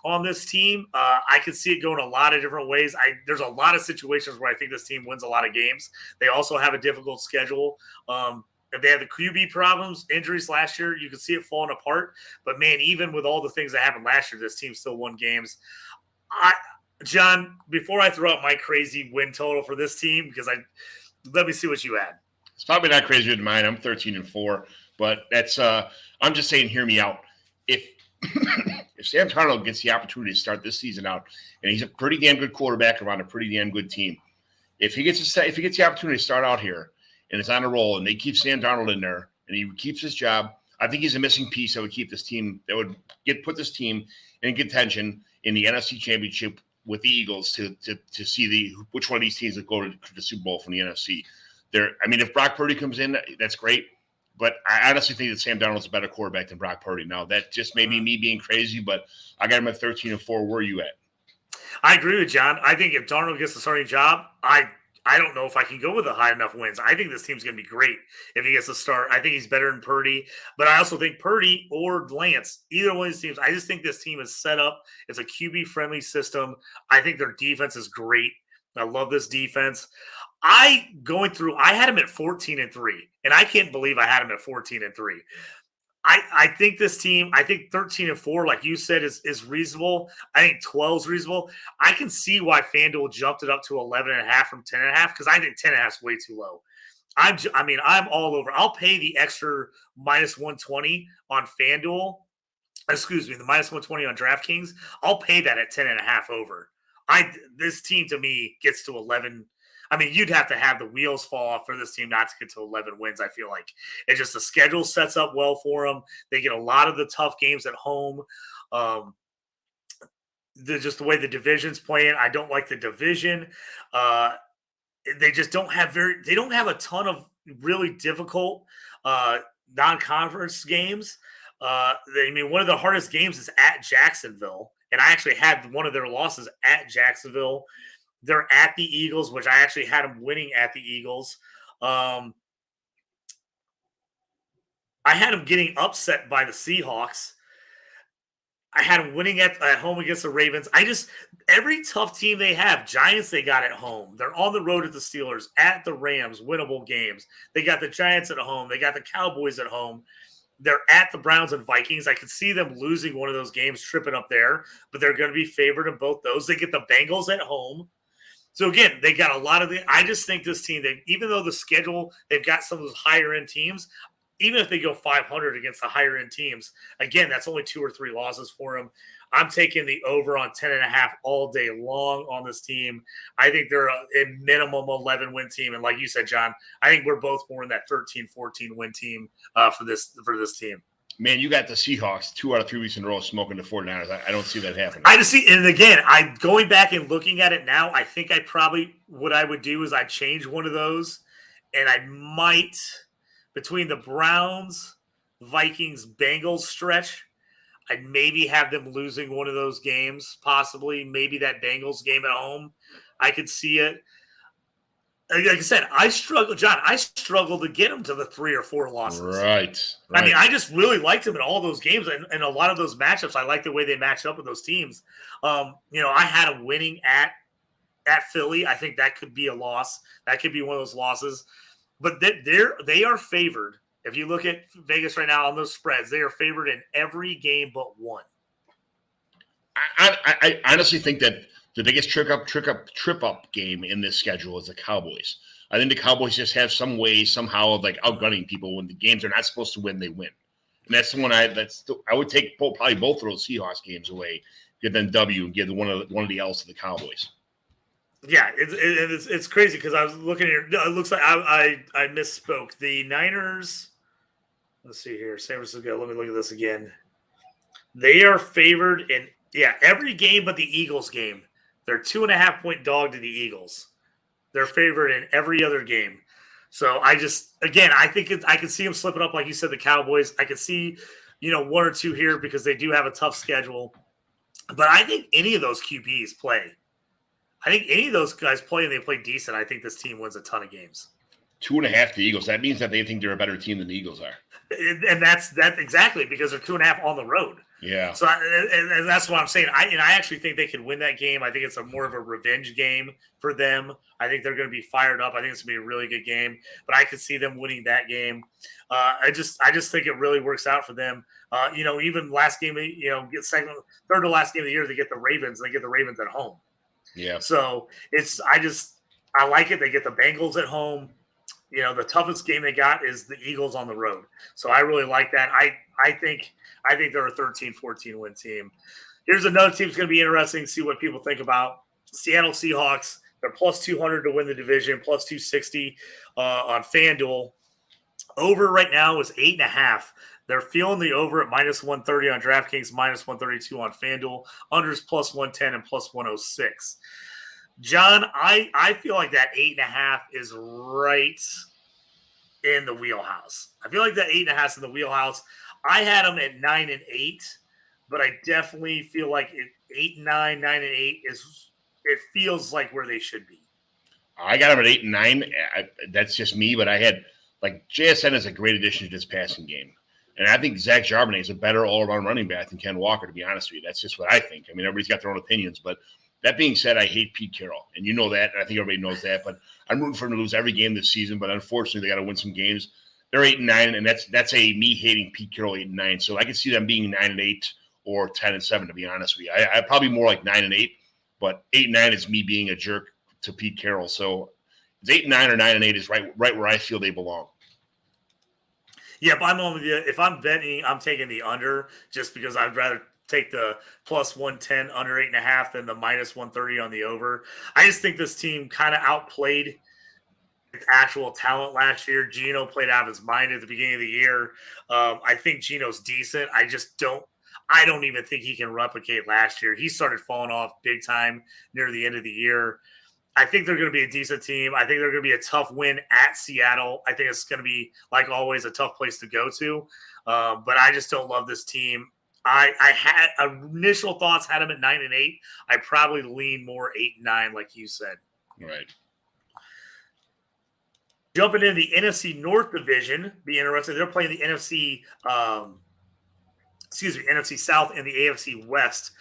Speaker 1: on this team. I can see it going a lot of different ways. There's a lot of situations where I think this team wins a lot of games. They also have a difficult schedule. If they had the QB problems, injuries last year, you can see it falling apart. But, man, even with all the things that happened last year, this team still won games. John, before I throw out my crazy win total for this team, because let me see what you had.
Speaker 3: It's probably not crazier than mine. I'm 13-4, but that's I'm just saying, hear me out. If if Sam Darnold gets the opportunity to start this season out, and he's a pretty damn good quarterback around a pretty damn good team, if he gets the opportunity to start out here and it's on a roll, and they keep Sam Darnold in there and he keeps his job, I think he's a missing piece that would keep this team, that would put this team in contention in the NFC Championship with the Eagles to see which one of these teams would go to the Super Bowl from the NFC. If Brock Purdy comes in, that's great. But I honestly think that Sam Darnold's a better quarterback than Brock Purdy. Now, that just may be me being crazy, but I got him at 13-4. Where are you at?
Speaker 1: I agree with John. I think if Darnold gets the starting job, I don't know if I can go with a high enough wins. I think this team's going to be great if he gets to start. I think he's better than Purdy, but I also think Purdy or Lance, either one of these teams, I just think this team is set up. It's a QB-friendly system. I think their defense is great. I love this defense. I had him at 14-3, and I can't believe I had him at 14-3. I think this team, 13-4, like you said, is reasonable. I think 12 is reasonable. I can see why FanDuel jumped it up to 11.5 from 10.5 because I think 10.5 is way too low. I'm all over. I'll pay the extra minus 120 on FanDuel. Excuse me, the minus 120 on DraftKings. I'll pay that at 10.5 over. This team to me gets to 11. You'd have to have the wheels fall off for this team not to get to 11 wins, I feel like. It's just the schedule sets up well for them. They get a lot of the tough games at home. Just the way the division's playing, I don't like the division. They just don't have a ton of really difficult non-conference games. One of the hardest games is at Jacksonville, and I actually had one of their losses at Jacksonville. They're at the Eagles, which I actually had them winning at the Eagles. I had them getting upset by the Seahawks. I had them winning at home against the Ravens. Every tough team they have, Giants they got at home. They're on the road at the Steelers, at the Rams, winnable games. They got the Giants at home. They got the Cowboys at home. They're at the Browns and Vikings. I could see them losing one of those games, tripping up there, but they're going to be favored in both those. They get the Bengals at home. So, again, they got a lot of I just think this team, even though the schedule, they've got some of those higher-end teams, even if they go 500 against the higher-end teams, again, that's only 2 or 3 losses for them. I'm taking the over on 10.5 all day long on this team. I think they're a minimum 11-win team. And like you said, John, I think we're both more in that 13-14-win team for this team.
Speaker 3: Man, you got the Seahawks 2 out of 3 weeks in a row smoking the 49ers. I don't see that happening.
Speaker 1: I just see, and again, going back and looking at it now, I think what I would do is I'd change one of those, and I might, between the Browns, Vikings, Bengals stretch, I'd maybe have them losing one of those games, possibly. Maybe that Bengals game at home. I could see it. Like I said, I struggle to get them to the 3 or 4 losses.
Speaker 3: Right.
Speaker 1: I just really liked them in all those games, and a lot of those matchups. I like the way they matched up with those teams. I had them winning at Philly. I think that could be a loss. That could be one of those losses. But they are favored. If you look at Vegas right now on those spreads, they are favored in every game but one.
Speaker 3: I honestly think that the biggest trip up game in this schedule is the Cowboys. I think the Cowboys just have some way somehow of like outgunning people when the games they're not supposed to win, they win. And that's the one I would take probably both of those Seahawks games away, give them W and give one of the L's to the Cowboys.
Speaker 1: Yeah, it's crazy because I was looking here. It looks like I misspoke. The Niners. Let's see here, San Francisco. Let me look at this again. They are favored in every game but the Eagles game. They're 2.5-point dog to the Eagles. They're favored in every other game. So I think I can see them slipping up, like you said, the Cowboys. I could see, 1 or 2 here because they do have a tough schedule. But I think any of those QBs play. I think any of those guys play and they play decent. I think this team wins a ton of games.
Speaker 3: 2.5 to the Eagles. That means that they think they're a better team than the Eagles are.
Speaker 1: And that's exactly because they're 2.5 on the road.
Speaker 3: Yeah.
Speaker 1: So and that's what I'm saying. I actually think they could win that game. I think it's more of a revenge game for them. I think they're going to be fired up. I think it's going to be a really good game. But I could see them winning that game. I just think it really works out for them. Even last game, third to last game of the year, they get the Ravens. They get the Ravens at home.
Speaker 3: Yeah.
Speaker 1: So I like it. They get the Bengals at home. The toughest game they got is the Eagles on the road. So I really like that. I think they're a 13-14 win team. Here's another team that's going to be interesting. See what people think about Seattle Seahawks. They're plus 200 to win the division, plus 260 on FanDuel. Over right now is 8.5. They're feeling the over at minus 130 on DraftKings, minus 132 on FanDuel. Unders plus 110 and plus 106. John, I feel like that 8.5 is right in the wheelhouse. I feel like that 8.5 is in the wheelhouse. I had them at 9 and 8, but I definitely feel like 8 and 9, 9 and 8 is. It feels like where they should be.
Speaker 3: I got them at 8 and 9. That's just me, but I had JSN is a great addition to this passing game. And I think Zach Charbonnet is a better all-around running back than Ken Walker, to be honest with you. That's just what I think. I mean, everybody's got their own opinions. But that being said, I hate Pete Carroll. And you know that, and I think everybody knows that. But I'm rooting for him to lose every game this season. But unfortunately, they got to win some games. They're 8 and 9, and that's a me hating Pete Carroll 8 and 9. So I can see them being 9 and 8 or 10 and 7, to be honest with you. I probably more like 9 and 8, but 8 and 9 is me being a jerk to Pete Carroll. So it's 8 and 9 or 9 and 8 is right where I feel they belong.
Speaker 1: Yep, I'm on with you. If I'm betting, I'm taking the under just because I'd rather take the plus 110 under 8.5 than the minus 130 on the over. I just think this team kind of outplayed its actual talent last year. Geno played out of his mind at the beginning of the year. I think Geno's decent. I don't even think he can replicate last year. He started falling off big time near the end of the year. I think they're going to be a decent team. I think they're going to be a tough win at Seattle. I think it's going to be, like always, a tough place to go to. But I just don't love this team. I had initial thoughts, had them at 9 and 8. I probably lean more 8 and 9, like you said.
Speaker 3: Right.
Speaker 1: Jumping into the NFC North division, be interesting. They're playing the NFC South and the AFC West.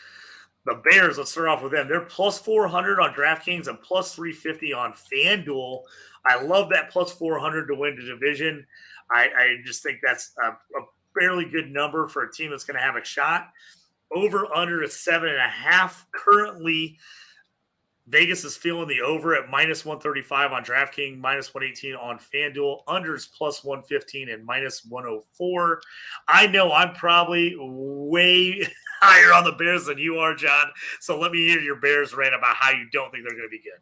Speaker 1: The Bears, let's start off with them. They're plus 400 on DraftKings and plus 350 on FanDuel. I love that plus 400 to win the division. I just think that's a fairly good number for a team that's going to have a shot. Over under is 7.5. Currently, Vegas is feeling the over at minus 135 on DraftKings, minus 118 on FanDuel. Unders plus 115 and minus 104. I know I'm probably way higher on the Bears than you are, John. So let me hear your Bears rant about how you don't think they're going to be good.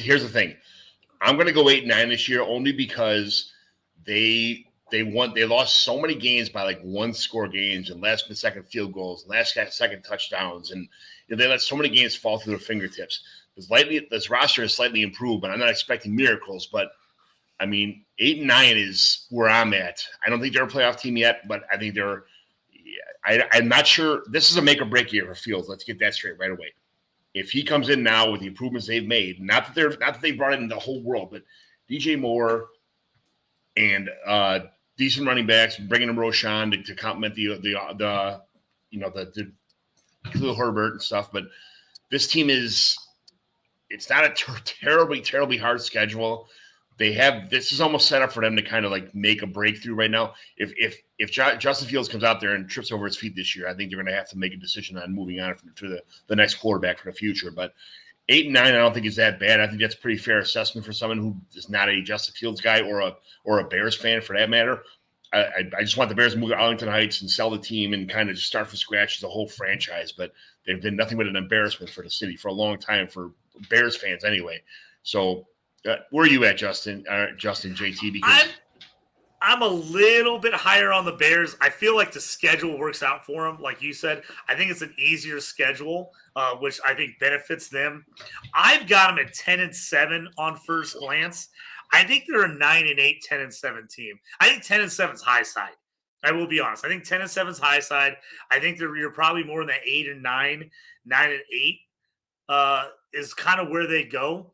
Speaker 3: Here's the thing. I'm going to go 8 and 9 this year only because they lost so many games by like 1-score games and last-second field goals, last-second touchdowns, and they let so many games fall through their fingertips. This roster has slightly improved, but I'm not expecting miracles. But I mean, 8 and 9 is where I'm at. I don't think they're a playoff team yet, but I think they're. I'm not sure. This is a make or break year for Fields. Let's get that straight right away. If he comes in now with the improvements they've made, not that they brought in the whole world, but DJ Moore and decent running backs, bringing in Roshan to complement the Khalil Herbert and stuff. But this team it's not a terribly hard schedule. This is almost set up for them to kind of like make a breakthrough right now. If Justin Fields comes out there and trips over his feet this year, I think they're going to have to make a decision on moving on to the next quarterback for the future. But 8 and 9, I don't think is that bad. I think that's a pretty fair assessment for someone who is not a Justin Fields guy or a Bears fan for that matter. I just want the Bears to move to Arlington Heights and sell the team and kind of just start from scratch as a whole franchise. But they've been nothing but an embarrassment for the city for a long time for Bears fans anyway. So where are you at, Justin, JT? Because
Speaker 1: I'm a little bit higher on the Bears. I feel like the schedule works out for them. Like you said, I think it's an easier schedule, which I think benefits them. I've got them at 10 and 7 on first glance. I think they're a 9 and 8, 10 and 7 team. I think 10 and 7 is high side. I will be honest. I think 10 and 7 is high side. I think you're probably more in the 8 and 9, 9 and 8 is kind of where they go.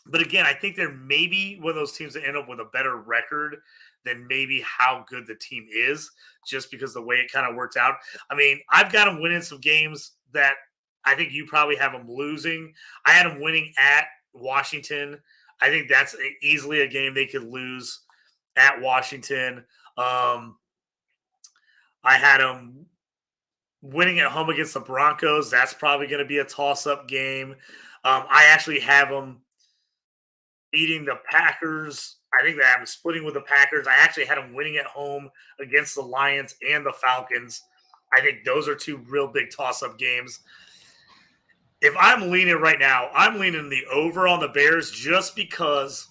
Speaker 1: But again, I think they're maybe one of those teams that end up with a better record than maybe how good the team is, just because the way it kind of worked out. I mean, I've got them winning some games that I think you probably have them losing. I had them winning at Washington. I think that's easily a game they could lose at Washington. I had them winning at home against the Broncos. That's probably going to be a toss-up game. I actually have them beating the Packers. I think that I'm splitting with the Packers. I actually had them winning at home against the Lions and the Falcons. I think those are two real big toss-up games. If I'm leaning right now, I'm leaning the over on the Bears just because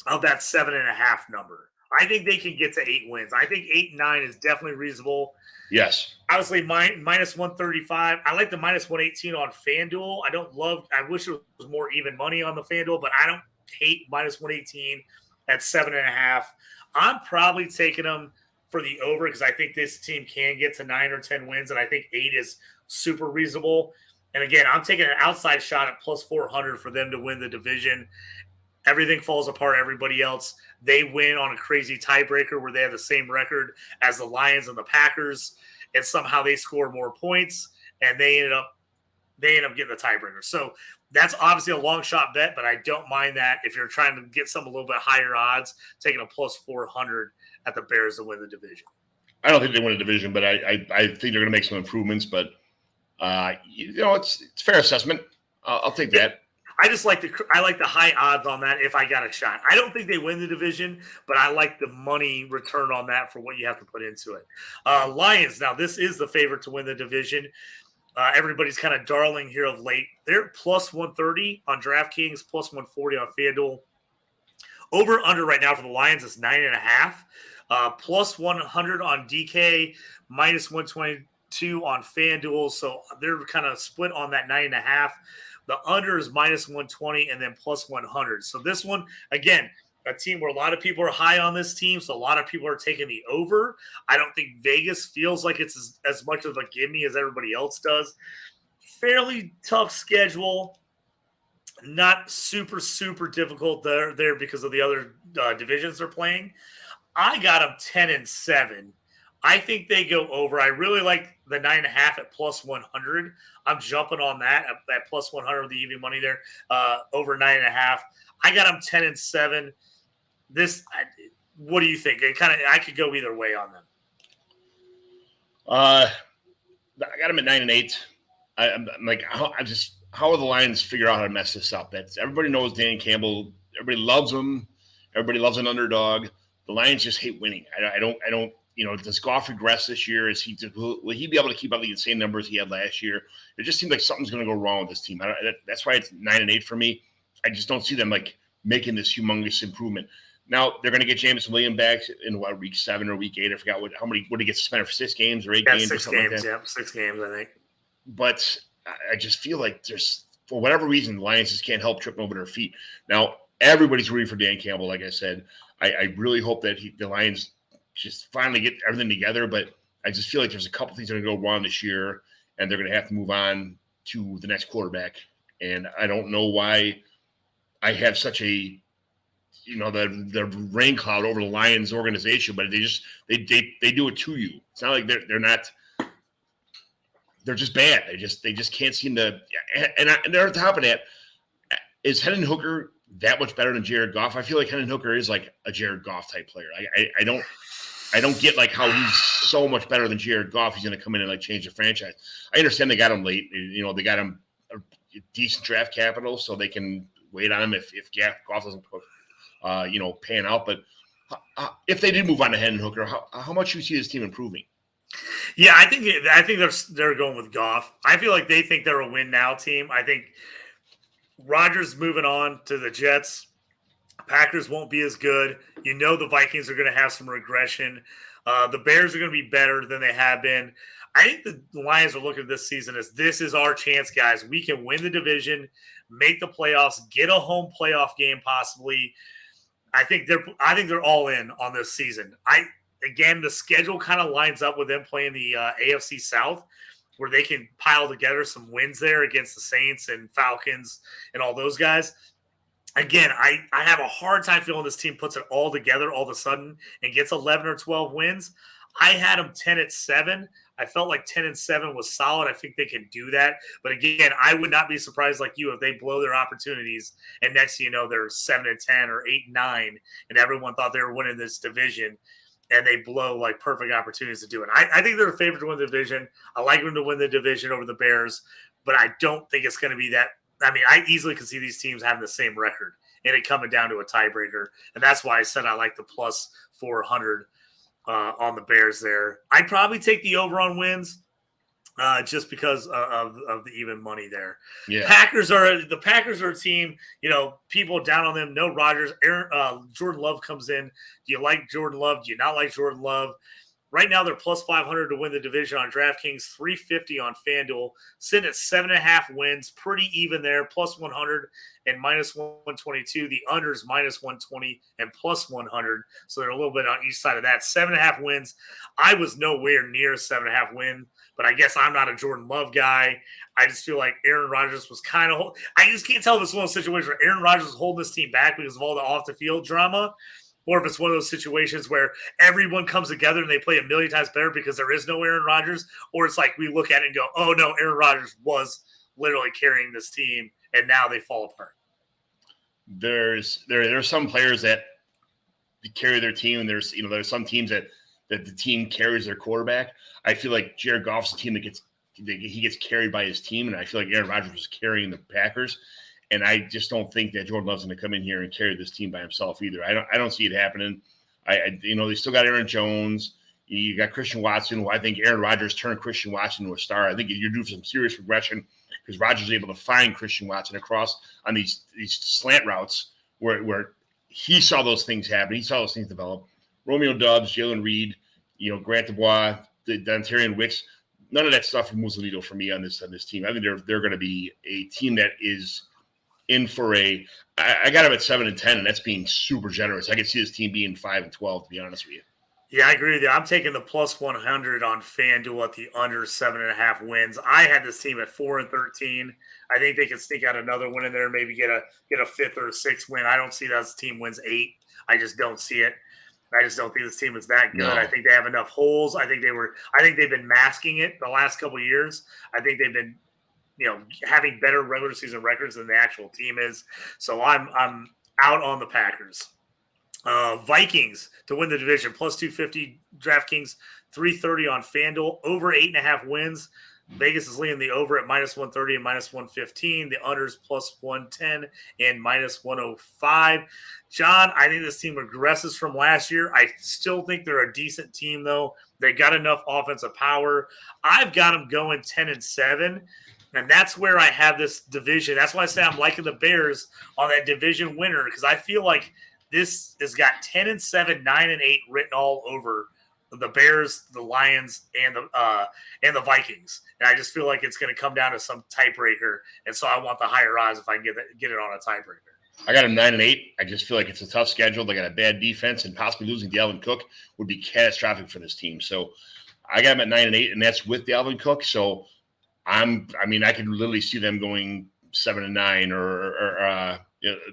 Speaker 1: of that 7.5 number. I think they can get to 8 wins. I think 8-9 is definitely reasonable.
Speaker 3: Yes.
Speaker 1: Obviously, minus 135. I like the minus 118 on FanDuel. I wish it was more even money on the FanDuel, but I don't hate minus 118 at 7.5. I'm probably taking them for the over because I think this team can get to 9 or 10 wins, and I think 8 is super reasonable. And again, I'm taking an outside shot at plus 400 for them to win the division. Everything falls apart. Everybody else, they win on a crazy tiebreaker where they have the same record as the Lions and the Packers, and somehow they score more points, and they end up getting the tiebreaker. So that's obviously a long shot bet, but I don't mind that if you're trying to get some a little bit higher odds, taking a plus 400 at the Bears to win the division.
Speaker 3: I don't think they win a division, but I think they're going to make some improvements. But it's a fair assessment. I'll take that.
Speaker 1: I just like the high odds on that if I got a shot. I don't think they win the division, but I like the money return on that for what you have to put into it. Lions, now this is the favorite to win the division. Everybody's kind of darling here of late. They're plus 130 on DraftKings, plus 140 on FanDuel. Over under right now for the Lions is 9.5. Plus 100 on DK, minus 122 on FanDuel. So they're kind of split on that 9.5. The under is minus 120 and then plus 100. So this one, again, a team where a lot of people are high on this team. So a lot of people are taking the over. I don't think Vegas feels like it's as much of a gimme as everybody else does. Fairly tough schedule. Not super, super difficult there because of the other divisions they're playing. I got them 10-7. I think they go over. I really like the 9.5 at plus 100. I'm jumping on that at plus 100 with the EV money there, over 9.5. I got them 10-7. What do you think? I could go either way on them.
Speaker 3: I got them at 9-8. I'm like, how will the Lions figure out how to mess this up? Everybody knows Dan Campbell. Everybody loves him. Everybody loves an underdog. The Lions just hate winning. I don't. Does Goff regress this year? Will he be able to keep up the same numbers he had last year? It just seems like something's going to go wrong with this team. That's why it's 9-8 for me. I just don't see them like making this humongous improvement. Now they're going to get James Williams back in week 7 or week 8. I forgot what he gets suspended for 6 games or 8 games.
Speaker 1: 6
Speaker 3: or something
Speaker 1: games.
Speaker 3: like that.
Speaker 1: Yeah, 6 games. I think.
Speaker 3: But I just feel like for whatever reason, the Lions just can't help tripping over their feet. Now everybody's rooting for Dan Campbell. Like I said, I really hope that the Lions just finally get everything together, but I just feel like there's a couple things that are going to go wrong this year, and they're going to have to move on to the next quarterback. And I don't know why I have such a, the rain cloud over the Lions organization, but they do it to you. It's not like they're just bad. They just can't seem to. And they're on top of that. Is Hendon Hooker that much better than Jared Goff? I feel like Hendon Hooker is like a Jared Goff type player. I don't get like how he's so much better than Jared Goff. He's going to come in and like change the franchise. I understand they got him late. They got him a decent draft capital, so they can wait on him if Goff doesn't pan out. But if they did move on to Hendon Hooker, how much do you see this team improving?
Speaker 1: Yeah, I think they're going with Goff. I feel like they think they're a win now team. I think Rodgers moving on to the Jets. Packers won't be as good. The Vikings are going to have some regression. The Bears are going to be better than they have been. I think the Lions are looking at this season as this is our chance, guys. We can win the division, make the playoffs, get a home playoff game possibly. I think they're all in on this season. Again, the schedule kind of lines up with them playing the AFC South, where they can pile together some wins there against the Saints and Falcons and all those guys. Again, I have a hard time feeling this team puts it all together all of a sudden and gets 11 or 12 wins. I had them 10-7. I felt like 10-7 was solid. I think they can do that. But again, I would not be surprised like you if they blow their opportunities and next thing you know, they're 7-10 or 8-9 and everyone thought they were winning this division and they blow like perfect opportunities to do it. I think they're a favorite to win the division. I like them to win the division over the Bears, but I don't think it's going to be that I easily could see these teams having the same record and it coming down to a tiebreaker. And that's why I said I like the plus 400 on the Bears there. I'd probably take the over on wins just because of the even money there.
Speaker 3: Yeah.
Speaker 1: Packers are a team, people down on them. No Rodgers. Jordan Love comes in. Do you like Jordan Love? Do you not like Jordan Love? Right now, they're plus 500 to win the division on DraftKings, 350 on FanDuel, sitting at 7.5 wins, pretty even there, plus 100 and minus 122. The unders minus 120 and plus 100, so they're a little bit on each side of that. 7.5 wins. I was nowhere near 7.5 win, but I guess I'm not a Jordan Love guy. I just feel like Aaron Rodgers was kind of – I just can't tell if it's one of those situations where Aaron Rodgers was holding this team back because of all the off-the-field drama, or if it's one of those situations where everyone comes together and they play a million times better because there is no Aaron Rodgers, or it's like we look at it and go, oh, no, Aaron Rodgers was literally carrying this team, and now they fall apart.
Speaker 3: There's some players that carry their team, and there's some teams that the team carries their quarterback. I feel like Jared Goff's a team that gets carried by his team, and I feel like Aaron Rodgers was carrying the Packers. And I just don't think that Jordan Love's going to come in here and carry this team by himself either. I don't see it happening. They still got Aaron Jones. You got Christian Watson, who I think Aaron Rodgers turned Christian Watson into a star. I think you're due for some serious regression because Rodgers is able to find Christian Watson across on these slant routes where he saw those things happen. He saw those things develop. Romeo Doubs, Jalen Reed, Grant Dubois, Dontarian Wicks. None of that stuff moves the needle for me on this team. I think they're going to be a team that is in for I got them at 7-10, and that's being super generous. I could see this team being 5-12, to be honest with you.
Speaker 1: Yeah, I agree with you. I'm taking the plus 100 on FanDuel at the under 7.5 wins. I had this team at 4-13. I think they could sneak out another win in there, maybe get a fifth or a sixth win. I don't see that this team wins 8. I just don't see it. I just don't think this team is that good. No. I think they have enough holes. I think they've been masking it the last couple of years. I think they've been having better regular season records than the actual team is. So I'm out on the Packers. Vikings to win the division, plus 250 DraftKings, 330 on FanDuel, over 8.5 wins. Vegas is leading the over at minus 130 and minus 115. The unders plus 110 and minus 105. John, I think this team regresses from last year. I still think they're a decent team, though. They got enough offensive power. I've got them going 10-7. And that's where I have this division. That's why I say I'm liking the Bears on that division winner, because I feel like this has got 10-7, 9-8 written all over the Bears, the Lions, and the Vikings. And I just feel like it's going to come down to some tiebreaker. And so I want the higher odds if I can get it on a tiebreaker.
Speaker 3: I got them 9-8. I just feel like it's a tough schedule. They got a bad defense, and possibly losing Dalvin Cook would be catastrophic for this team. So I got them at 9-8, and that's with Dalvin Cook. So I could literally see them going 7-9 or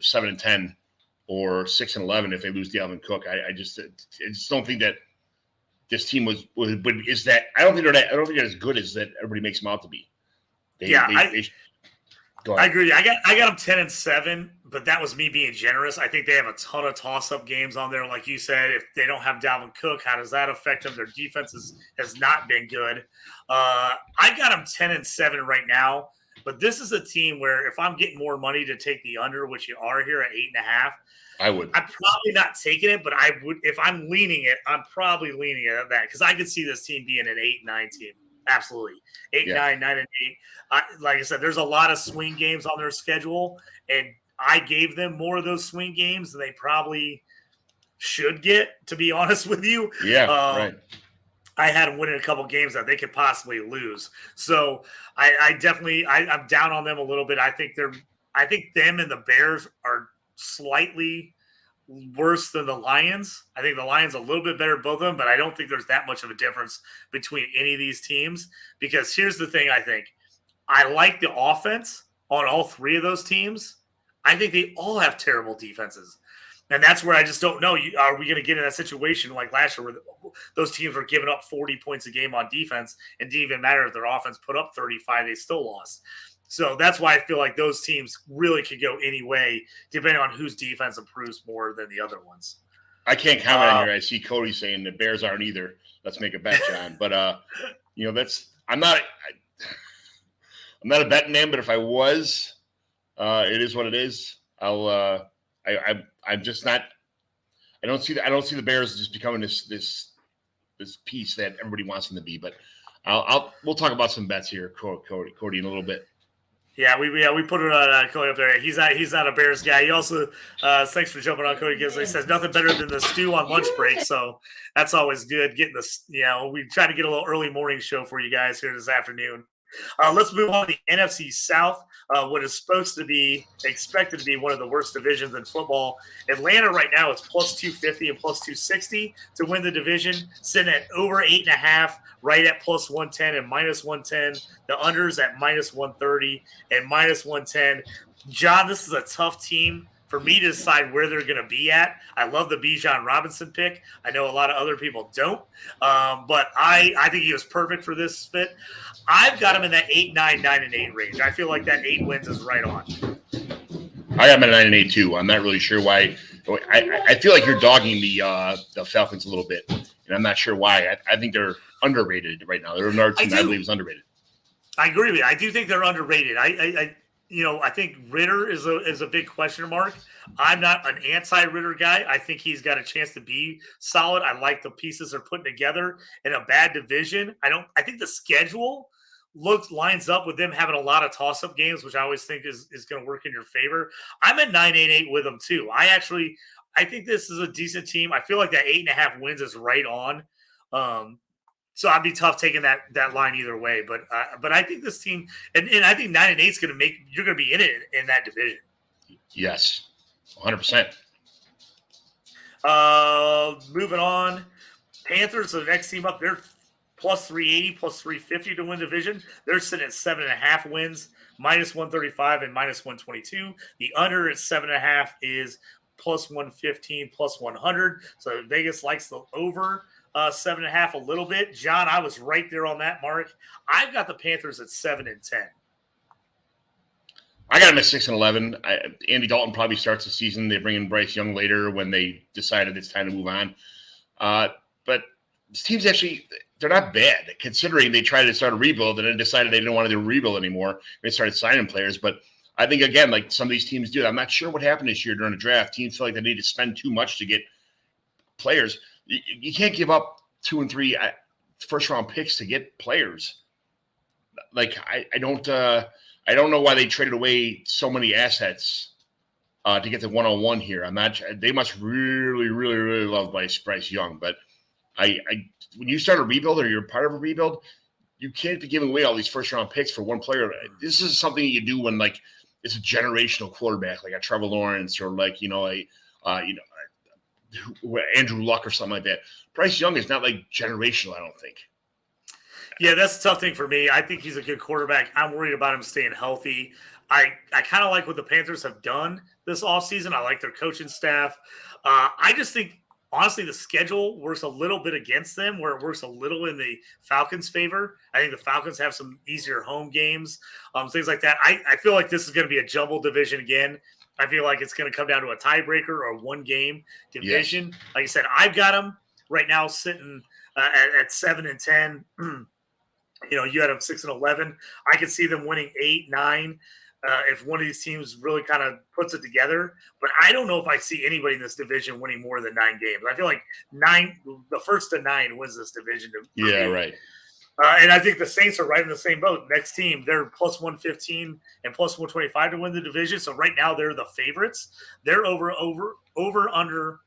Speaker 3: 7-10 or 6-11 if they lose Dalvin Cook. I just don't think that this team is that. I don't think they're as good as that everybody makes them out to be.
Speaker 1: I agree. I got them 10-7, but that was me being generous. I think they have a ton of toss-up games on there, like you said. If they don't have Dalvin Cook, how does that affect them? Their defense has not been good. I got them 10-7 right now, but this is a team where if I'm getting more money to take the under, which you are here at 8.5,
Speaker 3: I would.
Speaker 1: I'm probably not taking it, but I would. If I'm leaning it, I'm probably leaning it at that because I could see this team being an 8-9 team. Absolutely. 8-9, 9-8. Like I said, there's a lot of swing games on their schedule, and I gave them more of those swing games than they probably should get, to be honest with you.
Speaker 3: Yeah, right.
Speaker 1: I had them winning a couple games that they could possibly lose. So I'm down on them a little bit. I think them and the Bears are slightly worse than the Lions. I think the Lions a little bit better, both of them, but I don't think there's that much of a difference between any of these teams because here's the thing. I think I like the offense on all three of those teams. I think they all have terrible defenses. And that's where I just don't know. Are we going to get in that situation like last year where those teams were giving up 40 points a game on defense and didn't even matter if their offense put up 35, they still lost. So that's why I feel like those teams really could go any way, depending on whose defense improves more than the other ones.
Speaker 3: I can't comment on here. I see Cody saying the Bears aren't either. Let's make a bet, John. But I'm not a betting man. But if I was, It is what it is. I'm just not. I don't see the Bears just becoming this piece that everybody wants them to be. But we'll talk about some bets here, Cody, in a little bit.
Speaker 1: Yeah, we put it on Cody up there. He's not a Bears guy. He also thanks for jumping on Cody because he says nothing better than the stew on lunch break. So that's always good. Getting we try to get a little early morning show for you guys here this afternoon. Let's move on to the NFC South, what is expected to be one of the worst divisions in football. Atlanta right now is plus 250 and plus 260 to win the division, sitting at over 8.5, right at plus 110 and minus 110. The unders at minus 130 and minus 110. John, this is a tough team for me to decide where they're going to be at. I love the Bijan Robinson pick. I know a lot of other people don't, but I think he was perfect for this fit. I've got him in that 8, 9, 9, and 8 range. I feel like that 8 wins is right on.
Speaker 3: I got him at 9 and 8 too. I'm not really sure why. I feel like you're dogging the Falcons a little bit, and I'm not sure why. I think they're underrated right now. They're another team I believe is underrated.
Speaker 1: I agree with you. I do think they're underrated. I think Ritter is a big question mark. I'm not an anti-Ritter guy. I think he's got a chance to be solid. I like the pieces they're putting together in a bad division. I think the schedule lines up with them having a lot of toss-up games, which I always think is going to work in your favor. I'm at 9-8-8 with them too. I think this is a decent team. I feel like that 8.5 wins is right on. So I'd be tough taking that line either way. But I think this team, and I think 9 and 8 is going to you're going to be in it in that division.
Speaker 3: Yes, 100%.
Speaker 1: Moving on, Panthers are the next team up. They're plus 380, plus 350 to win division. They're sitting at 7.5 wins, minus 135 and minus 122. The under at 7.5 is plus 115, plus 100. So Vegas likes the over. 7.5 a little bit. John, I was right there on that mark. I've got the Panthers at 7 and 10.
Speaker 3: I got them at 6 and 11. Andy Dalton probably starts the season. They bring in Bryce Young later when they decided it's time to move on. But this team's they're not bad considering they tried to start a rebuild and then decided they didn't want to do a rebuild anymore. They started signing players. But I think, again, like some of these teams do, I'm not sure what happened this year during the draft. Teams feel like they need to spend too much to get players. You can't give up 2 and 3 first-round picks to get players. Like I don't know why they traded away so many assets to get the 101 here. I'm not. They must really, really, really love Bryce Young. But when you start a rebuild or you're part of a rebuild, you can't be giving away all these first-round picks for one player. This is something you do when like it's a generational quarterback, like a Trevor Lawrence or like Andrew Luck or something like that. Bryce Young is not like generational, I don't think.
Speaker 1: Yeah, that's a tough thing for me. I think he's a good quarterback. I'm worried about him staying healthy. I kind of like what the Panthers have done this offseason. I like their coaching staff. I just think, honestly, the schedule works a little bit against them, where it works a little in the Falcons' favor. I think the Falcons have some easier home games, things like that. I feel like this is going to be a jumble division again. I feel like it's going to come down to a tiebreaker or a one-game division. Yes. Like I said, I've got them right now sitting at 7 and 10. You had them 6 and 11. I could see them winning 8, 9 if one of these teams really kind of puts it together. But I don't know if I see anybody in this division winning more than 9 games. I feel like the first to 9 wins this division.
Speaker 3: Yeah, right.
Speaker 1: And I think the Saints are right in the same boat. Next team, they're plus 115 and plus 125 to win the division. So right now they're the favorites. Their over under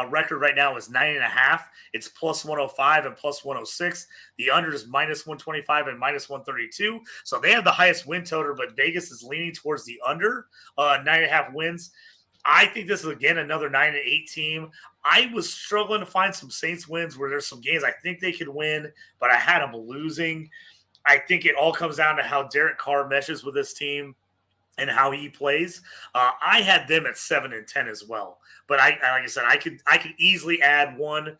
Speaker 1: record right now is 9.5. It's plus 105 and plus 106. The under is minus 125 and minus 132. So they have the highest win total, but Vegas is leaning towards the under 9.5 wins. I think this is, again, another 9 and 8 team. I was struggling to find some Saints wins where there's some games I think they could win, but I had them losing. I think it all comes down to how Derek Carr meshes with this team and how he plays. I had them at 7 and 10 as well. But like I said, I could easily add 1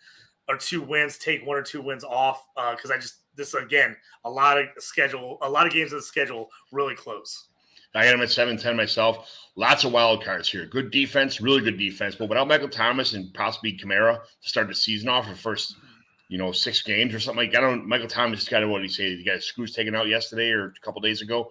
Speaker 1: or 2 wins, take 1 or 2 wins off because this again, a lot of games in the schedule really close.
Speaker 3: I got him at 7-10 myself. Lots of wild cards here. Good defense, really good defense. But without Michael Thomas and possibly Kamara to start the season off for the first, 6 games or something like that. Michael Thomas got what did he say? He got his screws taken out yesterday or a couple days ago.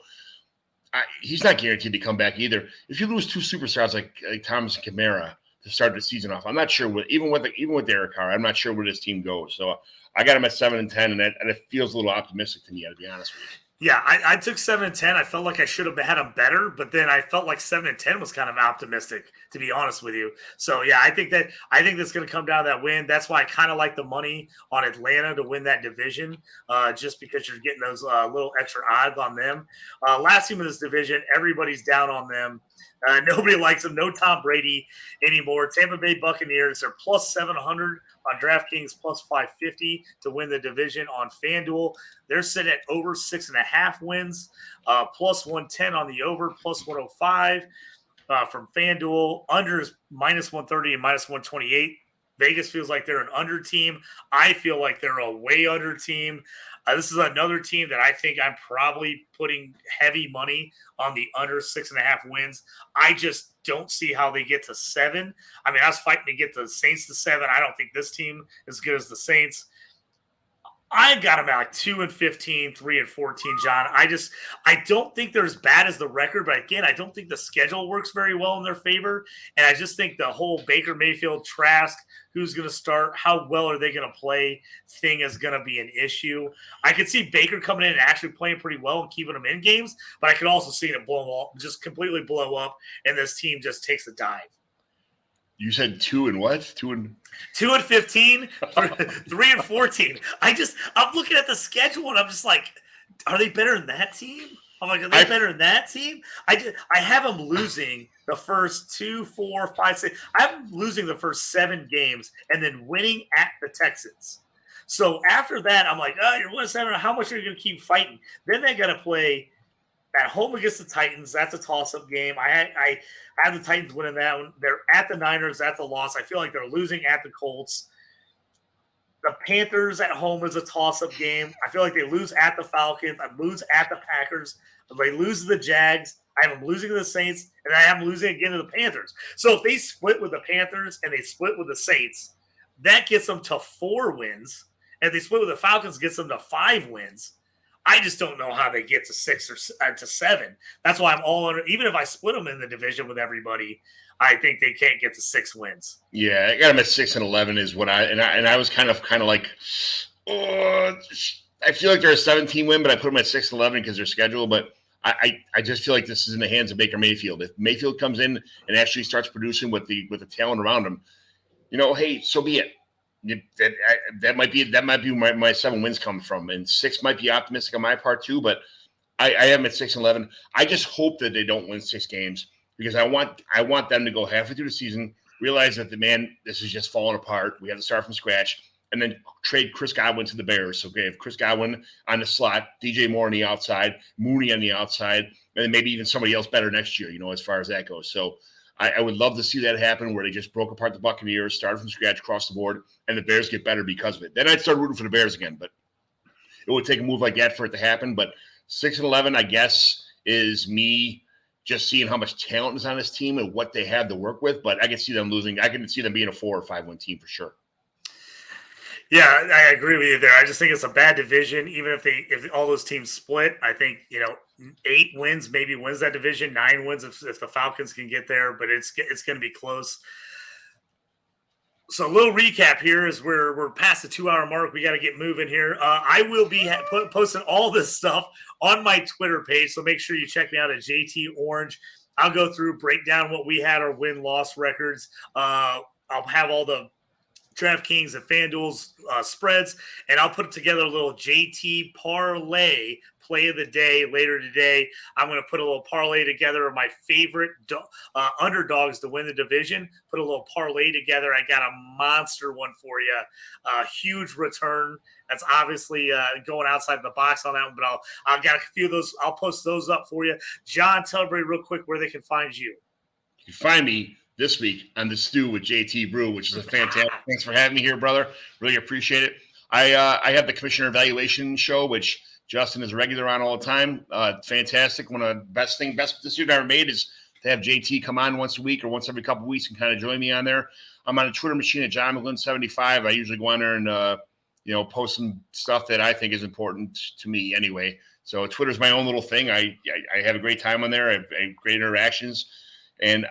Speaker 3: he's not guaranteed to come back either. If you lose two superstars like Thomas and Kamara to start the season off, I'm not sure even with Derek Carr, I'm not sure where this team goes. So I got him at 7-10, and it feels a little optimistic to me, to be honest with you.
Speaker 1: Yeah, I took 7-10. I felt like I should have had them better, but then I felt like 7-10 was kind of optimistic, to be honest with you. So yeah, I think that's going to come down to that win. That's why I kind of like the money on Atlanta to win that division, just because you're getting those little extra odds on them. Last team in this division, everybody's down on them. Nobody likes them. No Tom Brady anymore. Tampa Bay Buccaneers are plus 700 on DraftKings, plus 550 to win the division on FanDuel. They're sitting at over 6.5 wins, plus 110 on the over, plus 105 from FanDuel. Unders minus 130 and minus 128. Vegas feels like they're an under team. I feel like they're a way under team. This is another team that I think I'm probably putting heavy money on the under 6.5 wins. I just don't see how they get to 7. I mean, I was fighting to get the Saints to 7. I don't think this team is as good as the Saints. I got them at like 2-15, 3-14, John. I don't think they're as bad as the record, but again, I don't think the schedule works very well in their favor. And I just think the whole Baker Mayfield, Trask, who's going to start, how well are they going to play thing is going to be an issue. I could see Baker coming in and actually playing pretty well and keeping them in games, but I could also see it just completely blow up, and this team just takes a dive.
Speaker 3: You said 2 and what?
Speaker 1: 2-15, 3-14. I'm looking at the schedule and I'm just like, are they better than that team? I'm like, are they better than that team? I have them losing the first 2, 4, 5, 6. I'm losing the first 7 games and then winning at the Texans. So after that, I'm like, oh, you're 1-7. How much are you going to keep fighting? Then they got to play at home against the Titans. That's a toss-up game. I have the Titans winning that one. They're at the Niners. That's a loss. I feel like they're losing at the Colts. The Panthers at home is a toss-up game. I feel like they lose at the Falcons. I lose at the Packers. They lose to the Jags. I have them losing to the Saints, and I have them losing again to the Panthers. So if they split with the Panthers and they split with the Saints, that gets them to 4 wins. And if they split with the Falcons, gets them to 5 wins. I just don't know how they get to 6 or to 7. That's why I'm all under. Even if I split them in the division with everybody, I think they can't get to 6 wins.
Speaker 3: Yeah, I got them at 6-11 is what I was kind of like, oh, I feel like they're a 17 win, but I put them at 6-11 because they're scheduled. But I just feel like this is in the hands of Baker Mayfield. If Mayfield comes in and actually starts producing with the talent around him, hey, so be it. That might be where my 7 wins come from, and 6 might be optimistic on my part too. But I am at 6-11. I just hope that they don't win 6 games because I want them to go halfway through the season, realize that this is just falling apart. We have to start from scratch, and then trade Chris Godwin to the Bears. So okay, if Chris Godwin on the slot, DJ Moore on the outside, Mooney on the outside, and then maybe even somebody else better next year. As far as that goes. So. I would love to see that happen where they just broke apart the Buccaneers, started from scratch across the board, and the Bears get better because of it. Then I'd start rooting for the Bears again, but it would take a move like that for it to happen. But 6-11, I guess, is me just seeing how much talent is on this team and what they have to work with. But I can see them losing. I can see them being a 4 or 5 win team for sure.
Speaker 1: Yeah, I agree with you there. I just think it's a bad division. Even if all those teams split, I think 8 wins maybe wins that division. 9 wins if the Falcons can get there, but it's going to be close. So a little recap here is we're past the 2-hour mark. We got to get moving here. I will be posting all this stuff on my Twitter page, so make sure you check me out at JT Orange. I'll go through, break down what we had, our win-loss records. I'll have all the DraftKings and FanDuel's spreads, and I'll put together a little JT parlay play of the day later today. I'm going to put a little parlay together of my favorite underdogs to win the division, put a little parlay together. I got a monster one for you, a huge return. That's obviously going outside the box on that one, but I'll got a few of those. I'll post those up for you. John, tell everybody real quick where they can find you.
Speaker 3: You can find me this week on the Stew with JT Brew, which is a fantastic. Thanks for having me here, brother. Really appreciate it. I have the Commissioner Evaluation Show, which Justin is regular on all the time. Fantastic. One of the best decision I ever made is to have JT come on once a week or once every couple of weeks and kind of join me on there. I'm on a Twitter machine at John McGlynn 75. I usually go on there and post some stuff that I think is important to me anyway. So Twitter's my own little thing. I have a great time on there. I have great interactions. And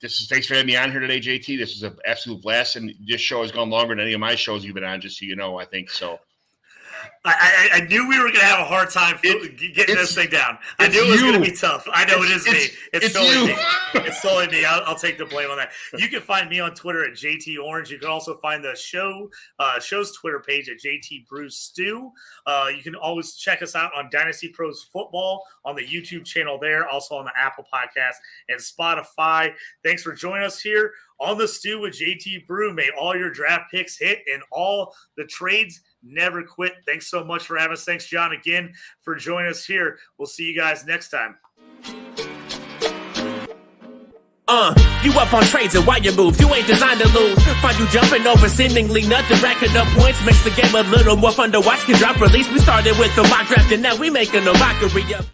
Speaker 3: thanks for having me on here today, JT. This is an absolute blast. And this show has gone longer than any of my shows you've been on, just so you know, I think so.
Speaker 1: I knew we were going to have a hard time getting this thing down. I knew it was going to be tough. I know it is me. It's totally me. It's totally me. I'll take the blame on that. You can find me on Twitter at JT Orange. You can also find the show's Twitter page at JT Brew Stew. You can always check us out on Dynasty Pros Football on the YouTube channel there, also on the Apple Podcast and Spotify. Thanks for joining us here on the Stew with JT Brew. May all your draft picks hit and all the trades never quit. Thanks so much for having us. Thanks, John, again for joining us here. We'll see you guys next time.
Speaker 2: You up on trades and why you move? You ain't designed to lose. Find you jumping over seemingly nothing, racking up points makes the game a little more fun to watch. Can drop release. We started with the mock draft and now we making a mockery of.